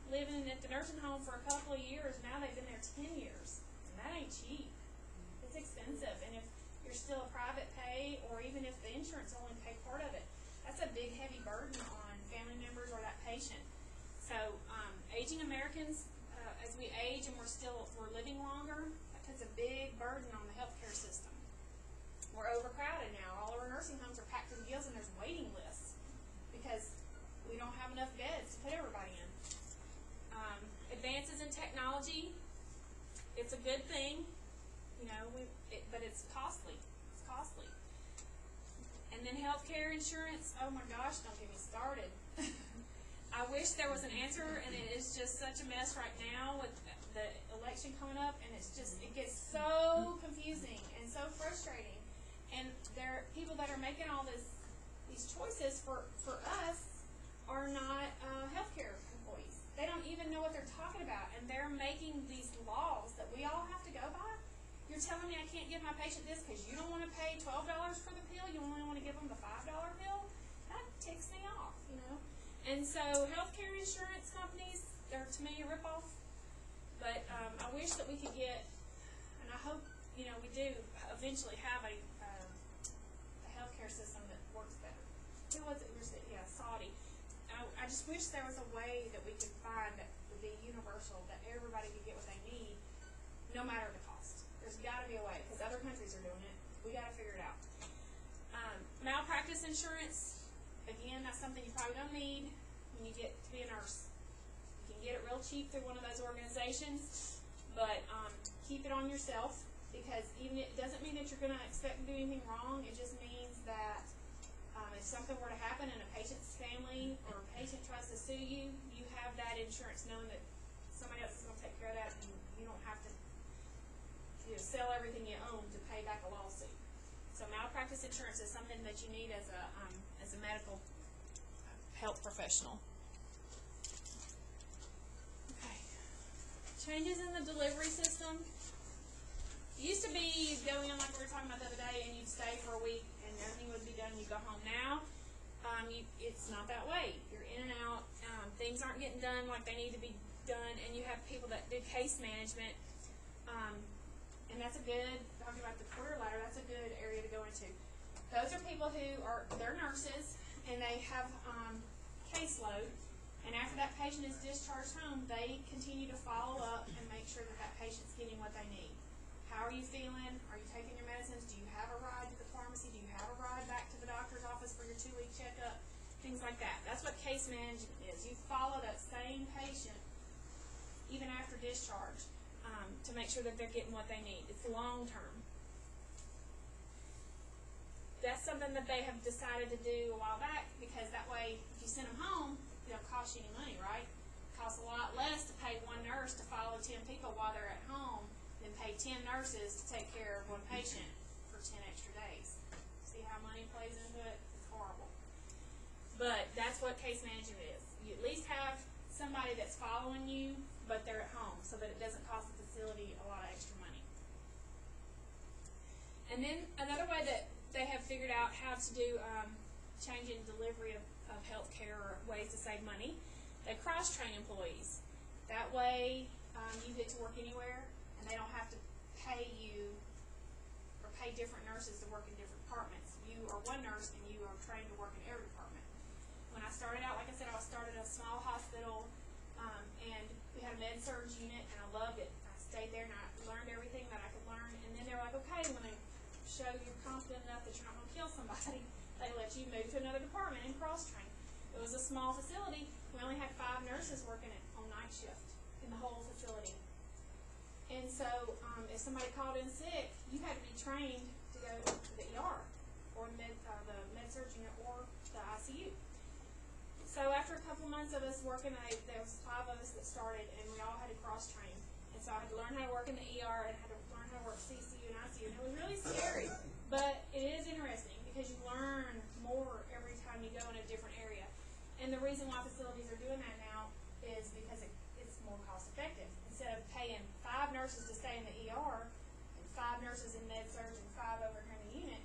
living at the nursing home for a couple of years, now they've been there 10 years. And that ain't cheap. It's expensive. And if you're still a private pay, or even if the insurance only pay part of it, that's a big, heavy burden on family members or that patient. So aging Americans, as we age and we're living longer, that puts a big burden on the healthcare system. We're overcrowded now. All of our nursing homes are packed to the gills, and there's waiting lists because we don't have enough beds to put everybody in. Advances in technology, it's a good thing, but it's costly. It's costly. And then healthcare insurance, oh my gosh, don't get me started. I wish there was an answer, and it is just such a mess right now with the election coming up, and it gets so confusing and so frustrating. And there are people that are making all these choices for us are not healthcare employees. They don't even know what they're talking about, and they're making these laws that we all have to go by. You're telling me I can't give my patient this because you don't want to pay $12 for the pill, you only want to give them the $5 pill? That ticks me off, you know? And so healthcare insurance companies, they're to me a ripoff. But I wish that we could get, and I hope, you know, we do eventually have a healthcare system that works better. Who was it? Yeah, Saudi. I just wish there was a way that we could find that would be universal, that everybody could get what they need, no matter the cost. There's got to be a way, because other countries are doing it. We got to figure it out. Malpractice insurance, again, that's something you probably don't need when you get to be a nurse. You can get it real cheap through one of those organizations, but keep it on yourself, because even it doesn't mean that you're going to expect to do anything wrong. It just means that if something were to happen and a patient's family or a patient tries to sue you, you have that insurance knowing that somebody else is going to take care of that, and you don't have to, you know, sell everything you own to pay back a lawsuit. So malpractice insurance is something that you need as a medical health professional. Okay. Changes in the delivery system. It used to be you'd go in like we were talking about the other day, and you'd stay for a week, and everything would be done. You go home. Now, it's not that way. You're in and out. Things aren't getting done like they need to be done, and you have people that do case management. And that's a good, talking about the career ladder, that's a good area to go into. Those are people who they're nurses, and they have caseload, and after that patient is discharged home, they continue to follow up and make sure that that patient's getting what they need. How are you feeling? Are you taking your medicines? Do you have a ride to the pharmacy? Do you have a ride back to the doctor's office for your 2-week checkup? Things like that. That's what case management is. You follow that same patient even after discharge, to make sure that they're getting what they need. It's long term. That's something that they have decided to do a while back, because that way, if you send them home, it don't cost you any money, right? It costs a lot less to pay one nurse to follow 10 people while they're at home than pay 10 nurses to take care of one patient for 10 extra days. See how money plays into it? It's horrible. But that's what case management is. You at least have somebody that's following you, but they're at home, so that it doesn't cost the facility a lot of extra money. And then another way that they have figured out how to do changing delivery of health care, or ways to save money, they cross-train employees. That way you get to work anywhere, and they don't have to pay you or pay different nurses to work in different departments. You are one nurse, and you are trained to work in every department. When I started out, like I said, I started at a small hospital, and we had a med-surg unit, and I loved it. I stayed there, and I learned everything that I could learn, and then they're like, okay, when they show you're confident enough that you're not going to kill somebody, they let you move to another department and cross-train. It was a small facility. We only had 5 nurses working on night shift in the whole facility. And so if somebody called in sick, you had to be trained to go to the ER, or the med-surg unit, or the ICU. So after a couple months of us working, there was 5 of us that started, and we all had to cross-train. And so I had to learn how to work in the ER, and I had to learn how to work CCU and ICU, and it was really scary. But it is interesting, because you learn more every time you go in a different area. And the reason why facilities are doing that now is because it's more cost-effective. Instead of paying 5 nurses to stay in the ER, and 5 nurses in med-surg, and 5 over here in the unit,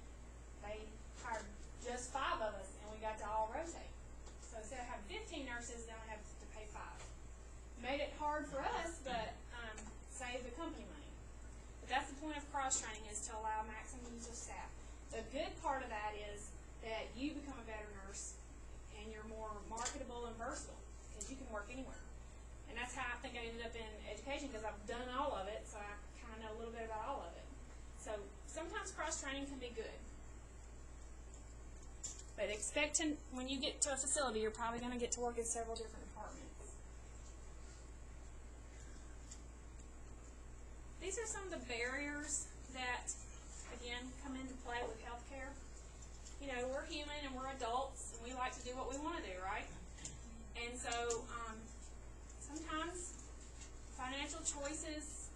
they hired just 5 of us, and we got to all rotate. So instead of having 15 nurses, they only have to pay 5. Made it hard for us, but saved the company money. But that's the point of cross-training, is to allow maximum use of staff. The good part of that is that you become a better nurse, and you're more marketable and versatile, because you can work anywhere. And that's how I think I ended up in education, because I've done all of it, so I kind of know a little bit about all of it. So sometimes cross-training can be good. But expect to, when you get to a facility, you're probably going to get to work in several different departments. These are some of the barriers that, again, come into play with healthcare. You know, we're human and we're adults, and we like to do what we want to do, right? And so sometimes financial choices,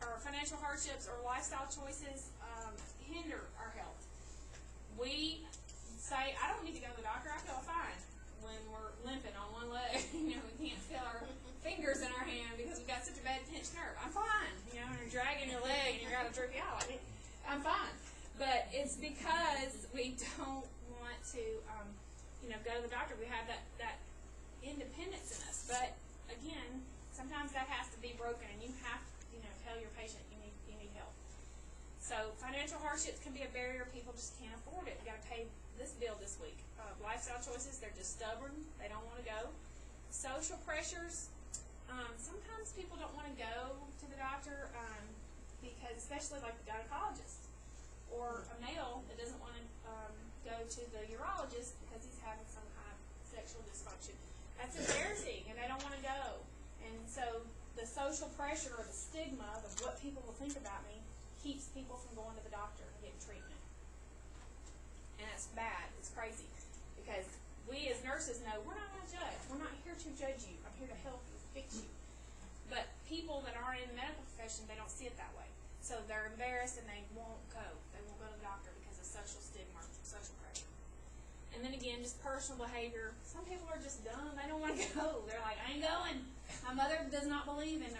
or financial hardships, or lifestyle choices hinder our health. We say, I don't need to go to the doctor, I feel fine, when we're limping on one leg. You know, we can't feel our fingers in our hand because we got such a bad pinched nerve. I'm fine, you know, and you're dragging your leg and you're got to droop you out. I mean, I'm fine. But it's because we don't want to, you know, go to the doctor. We have that independence in us. But again, sometimes that has to be broken, and you have to, you know, tell your patient you need help. So financial hardships can be a barrier. People just can't afford it. You got to pay this bill this week. Lifestyle choices, they're just stubborn. They don't want to go. Social pressures. Sometimes people don't want to go to the doctor because, especially like the gynecologist, or a male that doesn't want to go to the urologist because he's having some kind of sexual dysfunction. That's embarrassing, and they don't want to go. And so the social pressure or the stigma of what people will think about me keeps people from going to the doctor and getting treatment. And that's bad. It's crazy. Because we as nurses know we're not going to judge. We're not here to judge you. I'm here to help you, fix you. But people that aren't in the medical profession, they don't see it that way. So they're embarrassed and they won't go. They won't go to the doctor because of social stigma or social pressure. And then again, just personal behavior. Some people are just dumb. They don't want to go. They're like, I ain't going. My mother does not believe in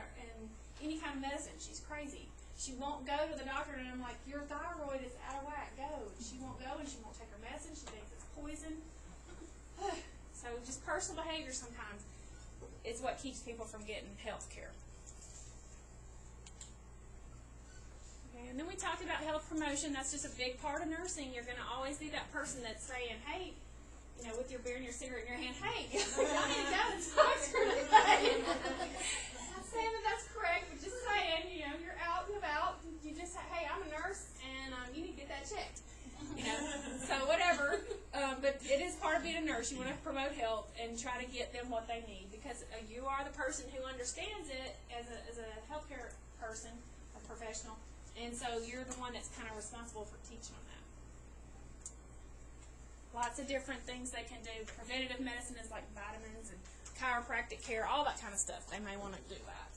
any kind of medicine. She's crazy. She won't go to the doctor, and I'm like, your thyroid is out of whack. Go. She won't go, and she won't take her medicine. She thinks it's poison. So just personal behavior sometimes is what keeps people from getting health care. Okay, and then we talked about health promotion. That's just a big part of nursing. You're going to always be that person that's saying, hey, you know, with your beer and your cigarette in your hand, hey, y'all need to go to the doctor today. Not saying that that's correct, but just saying, you know, you're out and about. You just say, hey, I'm a nurse, and you need to get that checked. You know, so whatever. But it is part of being a nurse. You want to promote health and try to get them what they need because you are the person who understands it as a healthcare person, a professional, and so you're the one that's kind of responsible for teaching them that. Lots of different things they can do. Preventative medicine is like vitamins and chiropractic care, all that kind of stuff. They may want to do that.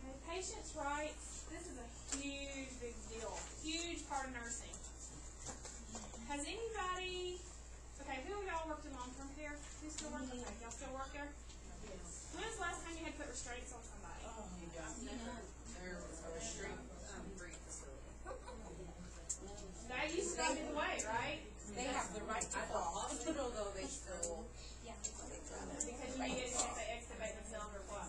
Okay, patients' rights. This is a huge, big deal. Huge part of nursing. Has anybody, okay, who of y'all worked in long-term care? Who still work? Okay, y'all still work there? When was the last time you had to put restraints on somebody? There was a restraint-free facility. That used to not be the way, right? They have the right to at the hospital, though, they still. Yeah. Because you needed to say extubate themselves or what.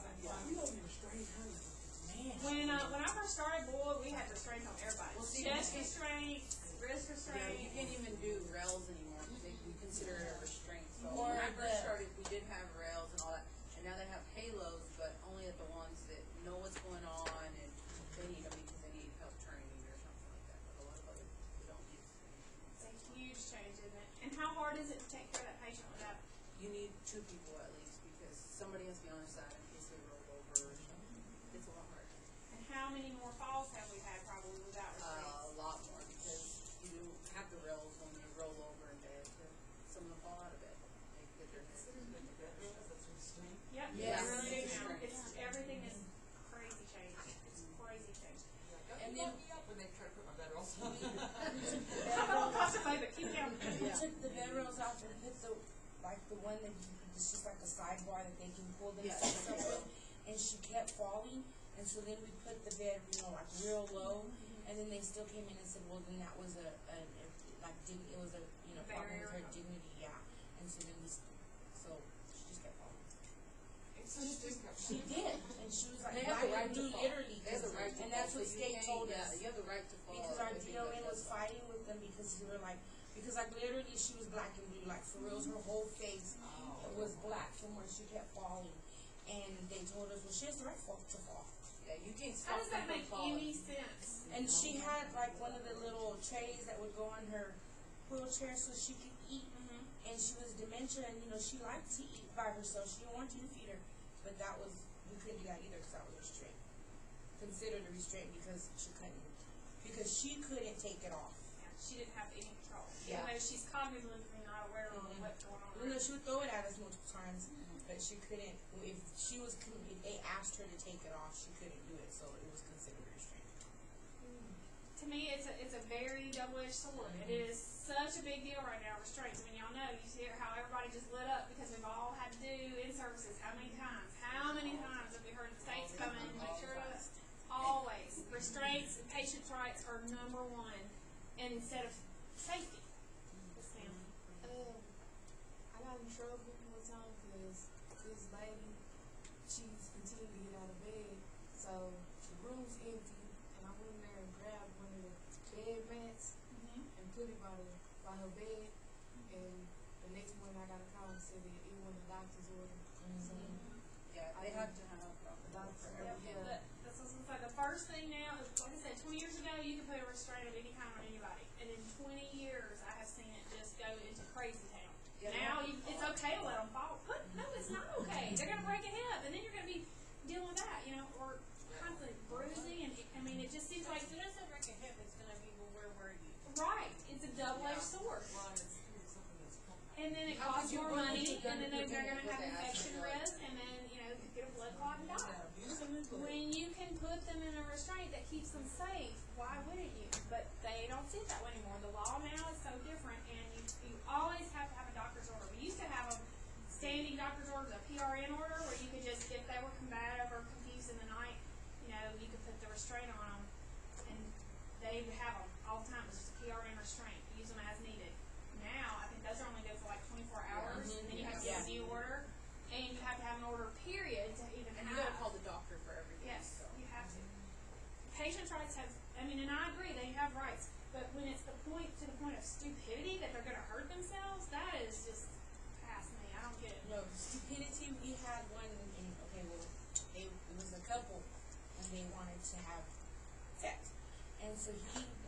When I first started, boy, we had restraints on everybody. Well, see, Chest restraints, wrist You restraints. can't even do rails anymore because we consider it a restraint. So Or when I first the- started, we did have rails and all that, and now they have halos, but only at the ones that know what's going on and they need them because they need help training or something like that. But a lot of others they don't use anything. It's a huge change, isn't it? And how hard is it to take care of that patient without? You need 2 people at least because somebody has to be on their side in case they roll over or something. It's a lot harder. And how many more falls have we had probably without restraints? A lot more because you have the rails when they roll over in bed. Some of them fall out of bed. They get their heads. Yep, Yes. it really do now. Everything is crazy change. It's crazy change. And then when they try to put my bed rolls on. I'm a claustrophobic. Keep down. We took the bed rails out and put the one that it's just like a sidebar that they can pull themselves up with, and she kept falling, and so then we put the bed, you know, like real low, and then they still came in and said, well, then that was it was a problem with her dignity, yeah, and so then so she just kept falling. She did, and she was like, they have the "Why right do to fall. literally?" They have the right to and fall. that's what So state you told can't- us. You have the right to fall. Because our if DON anybody was does fighting with them because we were like, literally she was black and blue, like for reals, her whole face was black from where she kept falling, and they told us, well, she has the right to fall. Yeah, you can't How stop does that them make from falling. any sense? And she had like one of the little trays that would go on her wheelchair so she could eat, and she was dementia, and she liked to eat by herself. She didn't want you to feed her, but we couldn't do that either because that was a restraint. Considered a restraint because she couldn't take it off. Yeah, she didn't have any control. Yeah. Even though she's cognitively not aware of what's going on. No, she would throw it at us multiple times, but she couldn't. If they asked her to take it off, she couldn't do it, so it was considered a restraint. To me, it's a very double-edged sword. It is such a big deal right now, restraints. I mean, y'all know, you hear how everybody just lit up because we've all had to do in-services. How many times? How many times have we heard the states come in and make sure to always, restraints and patients' rights are number one instead of safety. Yes, ma'am. I got in trouble one time because this lady, she's continuing to get out of bed, so the room's empty, and I went in there and grabbed one of the bed mats and put it by her bed, and the next morning I got a call and said that it wasn't a doctor's order. So Yeah, they have to have the doctor, That's what I was gonna say. The first thing now is, like I said, 20 years ago, you could put a restraint of any kind on anybody. And in 20 years, I have seen it just go into crazy town. Yeah. Now, it's okay to let them fall. No, it's not okay. They're gonna break a hip, and then you're gonna be dealing with that, you know, or constantly bruising. And I mean, it just seems like, As soon as they break a hip, it's gonna be, well, where were you? right, it's a double-edged sword. And then it costs more money, and then they're gonna have infection risk, and then, you know, get a blood clot and die. When you can put them in a restraint that keeps them safe, why wouldn't you? But they don't see it that way anymore. The law now is so different, and you always have to have a doctor's order. We used to have a standing doctor's order, a PRN order, where you could just, if they were combative or confused in the night, you know, you could put the restraint on them, and they would have them all the time. It was just a PRN restraint. Use them as needed. Now, I think those are only good for like 24 hours, and then you have to get a new order, and you have to have an order period to even And have. you gotta call the doctor for everything. Yes, So. you have to. Patients' rights have, I mean, and I agree, they have rights, but when it's to the point of stupidity that they're gonna hurt themselves, that is just past me. I don't get it. No, stupidity, we had one, and, okay, well, it was a couple, and they wanted to have sex. And so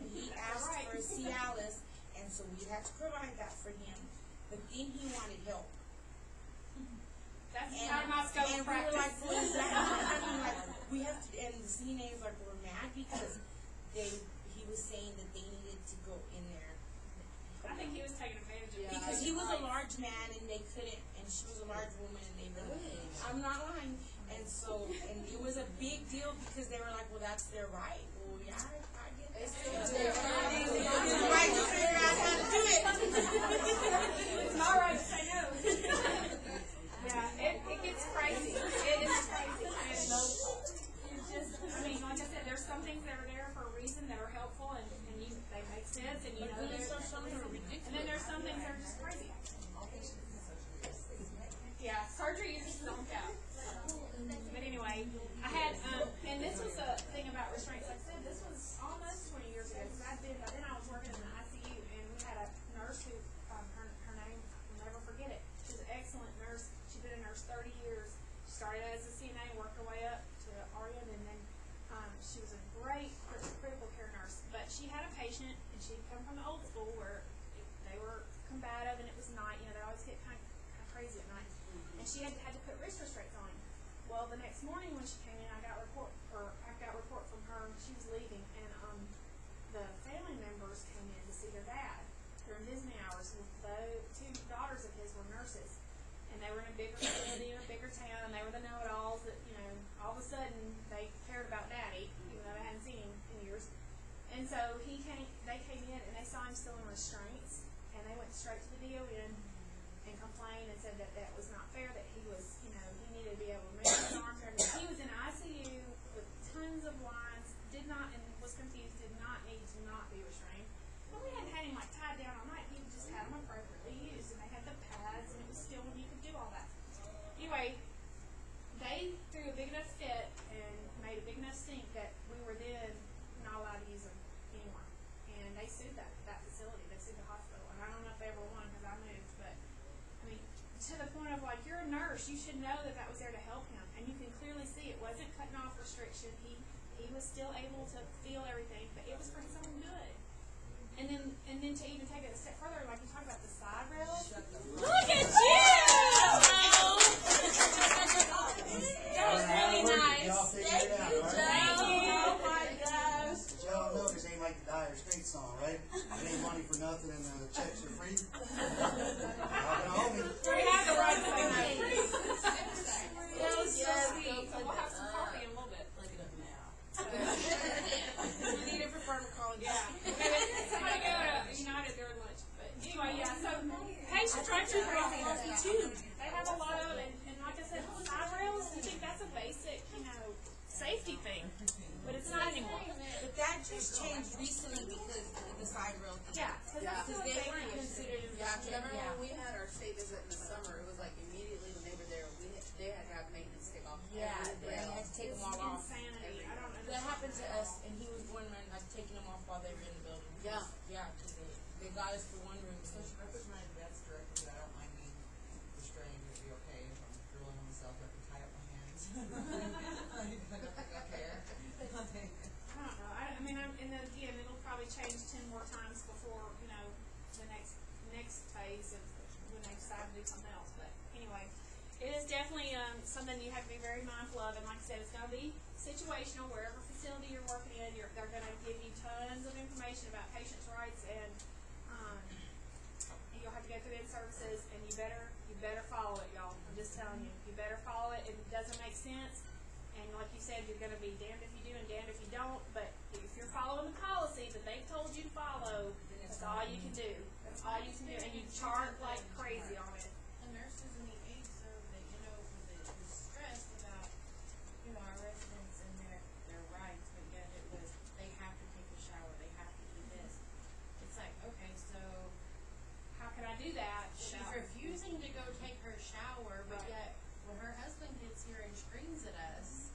he asked Right. for Cialis, and so we had to provide that for him, but then he wanted help. That's And, not my scope and of we were like, practice. well, is that, I mean, like, we have to, and the CNAs like were mad because he was saying that they needed to go in there. I think he was taking advantage of Yeah. me. Because he was a large man and they couldn't, and she was a large woman and they really, I'm not lying. And so, and it was a big deal because they were like, well, that's their right. Well, yeah, I get that. It's still It's their their right to figure out how to do it. It's my right to say no. Yeah, it gets crazy. It is crazy. And it's just, I mean, like I said, there's some things that are there for a reason that are helpful and they make sense and you know they're, and then there's some things that are just crazy. Yeah, surgery is just don't count. But anyway, I had, and this was a thing about restraints. Like I said, this was almost 20 years ago because then I was working in the ICU and we had a nurse who, her name, I'll never forget it. She was an excellent nurse. She'd been a nurse 30 years. She started as a CNA, worked her way up to RN, and then she was a great critical care nurse. But she had a patient, and she'd come from the old school where they were combative and it was night. You know, they always get kind of crazy at night. And she had to put wrist restraints on him. Well, the next morning when she came in, I got report from her. She was leaving, and the family members came in to see their dad during visiting hours. And the two daughters of his were nurses, and they were in a bigger facility in a bigger town. And they were the know-it-alls that, you know, all of a sudden they cared about Daddy, even though they hadn't seen him in years. And so they came in and they saw him still in restraints, and they went straight to the DON and complained and said that that was not fair, that he was, you know, he needed to be able to move his arms. He was in ICU with tons of lines, did not, and was confused, did not need to not be restrained. But we hadn't had him like tied down all night. He just had them appropriately used, and they had the pads, and it was still when you could do all that. Anyway, they threw a big enough fit and made a big enough stink that we were then not allowed to use them anymore. And they sued that facility. They sued the hospital. And I don't know if they ever won because I moved, but I mean, to the point of like, you're a nurse, you should know that was there to help him. And you can clearly see it wasn't cutting off restriction. He was still able to feel everything, but it was for his own good. And then to even take it a step further, like you talk about the side rails. Look at you! That was really nice. Y'all figured it out, right? Thank you. Oh my gosh. But y'all know this ain't like the Dire Straits song, right? It ain't money for nothing and the checks are free. Y'all can hold me. We have the right to say that. That was so Yes, sweet. So we'll have some coffee in a little bit. Look it up now. We need it for pharmacology. Yeah. Somebody go to United during lunch. But Stretchers are healthy too. They have a lot of it, and like I said, side rails, you think that's a basic, safety thing, but it's not anymore. But that just changed recently because of the side rail thing. Yeah, because that's Because still a they safety weren't issue. considered. Yeah, 'cause I remember when we had our state visit in the summer, it was like immediately when they were there, they had to have maintenance take off. Yeah, every they rail. had to take It's them all off. insanity. I don't understand. That happened to us, and he was one man like taking them off while they were in the building. Yeah. Yeah, because they got us for one room. So should I put my advanced directive that I don't mind being restrained, it'd be okay if I'm drilling on myself, I can tie up my hands. Okay. I don't know. I mean, and then again, it'll probably change 10 more times before, the next phase of when they decide to do something else. But anyway, it is definitely something you have to be very mindful of. And like I said, it's going to be situational. Wherever facility you're working in, they're going to give you tons of information about patients' rights, and you'll have to go through in services, and you better follow it, y'all. I'm just telling you, you better follow it. If it doesn't make sense, and like you said, you're going to be damned if you do and damned if you don't. But if you're following the policy that they told you to follow, that's all you can do. That's all you can do, and you chart like crazy on it. The nurses and the aides, so that, was stressed about, our residents and their rights, but yet it was, they have to take a shower, they have to do this. It's like, okay, so How can I do that? she's without- refusing to go take her shower, but Right. yet when her husband gets here and screams at us,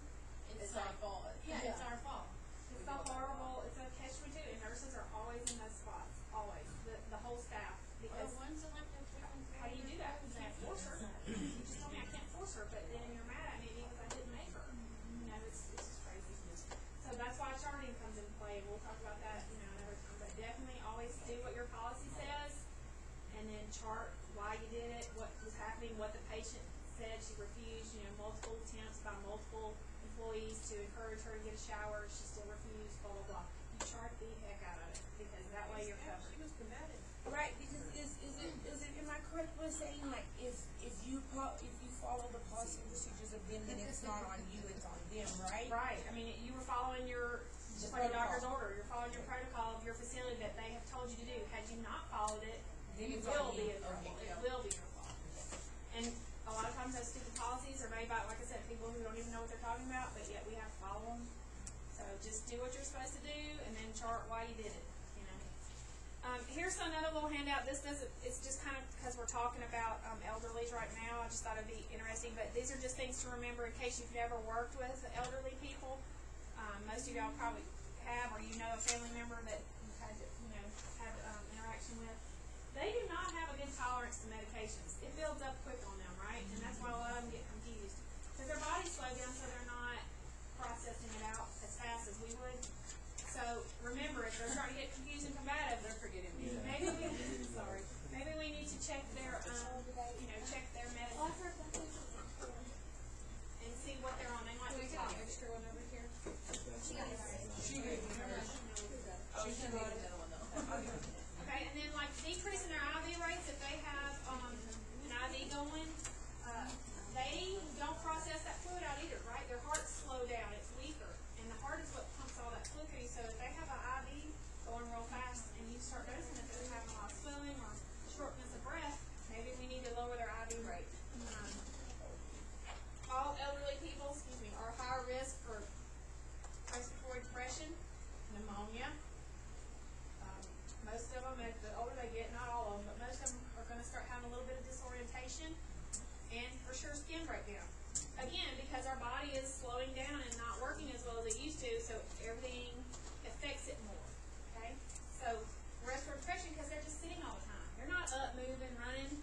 It's like, our fault. yeah, it's our fault. It's so horrible. It's a catch-22, and nurses are always in those spots. Always. The whole staff. Well, Because one's elected freaking. how do you do that? You can't force her. You just told me I can't force her, but then you're mad at me because I didn't make her. It's just crazy. So that's why charting comes into play. We'll talk about that, another time. But definitely always do what your policy says, and then chart why you did it, what was happening, what the patient said. She refused, multiple attempts by multiple employees to encourage her to get a shower. She still refused, blah, blah, blah. You chart the heck out of it, because that way you're covered. She was combative. Right, because is it am I correct with saying like if you follow the policy and procedures of them, then it's not on you, it's on them, right? Right. I mean, you were following just like a doctor's order. You're following your protocol of your facility that they have told you to do. Had you not followed it, Then you it's will on be you. in trouble. Okay, It will be your fault. And a lot of times those stupid policies are made by, like I said, people who don't even know what they're talking about, but yet we have to follow them. So just do what you're supposed to do, and then chart why you did it. Here's another little handout. It's just kind of because we're talking about elderlies right now. I just thought it'd be interesting, but these are just things to remember in case you've never worked with elderly people. Most of y'all probably have, or a family member that you've had interaction with. They do not have a good tolerance to medications. It builds up quick on them, right? And that's why a lot of them get confused. Because their bodies slow down, so they're not processing it out as fast as we would. So remember, if they're starting to get confused and combative, They're forgetting me. maybe we need to check their check their medicine and see what they're on. They might be Got toxic. an extra one over here. She gave me hers. She can need another one though. Okay, and then like decreasing their IV rates if they have an IV going, they don't process that fluid out either, right? Their hearts slow down, it's weaker, and the heart is what pumps all that fluid through you. So if they have an IV going real fast and you start noticing that they're having a lot of swelling or shortness of breath, maybe we need to lower their IV rate. All elderly people, are higher risk for respiratory depression, pneumonia. Most of them, as the older they get, not all of them, but most of them are going to start having a little bit of disorientation, and for sure skin breakdown. Again, because our body is slowing down and not working as well as it used to, so everything affects it more. Okay, so respiratory depression because they're just sitting all the time. They're not up, moving, running.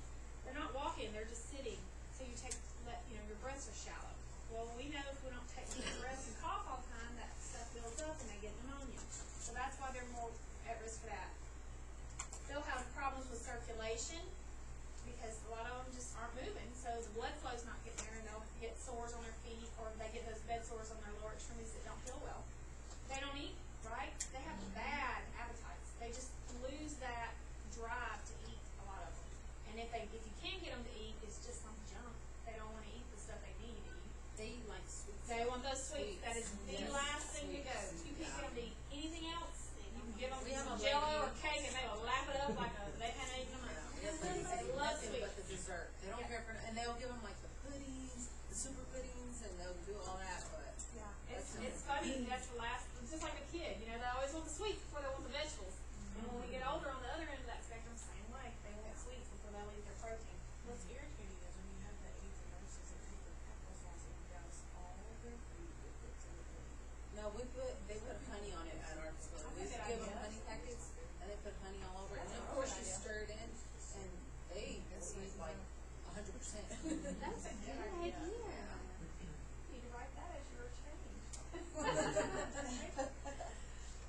They're not walking. They're just sitting. So your breaths are shallow. Well, we know if we don't take deep breaths and cough all the time, that stuff builds up and they get pneumonia. So that's why they're more at risk for that. They'll have problems with circulation because a lot of them just aren't moving, so the blood flow's not getting there, and they'll get sores on their feet, or they get those bed sores on their lower extremities that don't heal well. They don't eat, right? They have bad appetites. They just lose that drive to eat, a lot of them. And if you can get them to eat, it's just some junk. They don't want to eat the stuff they need to eat. They eat like sweets. They want those sweets. That is the last thing to go. You can't get them to eat anything else. You can give them We have a Jello lady- or cake, and they will lap it up like they hadn't eaten them. They love sweets. That's a good idea. You need to write that as your change.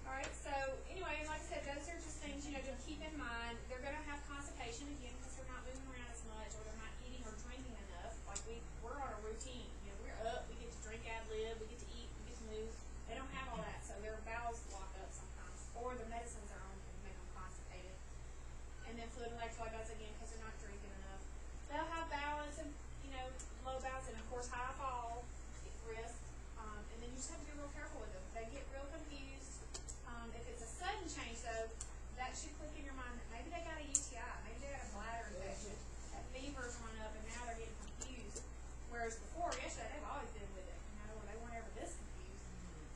Alright, so anyway, like I said, those are just things, to keep in mind. They're gonna have constipation again because they're not moving around as much or they're not eating or drinking enough. Like we're on a routine. We're up, we get to drink ad lib, we get to eat, we get to move. They don't have all that, so their bowels lock up sometimes. Or the medicines they're on can make them constipated. And then fluid and electrolytes again because they're not drinking enough. They'll have balance and, low balance and of course high fall risk. And then you just have to be real careful with them. They get real confused. If it's a sudden change though, that should click in your mind that maybe they got a UTI, maybe they got a bladder infection, that fever's run up and now they're getting confused. Whereas before, yesterday, they've always been with it, they weren't ever this confused.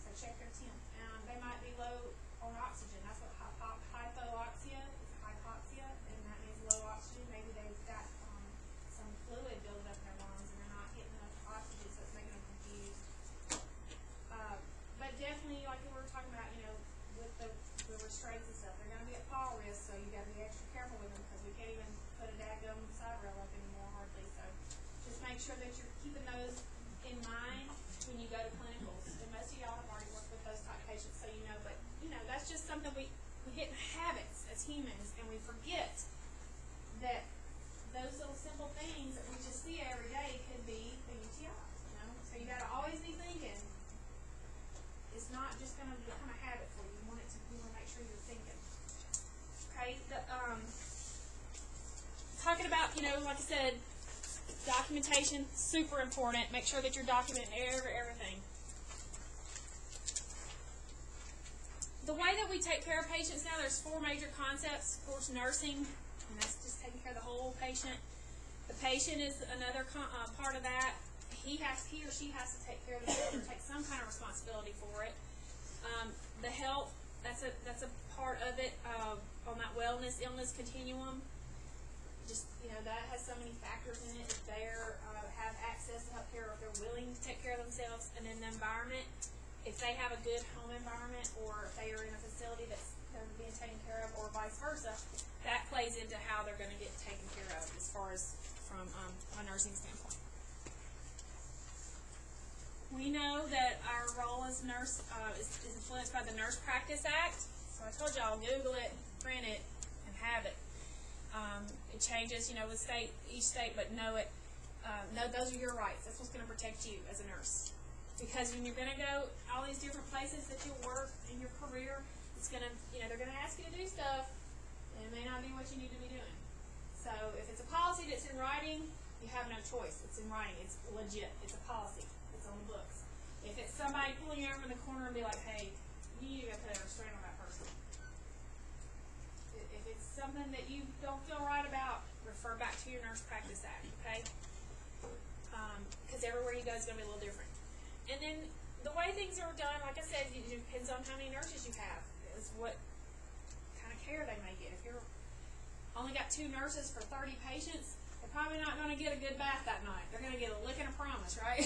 So check their temp. They might be low on oxygen. That's what hypoxia is, hypoxia, and that means low oxygen. Maybe they've got some fluid building up in their lungs and they're not getting enough oxygen, so it's making them confused. But definitely, like we were talking about, with the restraints and stuff, they're going to be at fall risk, so you got to be extra careful with them because we can't even put a daggum side rail up anymore hardly. So just make sure that you're keeping those in mind when you go to clinicals. And most of y'all have already worked with those type patients, so you know. But that's just something we get in habits as humans, and we forget that those little simple things that we just see every day could be the UTI. So you got to always be thinking. It's not just going to become a habit for you. You want to make sure you're thinking. Okay. Talking about, like I said, documentation, super important. Make sure that you're documenting everything. The way that we take care of patients now, there's 4 major concepts. Of course, nursing, and that's just taking care of the whole patient. The patient is another part of that. He or she has to take care of themselves or take some kind of responsibility for it. The health, that's a part of it on that wellness illness continuum. Just that has so many factors in it. If they have access to health care, or if they're willing to take care of themselves, and then the environment. If they have a good home environment, or if they are in a facility that's they're being taken care of, or vice versa, that plays into how they're going to get taken care of as far as from a nursing standpoint. We know that our role as a nurse is influenced by the Nurse Practice Act. So I told y'all, Google it, print it, and have it. It changes, with each state, but know it. Know those are your rights. That's what's going to protect you as a nurse. Because when you're going to go all these different places that you work in your career, it's going to, they're going to ask you to do stuff, and it may not be what you need to be doing. So if it's a policy that's in writing, you have no choice. It's in writing. It's legit. It's a policy. It's on the books. If it's somebody pulling you over in the corner and be like, hey, you need to put a restraint on that person. If it's something that you don't feel right about, refer back to your Nurse Practice Act, okay? Because everywhere you go is going to be a little different. And then the way things are done, like I said, it depends on how many nurses you have. Is what kind of care they may get. If you're only got 2 nurses for 30 patients, they're probably not going to get a good bath that night. They're going to get a lick and a promise, right?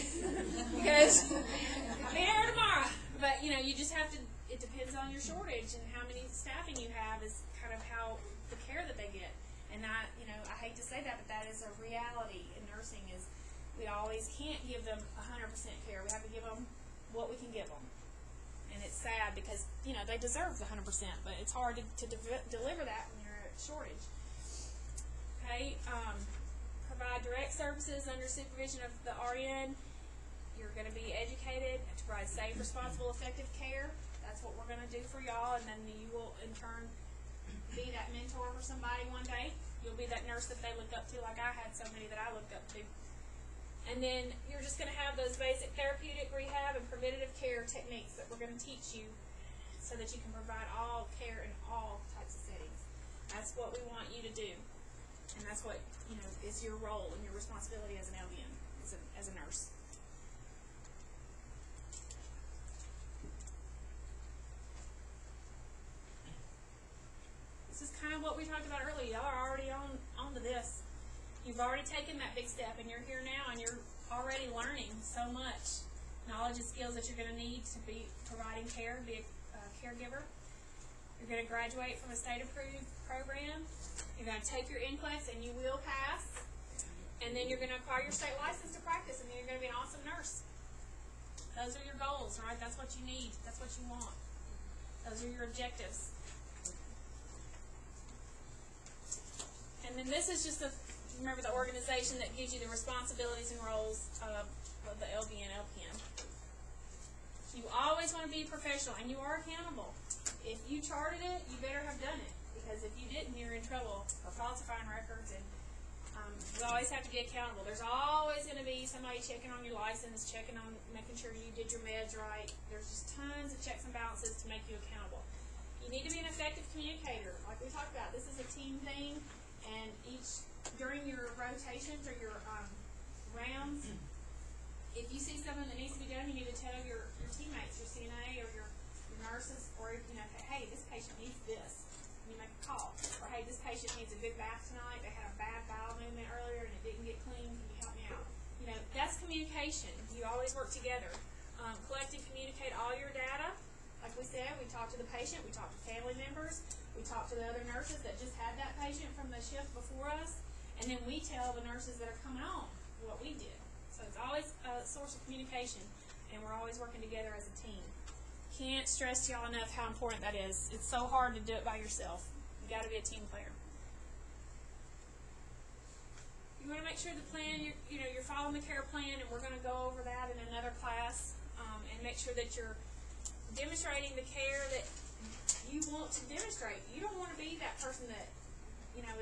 Because I'll be here tomorrow. But you just have to. It depends on your shortage and how many staffing you have is kind of how the care that they get. And I hate to say that, but that is a reality in nursing. Is we always can't give them 100% care. We have to give them what we can give them. And it's sad because, they deserve the 100%, but it's hard to deliver that when you're at shortage. Okay, provide direct services under supervision of the RN. You're going to be educated to provide safe, responsible, effective care. That's what we're going to do for y'all, and then you will, in turn, be that mentor for somebody one day. You'll be that nurse that they look up to, like I had somebody that I looked up to. And then you're just going to have those basic therapeutic, rehab, and preventative care techniques that we're going to teach you so that you can provide all care in all types of settings. That's what we want you to do. And that's what, is your role and your responsibility as an LVN, as a nurse. This is kind of what we talked about earlier. Y'all are already on to this. You've already taken that big step, and you're here now, and you're already learning so much knowledge and skills that you're going to need to be providing care, be a caregiver. You're going to graduate from a state-approved program. You're going to take your NCLEX, and you will pass. And then you're gonna acquire your state license to practice, and then you're gonna be an awesome nurse. Those are your goals, right? That's what you need. That's what you want. Those are your objectives. And then this is just remember the organization that gives you the responsibilities and roles of the LVN, LPN. You always want to be professional, and you are accountable. If you charted it, you better have done it, because if you didn't, you're in trouble for falsifying records, and you always have to be accountable. There's always going to be somebody checking on your license, checking on making sure you did your meds right. There's just tons of checks and balances to make you accountable. You need to be an effective communicator, like we talked about. This is a team thing, and during your rotations or your rounds, if you see something that needs to be done, you need to tell your teammates, your CNA or your nurses, or hey, this patient needs this. And you make a call. Or hey, this patient needs a big bath tonight. They had a bad bowel movement earlier and it didn't get clean. Can you help me out? That's communication. You always work together. Collect and communicate all your data. Like we said, we talk to the patient, we talk to family members, we talk to the other nurses that just had that patient from the shift before us, and then we tell the nurses that are coming on what we did. So it's always a source of communication, and we're always working together as a team. Can't stress to y'all enough how important that is. It's so hard to do it by yourself. You got to be a team player. You want to make sure the plan, you're following the care plan, and we're going to go over that in another class, and make sure that you're demonstrating the care that you want to demonstrate. You don't want to be that person that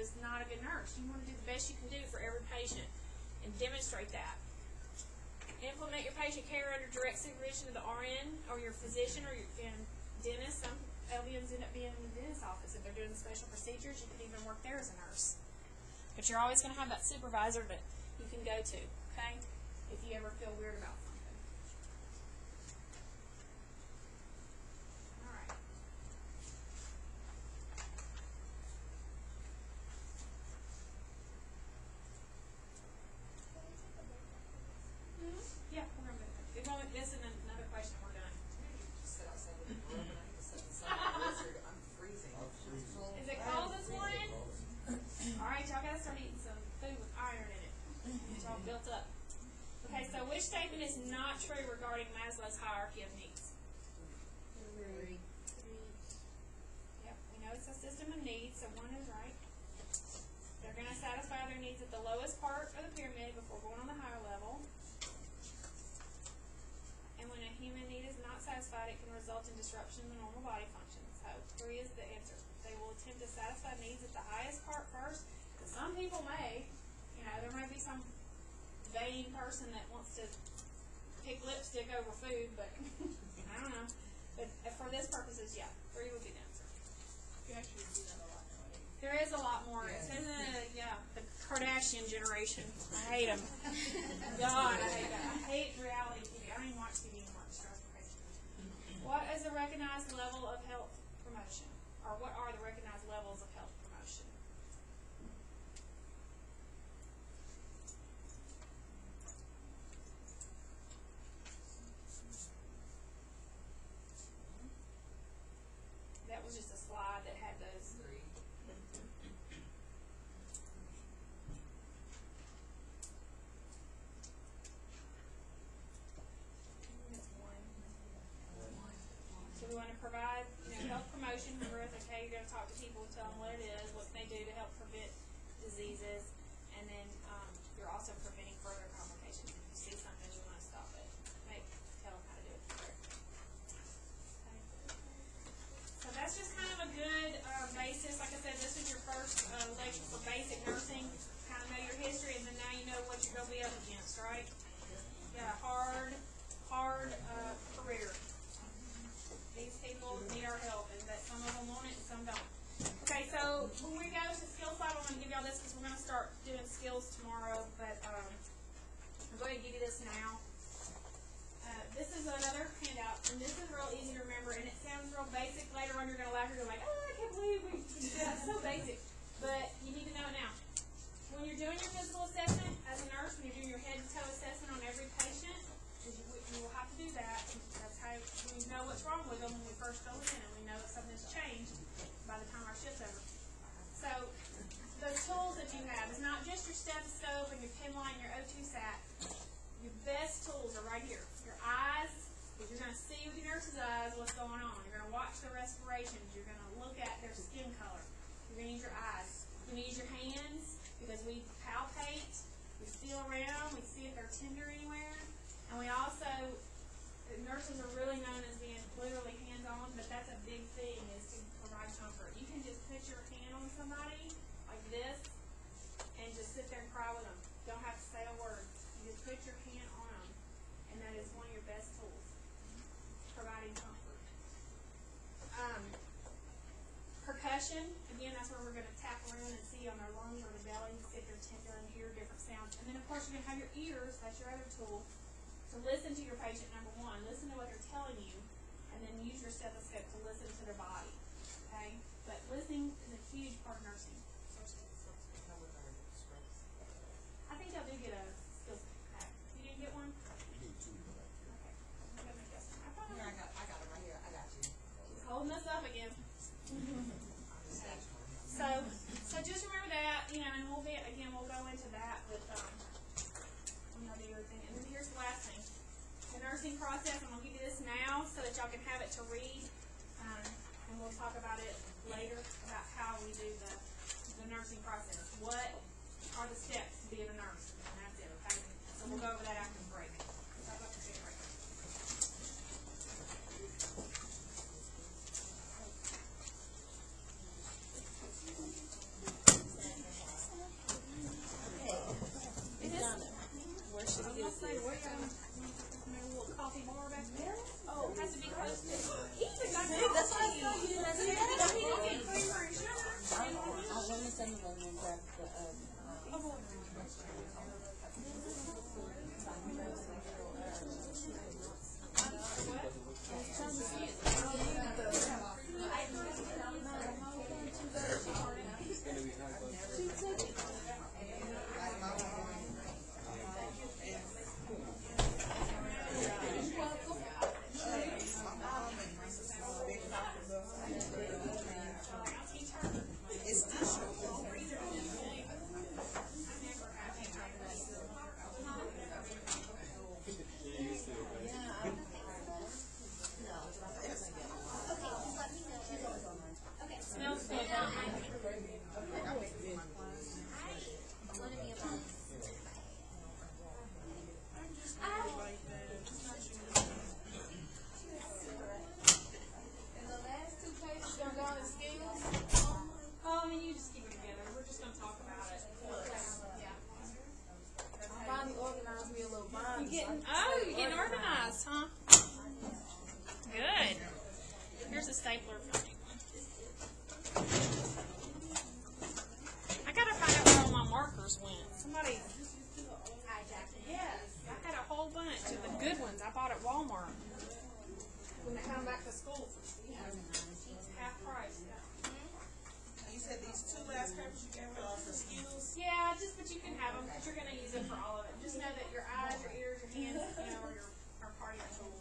is not a good nurse. You want to do the best you can do for every patient and demonstrate that. Implement your patient care under direct supervision of the RN or your physician or your dentist. Some LVNs end up being in the dentist's office. If they're doing special procedures, you can even work there as a nurse. But you're always going to have that supervisor that you can go to, okay, if you ever feel weird about something. All right. Yeah, we're going to move. We've only this and another question. We're done. Just sit outside with the door, and I need to sit inside the blizzard. I'm freezing. Is it cold this morning? All right, y'all gotta start eating some food with iron in it. It's all built up. Okay, so which statement is not true regarding Maslow's hierarchy of needs? Three. Yep, we know it's a system of needs, so one is right. They're gonna satisfy their needs at the lowest part of the pyramid before going on the higher level. And when a human need is not satisfied, it can result in disruption in the normal body functions. So 3 is the answer. They will attempt to satisfy needs at the highest part first. Because some people may, there may be some vain person that wants to pick lipstick over food, but I don't know. But for this purposes, yeah, 3 would be the answer. You actually see that a lot nowadays. There is a lot more. It's in the Kardashian generation. I hate them. God, I hate that. I hate reality TV. I don't even watch TV anymore. It drives me crazy. What is a recognized level of health promotion? Or what are the recognized levels of health promotion? That was just a slide that had those. 3. So we want to provide, health promotion. Remember, okay, you're going to talk to people, tell them what it is, what can they do to help prevent diseases, and then you're also preventing further complications. If you see something, you want to stop it. Tell them how to do it correct. Okay. So that's just kind of a good basis. Like I said, this is your first lecture for basic nursing. Kind of know your history, and then now you know what you're going to be up against, right? Yeah, hard career. These people need our help, and that some of them want it and some don't. Okay, so when we go to skills lab, I'm going to give y'all this because we're going to start doing skills tomorrow, but I'm going to give you this now. This is another handout, and this is real easy to remember, and it sounds real basic. Later on, you're going to laugh, you're going to be like, oh, I can't believe we did that. It's so basic. But you need to know it now. When you're doing your physical assessment as a nurse, when you're doing your head-to-toe assessment on every patient, you will have to do that. That's how we know what's wrong with them when we first go in, and we know that something's changed by the time our shift's over. So, the tools that you have is not just just your stethoscope and your pen line, your O2 sat, your best tools are right here. Your eyes, because you're going to see with your nurse's eyes what's going on. You're going to watch the respirations. You're going to look at their skin color. You're going to use your eyes. You're going to use your hands because we palpate, we feel around, we see if they're tender anywhere. And we also, nurses are really known as being literally hands-on, but that's a big thing is to provide comfort. You can just put your hand on somebody like this and just sit there and cry with them. Don't have to say a word. You just put your hand on them, and that is one of your best tools, providing comfort. Percussion, again, that's where we're going to tap around and see on their lungs or the belly to see if they're tender and hear different sounds. And then, of course, you're going to have your ears. That's your other tool. So listen to your patient, number one. Listen to what they're telling you, and then use your stethoscope to listen to their body. Okay? But listening is a huge part of nursing. I think y'all do get a skills pack. You didn't get one? We need two back here. Okay. I'm gonna make this one. I thought Here, I got it right here, I got you. he's holding us up again. So just remember that, you know, and we'll go into that with when y'all do your thing. And then here's the last thing. The nursing process, I'm gonna give you this now so that y'all can have it to read. And we'll talk about it later about how we do the nursing process. What are the steps to being a nurse? And that's it, okay? So we'll go over that after the break. So I'd like to take a break. Where should we get this? Maybe a little coffee bar back there? Oh, it has to be close to. Even got That's what I was telling you. That's it. I want to send them and grab the, smells good. And the last two pages are gone as skills. Oh, and you just keep it together. We're just gonna talk about it. Yeah. I finally organized me a little bind. You're getting organized, huh? Good. Here's a stapler for me. I gotta find out where all my markers went. Somebody hijacked it. Yes, I had a whole bunch of the good ones I bought at Walmart when they come back to school. Half price. You said these two last papers you gave me are for skills. Yeah, just but you can have them because you're gonna use it for all of it. Just know that your eyes, your ears, your hands, you know, are part of your tools.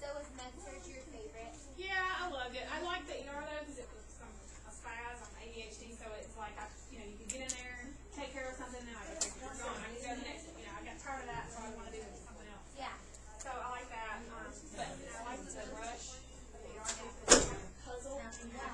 So is med surg your favorite? Yeah, I loved it. I liked the ER though because it was a spaz. I'm ADHD, so it's like you can get in there and take care of something, and I go, okay, we're gone. I can go to the next. You know, I got tired of that, so I want to do something else. Yeah. So I like that. But I like the rush of the ER because it's kind of puzzle, and you have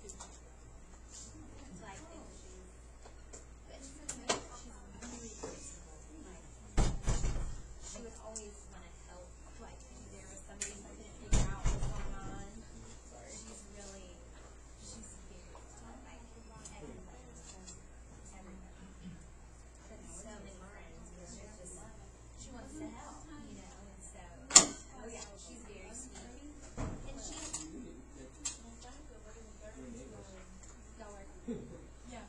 like things she's, but she's really, like, she would always want to help, like, if there was somebody who couldn't figure out what's going on. She's very, like, everybody. But so many friends, where she's just, she wants to help, you know, and so, oh yeah, she's very sweet. And she, y'all work. Yeah.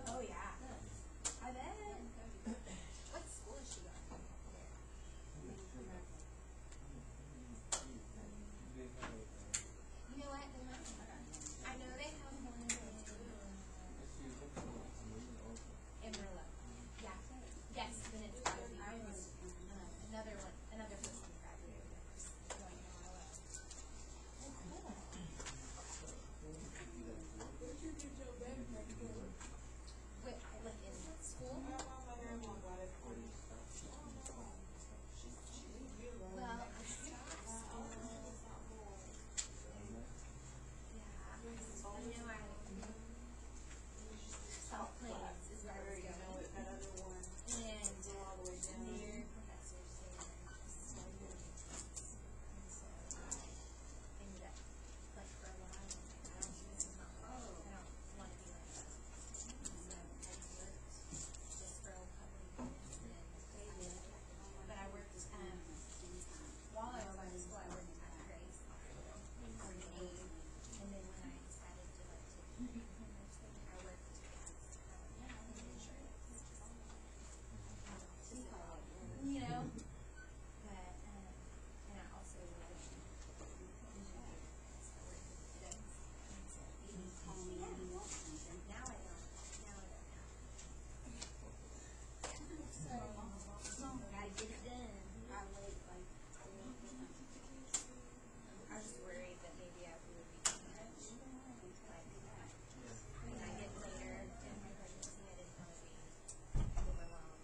Oh yeah. I bet. What school is she going to? You know what? They might. I know they have one in Amarillo. Yeah. Yes, then it's got to be. Another one, another person graduated going to Amarillo. Wait, like in school? Well, I stopped school. Yeah. I know South Plains is where we're going. And their professors say they're just so good. And so I ended up, like, for a while, I was like, I don't, this is not, I don't want to be like that. So I worked just for a couple of years, and then but I worked, while I was in school, I worked at Grace Hospital as an aide, and then when I decided to, like, take nursing, I worked as, in insurance. You know, but, and I also worked in insurance. I worked with kiddos, and so, now I don't have. So, I get it done. I wait, like, I was worried that maybe I would be too much, like, when I get later in my pregnancy, I didn't want to be overwhelmed.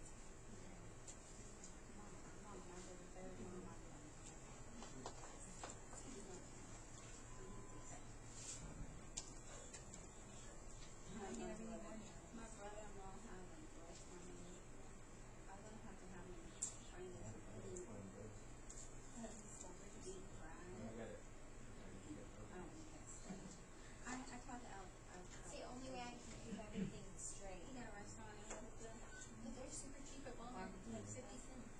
My brother-in-law has a breast money. I'm gonna have to have him train this deep crying. I don't think that's safe. I tried to It's the only way I can keep everything straight. You got a restaurant in Houston? But they're super cheap at Walmart, like 50 cents.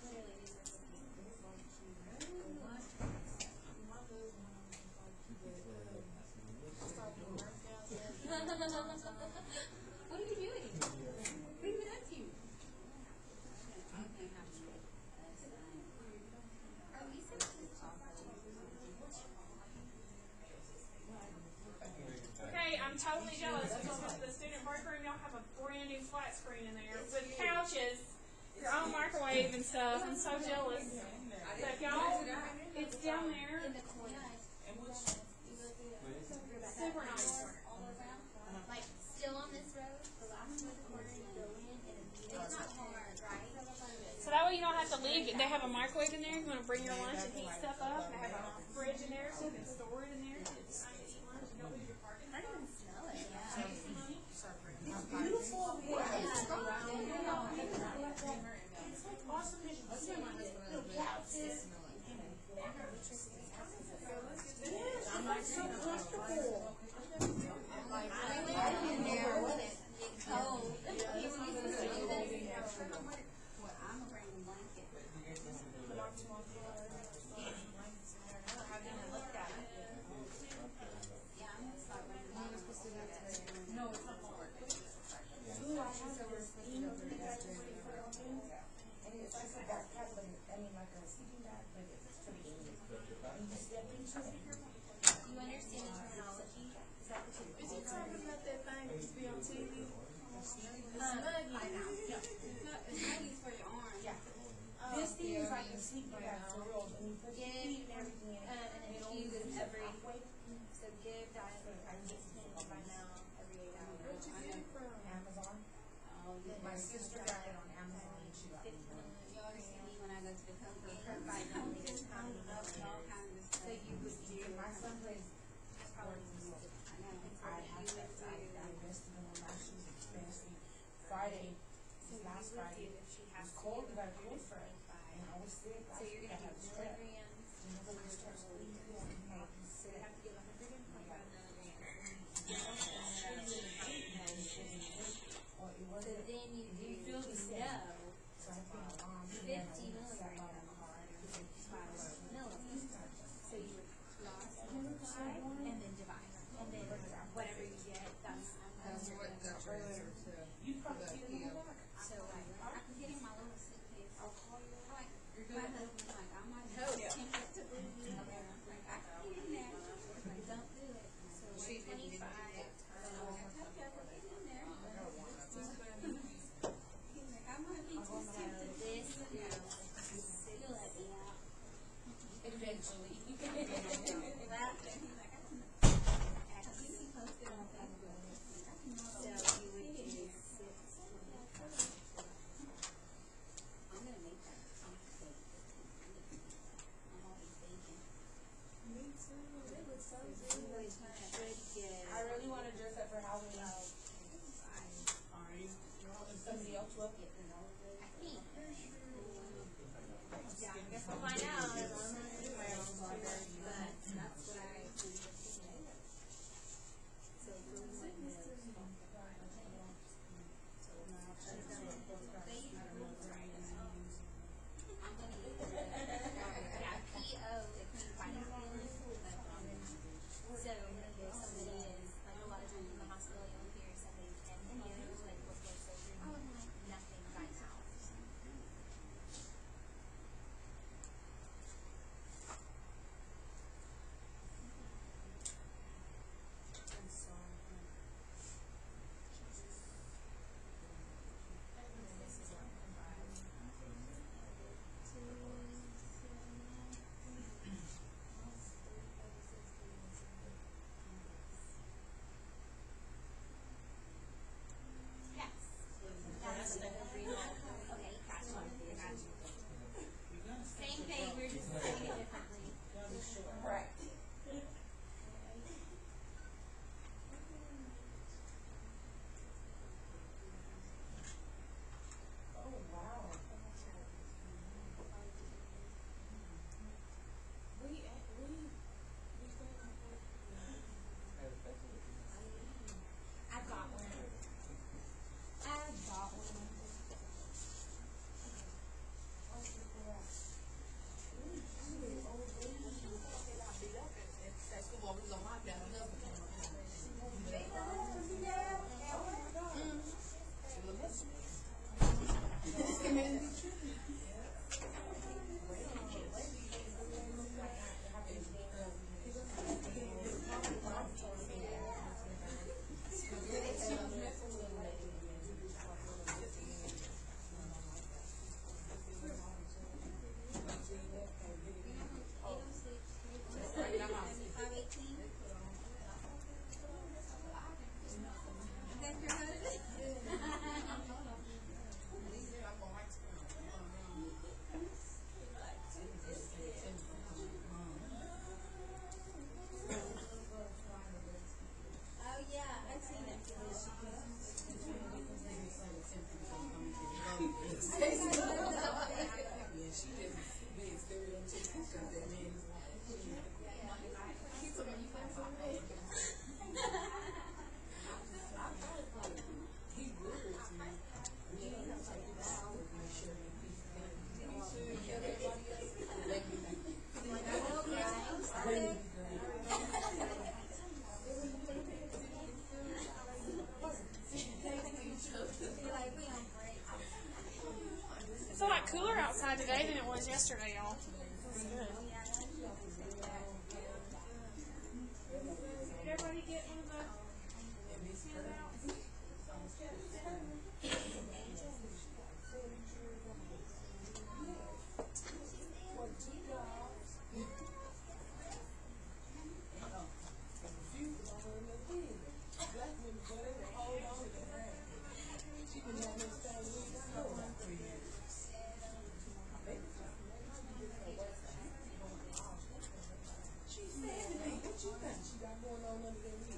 Literally, these are 50 cents. What are you doing? What have you been up to? Are we supposed Okay, I'm totally jealous because the student break room, y'all have a brand new flat screen in there with couches, your own microwave and stuff. I'm so jealous. So if y'all, it's down there. in the corner? Super nice. Like, still on this road, the last one at the corner, you go in, and it's not Walmart, right? So that way you don't have to leave. They have a microwave in there. You want to bring your lunch and heat stuff up. They have a fridge in there so you can store it in there. It's time to eat lunch and don't leave your parking. I don't even smell it, yeah. It's beautiful. It's like awesome. Little couches. Yes, I'm like so comfortable. You understand the terminology? Is that what you're Is he talking about that thing that used to be on TV? I know. It's Nuggies for your arm. Yeah. This thing is like a sleeping bag for real, and you put your feet and everything in it. And it infuses every, so give diet by now every 8 hours. Where'd you get it from? Amazon. Oh, yeah. My sister got it on Amazon and she got me one. You always see me when I go to the company, her vitamins, all kinds of stuff. So you would do, My son plays probably sports, so I know, and so I you have would to, I invested in one. My shoes expensive. Friday, so you last would Friday, do if she it has was to cold, do but I it, cold for it. And I was sick. so you're I gonna had do strep. milligrams, You know, when you start sleeping, you so have you sick. have to give 125 milligrams. Or it So wasn't, then you it didn't do feel the same. no, So I put my mom 50 and I sat by milligrams. the car and it was like, 5 milligrams. So you would cross, multiply, and then divide. And then whatever you get, that's That's what the trailer said. you probably get it all back. so like, I can get in my little suitcase. I'll call you. Like, You're my good. husband's like, I might have to tempt it to lose. I don't know what they mean.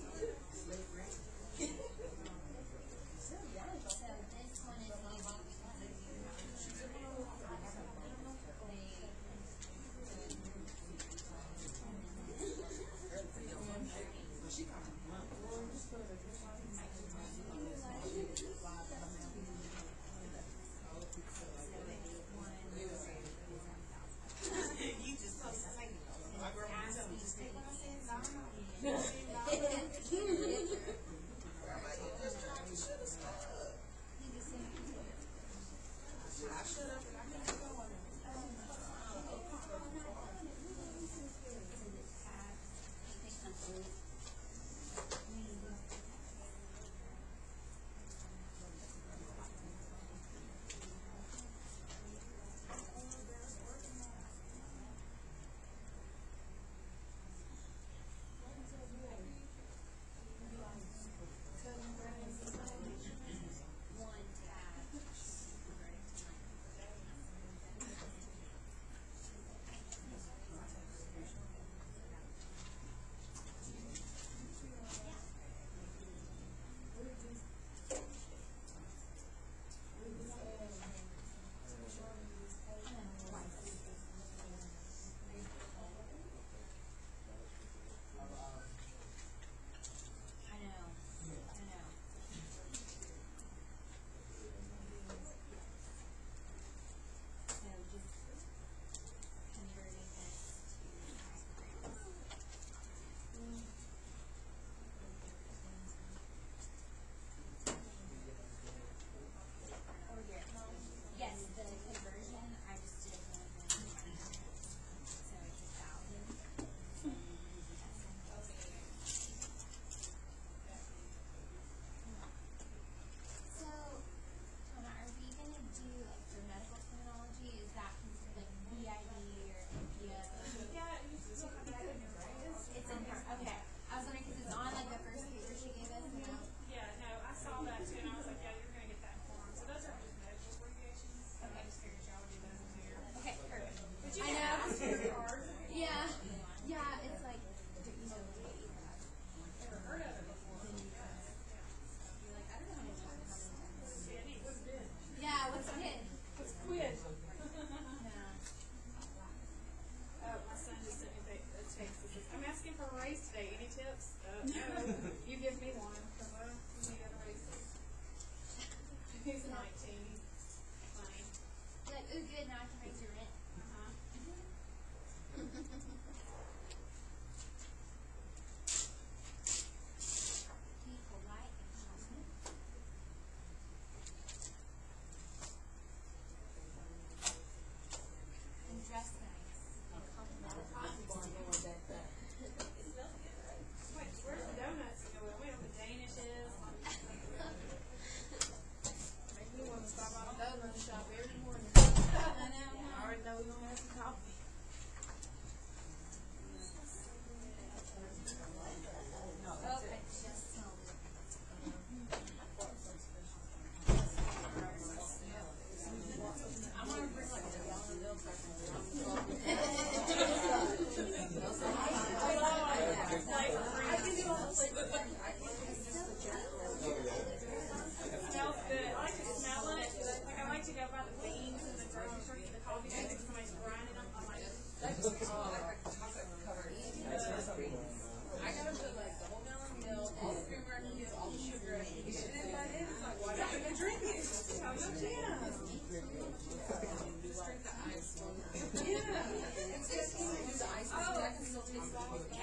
So this one is easy because of You just told us like my grandma told me just take what I said.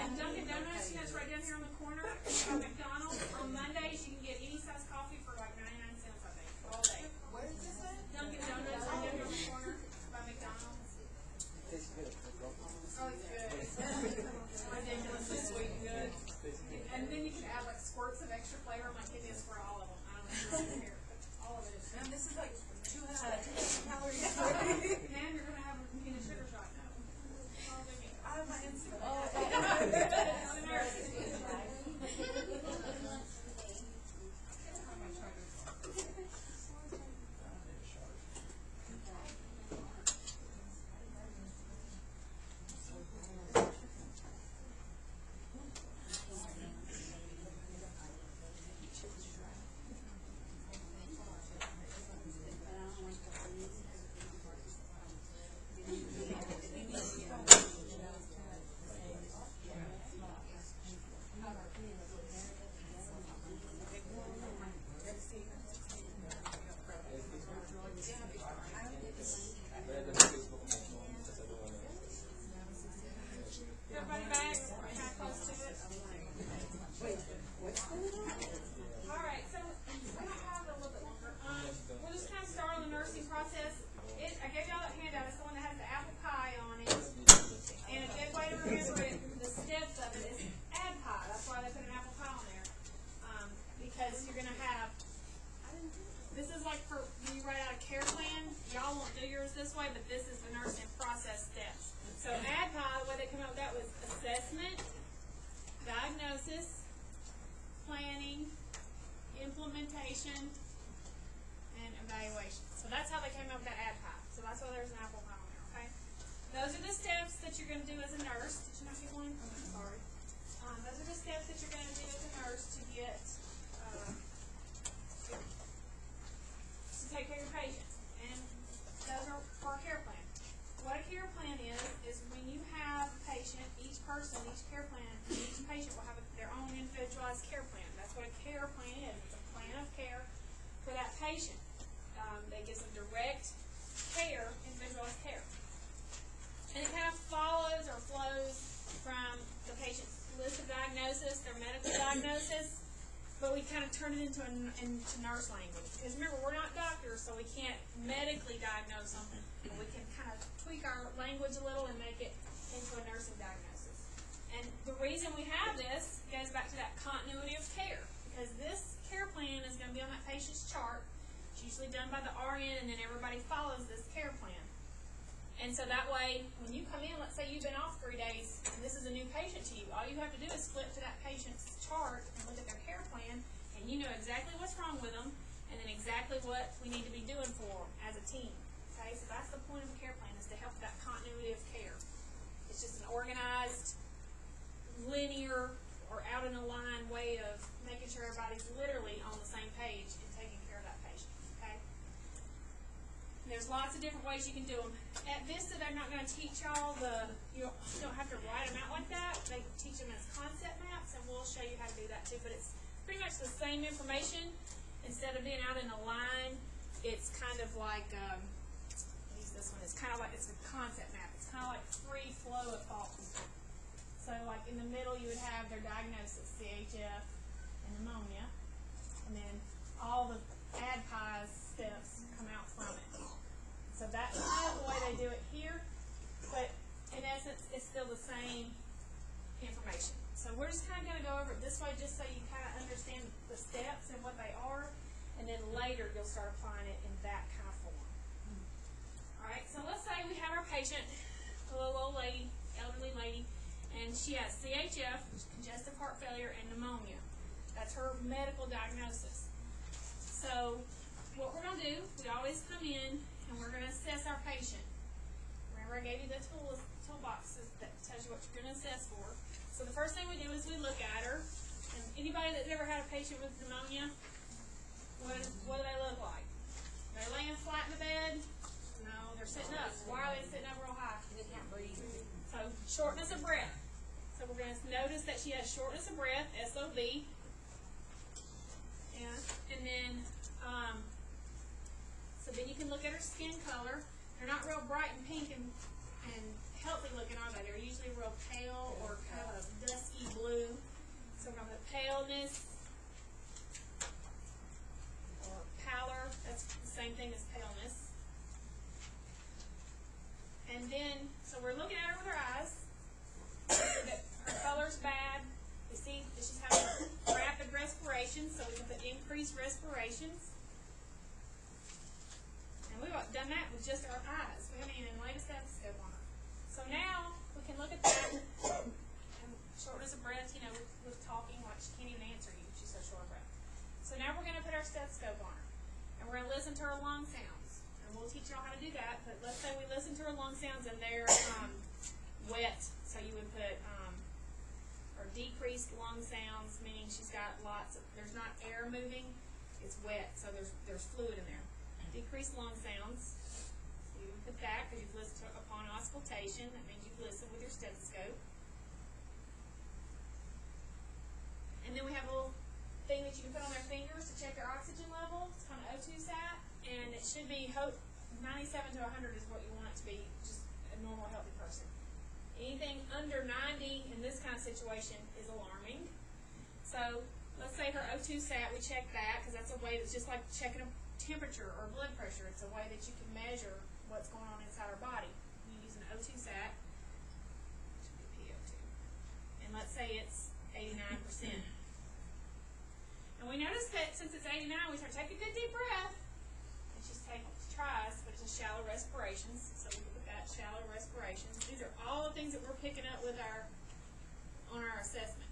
And Dunkin' Donuts, you know, it's right down here on the corner of McDonald's. On Mondays, you way, but this is the nursing process steps. So ADPI, the way they come up with that was assessment, diagnosis, planning, implementation, and evaluation. So that's how they came up with that ADPI. So that's why there's an apple pie on there, okay? Those are the steps that you're going to do as a nurse. Did you not get one? Oh, sorry. Those are the steps that you're going to do as a nurse to get, to take care of your patients. And those are for a care plan. What a care plan is when you have a patient, each person, each care plan, each patient will have their own individualized care plan. That's what a care plan is. It's a plan of care for that patient. That gives them direct care, individualized care. And it kind of follows or flows from the patient's list of diagnosis, their medical diagnosis, but we kind of turn it into nurse language. Because remember, we're not doctors, so we can't medically diagnose them, but we can kind of tweak our language a little and make it into a nursing diagnosis. And the reason we have this goes back to that continuity of care, because this care plan is going to be on that patient's chart. It's usually done by the RN, and then everybody follows this care plan. And so that way, when you come in, let's say you've been off 3 days, and this is a new patient to you, all you have to do is flip to that patient's chart and look at their care plan, and you know exactly what's wrong with them, and then exactly what we need to be doing for them as a team. Okay, so that's the point of a care plan, is to help that continuity of care. It's just an organized, linear, or out in a line way of making sure everybody's literally on the same page and taking care of that patient. Okay? There's lots of different ways you can do them. At Vista, they're not going to teach y'all you don't have to write them out like that. They teach them as concept maps, and we'll show you how to do that too. But it's pretty much the same information. Instead of being out in a line, it's kind of like, use this one, it's kind of like, it's a concept map. It's kind of like free flow of thoughts. So like in the middle, you would have their diagnosis, CHF, and pneumonia. And then all the ADPI's steps come out from it. So that's kind of the way they do it here, but in essence, it's still the same information. So we're just kind of going to go over it this way just so you kind of understand the steps and what they are, and then later you'll start applying it in that kind of form. Alright, so let's say we have our patient, a little old lady, elderly lady, and she has CHF, congestive heart failure, and pneumonia. That's her medical diagnosis. So what we're going to do, we always come in and we're going to assess our patient. Remember, I gave you the toolboxes that tells you what you're going to assess for. So the first thing we do is we look at her. And anybody that's ever had a patient with pneumonia, what do they look like? They're laying flat in the bed? No, they're sitting up. Why are they sitting up real high? They can't breathe. So shortness of breath. So we're going to notice that she has shortness of breath, SOB. And then, so then you can look at her skin color. They're not real bright and pink and healthy looking, are they? They're usually real pale or kind of a dusky blue. So we're going to put paleness or pallor. That's the same thing as paleness. And then, so we're looking at her with our eyes. Her color's bad. We see that she's having rapid respiration, so we can put increased respirations. And we've done that with just our eyes. We haven't even laid a stethoscope on her. So now we can look at that. And shortness of breath, you know, with talking, like she can't even answer you. She's so short of breath. So now we're going to put our stethoscope on her. And we're going to listen to her lung sounds. And we'll teach y'all how to do that. But let's say we listen to her lung sounds and they're wet. So you would put or decreased lung sounds, meaning she's got lots of, there's not air moving, it's wet, so there's fluid in there. Decreased lung sounds, so you would put that because you've listened to upon auscultation. That means you've listened with your stethoscope. And then we have a little thing that you can put on their fingers to check their oxygen level. It's called an O2 sat, and it should be 97 to 100 is what you want it to be, just a normal healthy person. Anything under 90 in this kind of situation is alarming. So let's say her O2 sat, we check that because that's a way that's just like checking a temperature or blood pressure. It's a way that you can measure what's going on inside our body. You use an O2 sat, which should be PO2, and let's say it's 89%. And we notice that since it's 89, we start taking a good deep breath, and she tries, but it's a shallow respirations. So we can put that shallow respirations. These are all the things that we're picking up with on our assessment.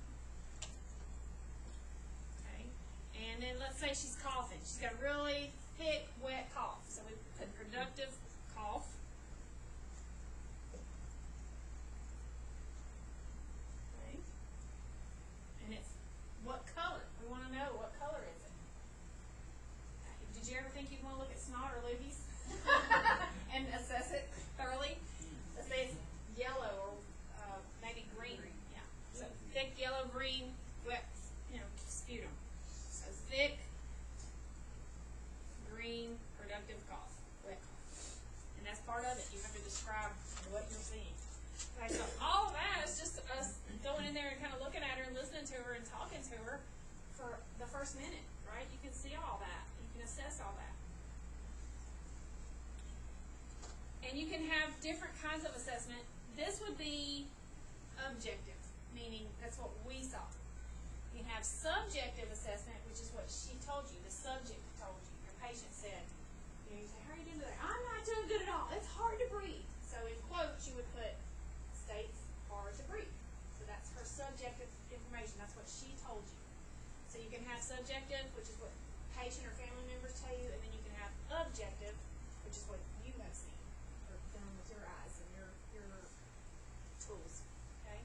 Okay. And then let's say she's coughing. She's got a really thick, wet cough. So we put productive cough. Okay. And it's what color? We want to know what color is it. Did you ever think you'd want to look at snot or loogies and assess it thoroughly? Let's say it's yellow or maybe green. Yeah. So thick yellow, green, wet, sputum. So thick, green, productive cough, wet cough. And that's part of it. You have to describe what you're seeing. Okay, so all of that is just us going in there and kind of looking at her and listening to her and talking to her for the first minute, right? You can see all that. You can assess all that. And you can have different kinds of assessment. This would be objective, meaning that's what we saw. You can have subjective assessment, which is what she told you, the subject told you. Your patient said, you say, how are you doing today? I'm not doing good at all. It's hard to breathe. So in quotes, you would put, states hard to breathe. So that's her subjective information. That's what she told you. So you can have subjective, which is what patient or family members tell you, and then you can have objective, which is what you have seen or done with your eyes and your tools. Okay?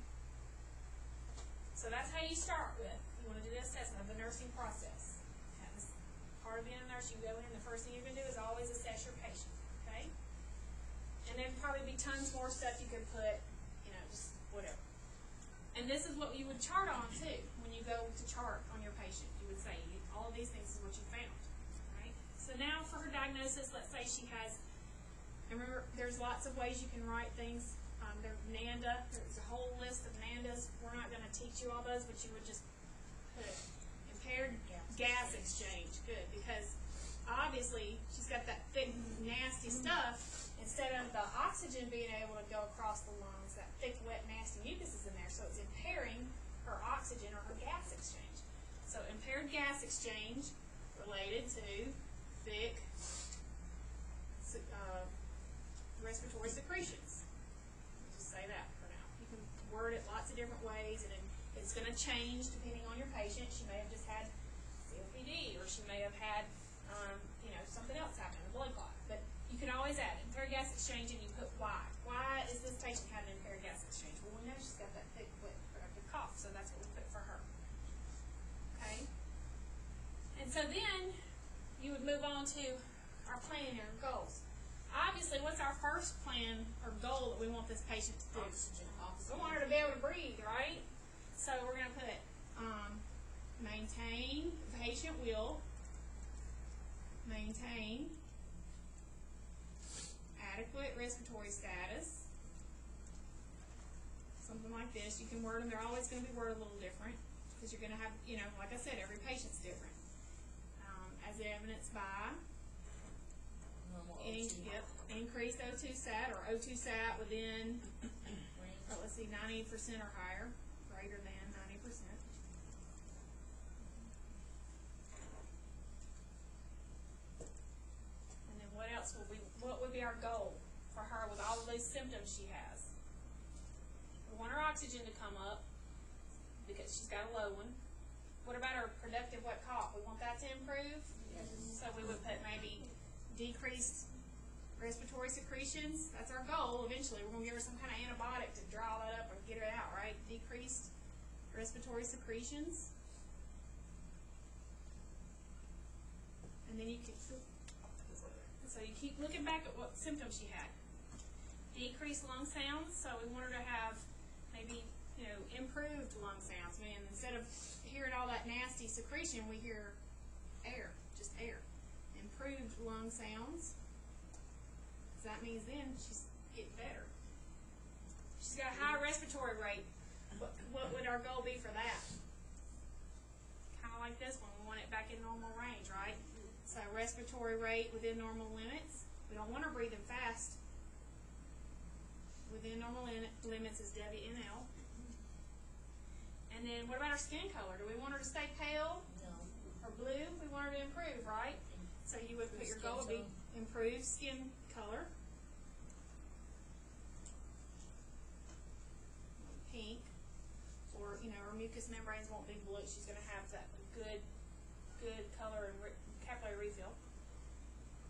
So that's how you start with. You want to do the assessment of the nursing process. Okay, this part of being a nurse, you go in, the first thing you're going to do is always assess your patient. Okay? And there'd probably be tons more stuff you could put, just whatever. And this is what you would chart on too. When you go to chart on your patient, you would say, all of these things is what you found. Right? So now for her diagnosis, let's say she has, and remember, there's lots of ways you can write things. There's NANDA. There's a whole list of NANDAs. We're not going to teach you all those, but you would just put impaired gas exchange. Good, because obviously she's got that thick, nasty stuff. Instead of the oxygen being able to go across the lungs, that thick, wet, nasty mucus is in there, so it's impairing her oxygen or her gas exchange. So impaired gas exchange related to thick respiratory secretions. Just say that for now. You can word it lots of different ways, and it's going to change depending on your patient. She may have just had COPD, or she may have had something else happen, a blood clot. But you can always add impaired gas exchange, and you put why. Why is this patient having impaired gas exchange? Well, we know she's got that thick, wet, productive cough, so that's what we put for her. Okay? And so then you would move on to our plan and our goals. Obviously, what's our first plan or goal that we want this patient to do? Oxygen. We want her to be able to breathe, right? So we're going to put maintain, the patient will maintain adequate respiratory status. Something like this. You can word them. They're always going to be worded a little different because you're going to have, like I said, every patient's different. As evidenced by increased O2 sat or O2 sat within, let's see, 90% or higher, greater than 90%. And then what else what would be our goal for her with all of these symptoms she has? We want her oxygen to come up because she's got a low one. What about her productive wet cough? We want that to improve? Yes. So we would put maybe decreased respiratory secretions. That's our goal eventually. We're going to give her some kind of antibiotic to draw that up or get it out, right? Decreased respiratory secretions. And then you can, so you keep looking back at what symptoms she had. Decreased lung sounds, so we want her to have maybe, improved lung sounds. I mean, instead of hearing all that nasty secretion, we hear air, just air. Improved lung sounds. So that means then she's getting better. She's got a high respiratory rate. What would our goal be for that? Kind of like this one. We want it back in normal range, right? So respiratory rate within normal limits. We don't want her breathing fast. Within normal limits is WNL. And then what about her skin color? Do we want her to stay pale? No. Or blue? We want her to improve, right? So you would put your goal would be improved skin color. her mucous membranes won't be blue. She's going to have that good color and capillary refill.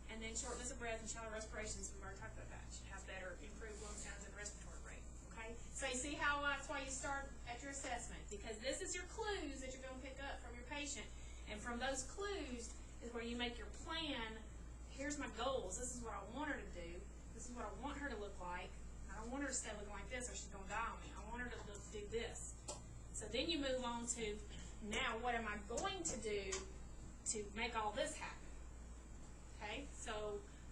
And then shortness of breath and shallow respirations, we've already talked about that. Should have better improved lung sounds and respiratory rate. Okay? So you see how that's why you start at your assessment, because this is your clues that you're going to pick up from your patient. And from those clues is where you make your plan. Here's my goals. This is what I want her to do. This is what I want her to look like. I don't want her to stay looking like this or she's going to die on me. I want her to do this. So then you move on to, now what am I going to do to make all this happen? Okay, so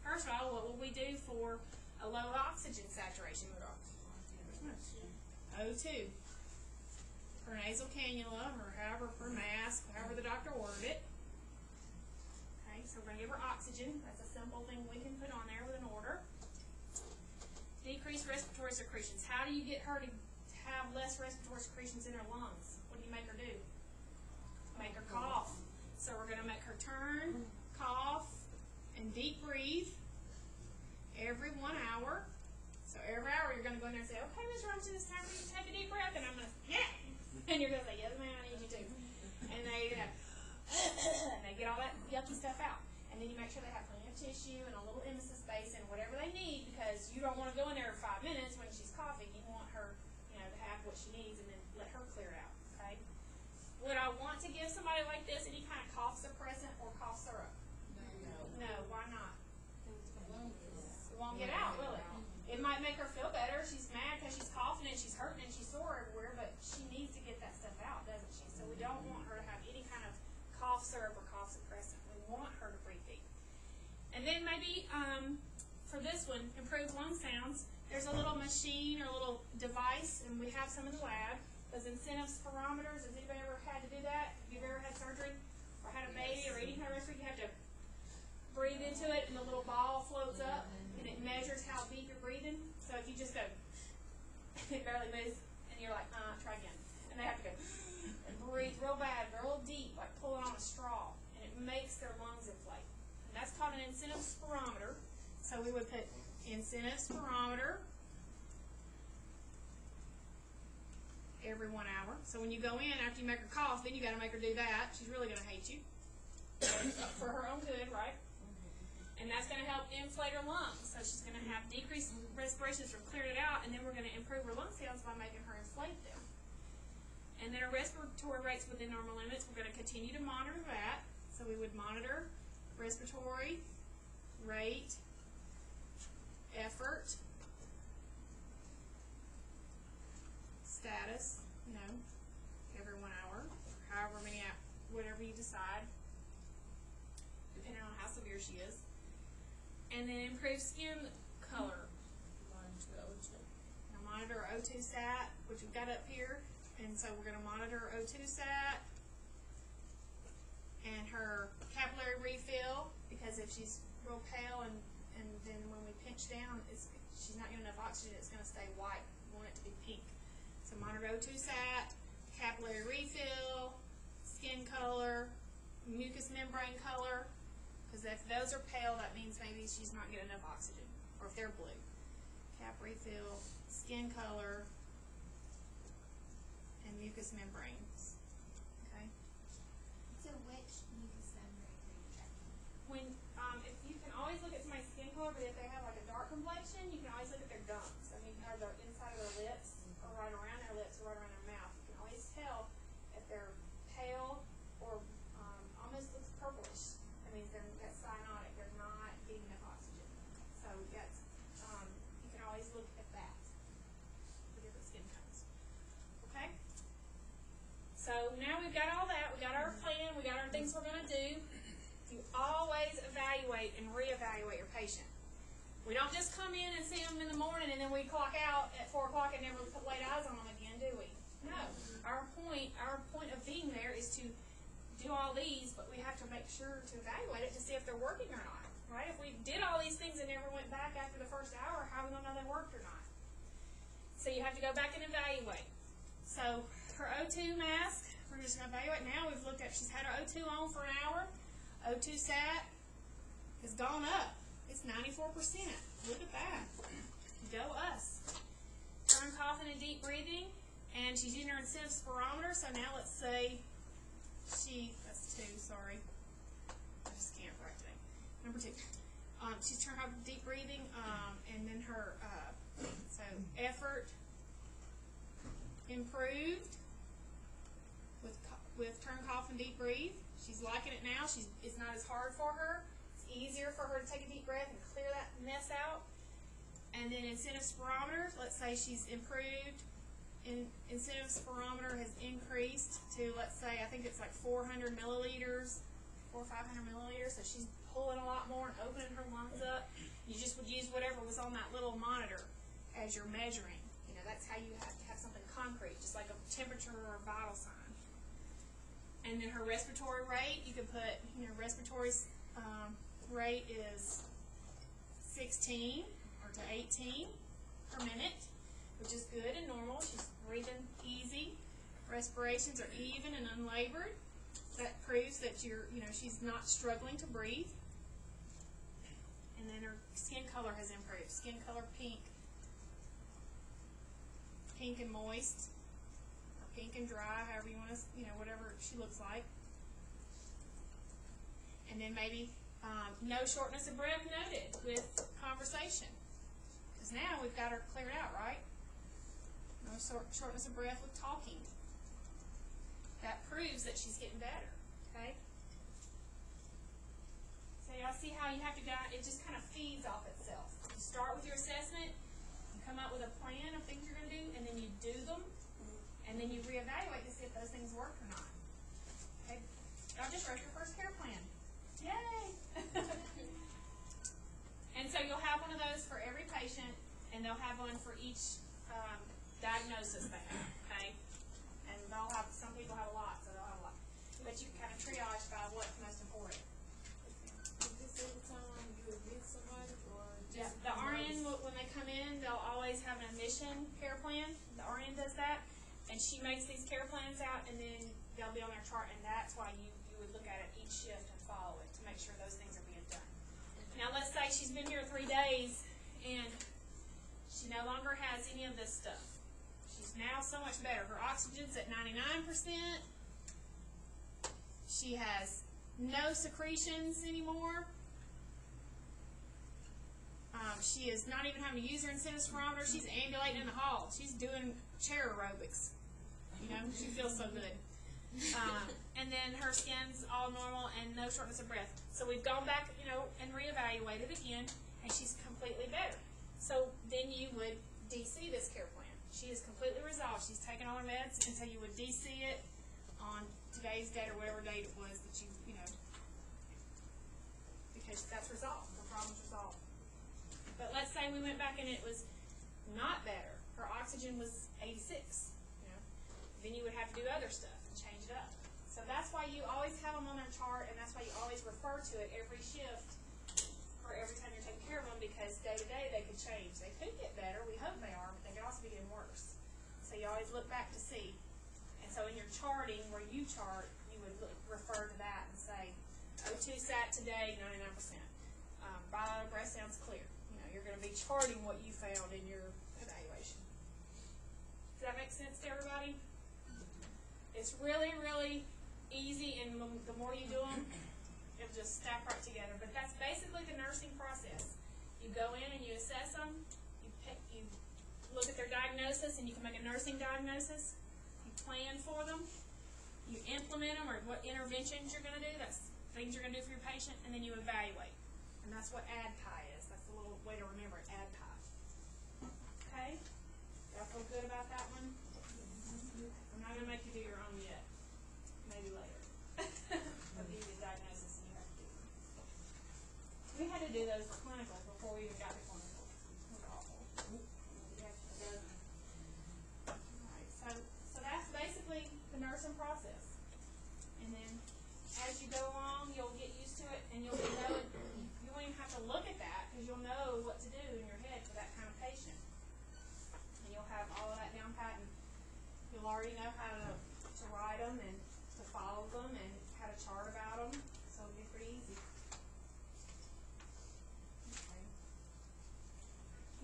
first of all, what will we do for a low oxygen saturation? O2 for nasal cannula, or however for mask, however the doctor ordered it. Okay, so we're going to give her oxygen. That's a simple thing we can put on there with an order. Decreased respiratory secretions. How do you get her to have less respiratory secretions in her lungs? What do you make her do? Make her cough. So we're going to make her turn, cough, and deep breathe every 1 hour. So every hour you're going to go in there and say, okay, Ms. Robinson, it's time for you to take a deep breath. And I'm going to, yeah. And you're going to say, yes, ma'am, I need you to. And they get all that yucky stuff out. And then you make sure they have plenty of tissue and a little emesis space and whatever they need, because you don't want to go in there for 5 minutes when she's coughing. You want her, to have what she needs and then let her clear it out. Okay? Would I want to give somebody like this any kind of cough suppressant or cough syrup? No, why not? It won't get out, will it? It might make her feel better. She's mad because she's coughing and she's hurting and she's sore everywhere, but she needs to get that stuff out, doesn't she? So we don't want her to have any kind of cough syrup or cough suppressant. We want her to breathe deep. And then maybe for this one, improved lung sounds, there's a little machine or a little device, and we have some in the lab. Those incentive spirometers, has anybody ever had to do that? Have you ever had surgery or had a baby or eating her respiratory? You have to breathe into it and the little ball floats up and it measures how deep you're breathing. So if you just go, it barely moves, and you're like, try again. And they have to go and breathe real bad, real deep, like pulling on a straw. And it makes their lungs inflate. And that's called an incentive spirometer. So we would put incentive spirometer every 1 hour. So when you go in, after you make her cough, then you got to make her do that. She's really going to hate you. For her own good, right? And that's going to help inflate her lungs. So she's going to have decreased respirations from clearing it out, and then we're going to improve her lung sounds by making her inflate them. And then her respiratory rates within normal limits, we're going to continue to monitor that. So we would monitor respiratory rate, effort, status, every 1 hour, however many, whatever you decide, depending on how severe she is. And then improve skin color. Now monitor her O2 sat, which we've got up here. And so we're going to monitor her O2 sat and her capillary refill, because if she's real pale and then when we pinch down, she's not getting enough oxygen, it's going to stay white. We want it to be pink. So monitor O2 sat, capillary refill, skin color, mucous membrane color. Because if those are pale, that means maybe she's not getting enough oxygen. Or if they're blue. Cap refill, skin color, and mucous membranes. Okay? So which mucous membrane are you checking? When, if you can always look at somebody's skin color, but if they have like a dark complexion, you can always look at their gums. I mean, how the inside of their lips, or right around their lips, or right around their mouth. You can always tell if they're pale or almost looks purplish. Means that's cyanotic. They're not getting enough oxygen. So that's you can always look at that for different skin tones. Okay. So now we've got all that. We got our plan. We got our things we're going to do. You always evaluate and reevaluate your patient. We don't just come in and see them in the morning and then we clock out at 4 o'clock and never lay eyes on them again, do we? No. Our point of being there is to do all these, but we have to make sure to evaluate it to see if they're working or not, right? If we did all these things and never went back after the first hour, how are we going to know they worked or not? So you have to go back and evaluate. So her O2 mask, we're just going to evaluate now. We've looked at, she's had her O2 on for an hour. O2 sat has gone up. It's 94%. Look at that. Go us. Turn, coughing, and deep breathing. And she's using her incentive spirometer, so now let's say that's 2, sorry. I just can't write today. Number 2. She's turned her deep breathing, and then her, so effort improved with turn, cough, and deep breathe. She's liking it now. It's not as hard for her. It's easier for her to take a deep breath and clear that mess out. And then incentive spirometer, let's say she's improved. Incentive spirometer has increased to, let's say, I think it's like 400 milliliters, 400 or 500 milliliters. So she's pulling a lot more and opening her lungs up. You just would use whatever was on that little monitor as you're measuring. You know, that's how you have to have something concrete, just like a temperature or a vital sign. And then her respiratory rate, you could put, respiratory rate is 16 or to 18 per minute, which is good and normal. She's breathing easy. Respirations are even and unlabored. That proves that she's not struggling to breathe. And then her skin color has improved. Skin color pink and moist, or pink and dry, however you want to, whatever she looks like. And then maybe no shortness of breath noted with conversation. Because now we've got her cleared out, right? No shortness of breath with talking. That proves that she's getting better, okay? So y'all see how you have to it just kind of feeds off itself. You start with your assessment, you come up with a plan of things you're going to do, and then you do them, and then you reevaluate to see if those things work or not. Okay? Y'all just wrote your first care plan. Yay! And so you'll have one of those for every patient, and they'll have one for each diagnosis they have, okay? And some people have a lot, so they'll have a lot. But you can kind of triage by what's most important. Is this every time you admit somebody, or Yeah, the RN, when they come in, they'll always have an admission care plan. The RN does that, and she makes these care plans out, and then they'll be on their chart, and that's why you would look at it each shift and follow it to make sure those things are being done. Now, let's say she's been here 3 days, and she no longer has any of this stuff. She's now so much better. Her oxygen's at 99%. She has no secretions anymore. She is not even having to use her incentive spirometer. She's ambulating in the hall. She's doing chair aerobics. She feels so good. And then her skin's all normal and no shortness of breath. So we've gone back, and reevaluated again, and she's completely better. So then you would DC this care plan. She is completely resolved. She's taken all her meds, and so you would DC it on today's date or whatever date it was that because that's resolved. The problem's resolved. But let's say we went back and it was not better. Her oxygen was 86. Then you would have to do other stuff and change it up. So that's why you always have them on their chart, and that's why you always refer to it every shift for every time you're taking care of them, because day to day they could change. They could get better. We hope they are, but they could also be getting worse. So you always look back to see. And so in your charting, where you chart, you would refer to that and say, O2 sat today, 99%. Bilateral breath sounds clear. You're going to be charting what you found in your evaluation. Does that make sense to everybody? It's really, really easy, and the more you do them, it'll just stack right together. But that's basically the nursing process. You go in and you assess them, you look at their diagnosis, and you can make a nursing diagnosis. You plan for them, you implement them, or what interventions you're going to do. That's things you're going to do for your patient, and then you evaluate. And that's what ADPI is. That's the little way to remember it, ADPI. Okay? Y'all feel good about that one? I'm not going to make you do your own yet. Maybe later. I'll give you the diagnosis and you have to do them. We had to do those clinical before we even got to clinical. It was awful. We had a dozen. Alright, so that's basically the nursing process. And then as you go along, you'll get used to it, and you'll know it. You won't even have to look at that, because you'll know what to do in your head for that kind of patient. And you'll have all of that down pat, and you'll already know how to write them and to follow them and how to chart about them. So it'll be pretty easy. Okay.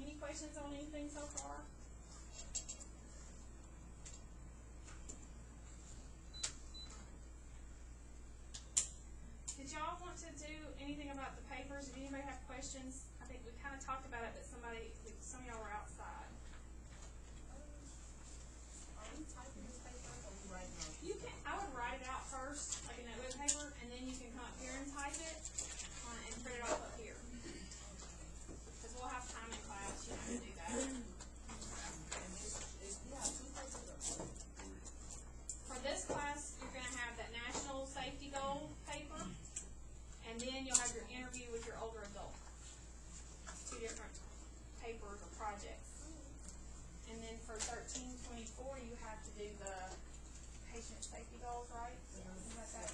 Any questions on anything so far? anything about the papers? Did anybody have questions? I think we kinda talked about it, but some of y'all were outside. Are we typing this paper or are we writing on? You can, I would write it out first, like a notebook paper, and then you can come up here and type it, and print it off up here. Cause we'll have time in class, you know, to do that. And yeah, two papers are. For this class, you're gonna have that national safety goal paper, and then you'll have your interview with your older adult. Two different papers or projects. And then for 1324, you have to do the patient safety goals, right? Is that that?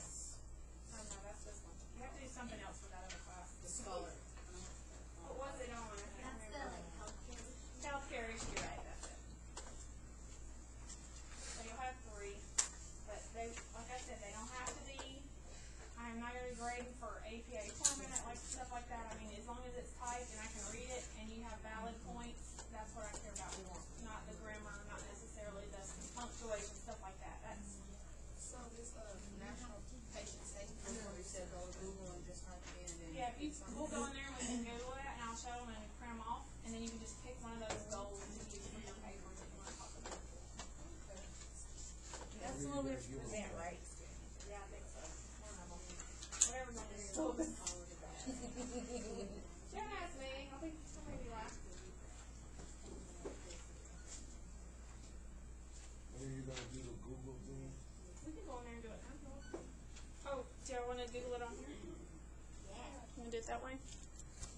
Oh no, that's this one. You have to do something else for that other class. The scholar. What was it on? I can't That's the remember. like healthcare. Healthcare issue, right, that's it. So you'll have three, but they, like I said, they don't have to be, I am not gonna grade for APA format, like stuff like that. I mean, as long as it's typed and I can read it and you have valid points, that's what I care about. Not the grammar, not necessarily the punctuation, stuff like that. That's, So this, national patient safety, where you said go to Google and just type it in and then. yeah, if you, we'll go in there and we can Google it and I'll show them and print them off, and then you can just pick one of those goals to use for your paper that you wanna talk about. That's a little bit present, right? Yeah, I think so. One of them. Whatever's on there. Jen asked me, I think somebody laughed. When are you gonna do the Google thing? We can go in there and do it now. Oh, do y'all wanna Google it on here? Yeah. Wanna do it that way?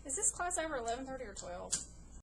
Is this class over 11:30 or 12?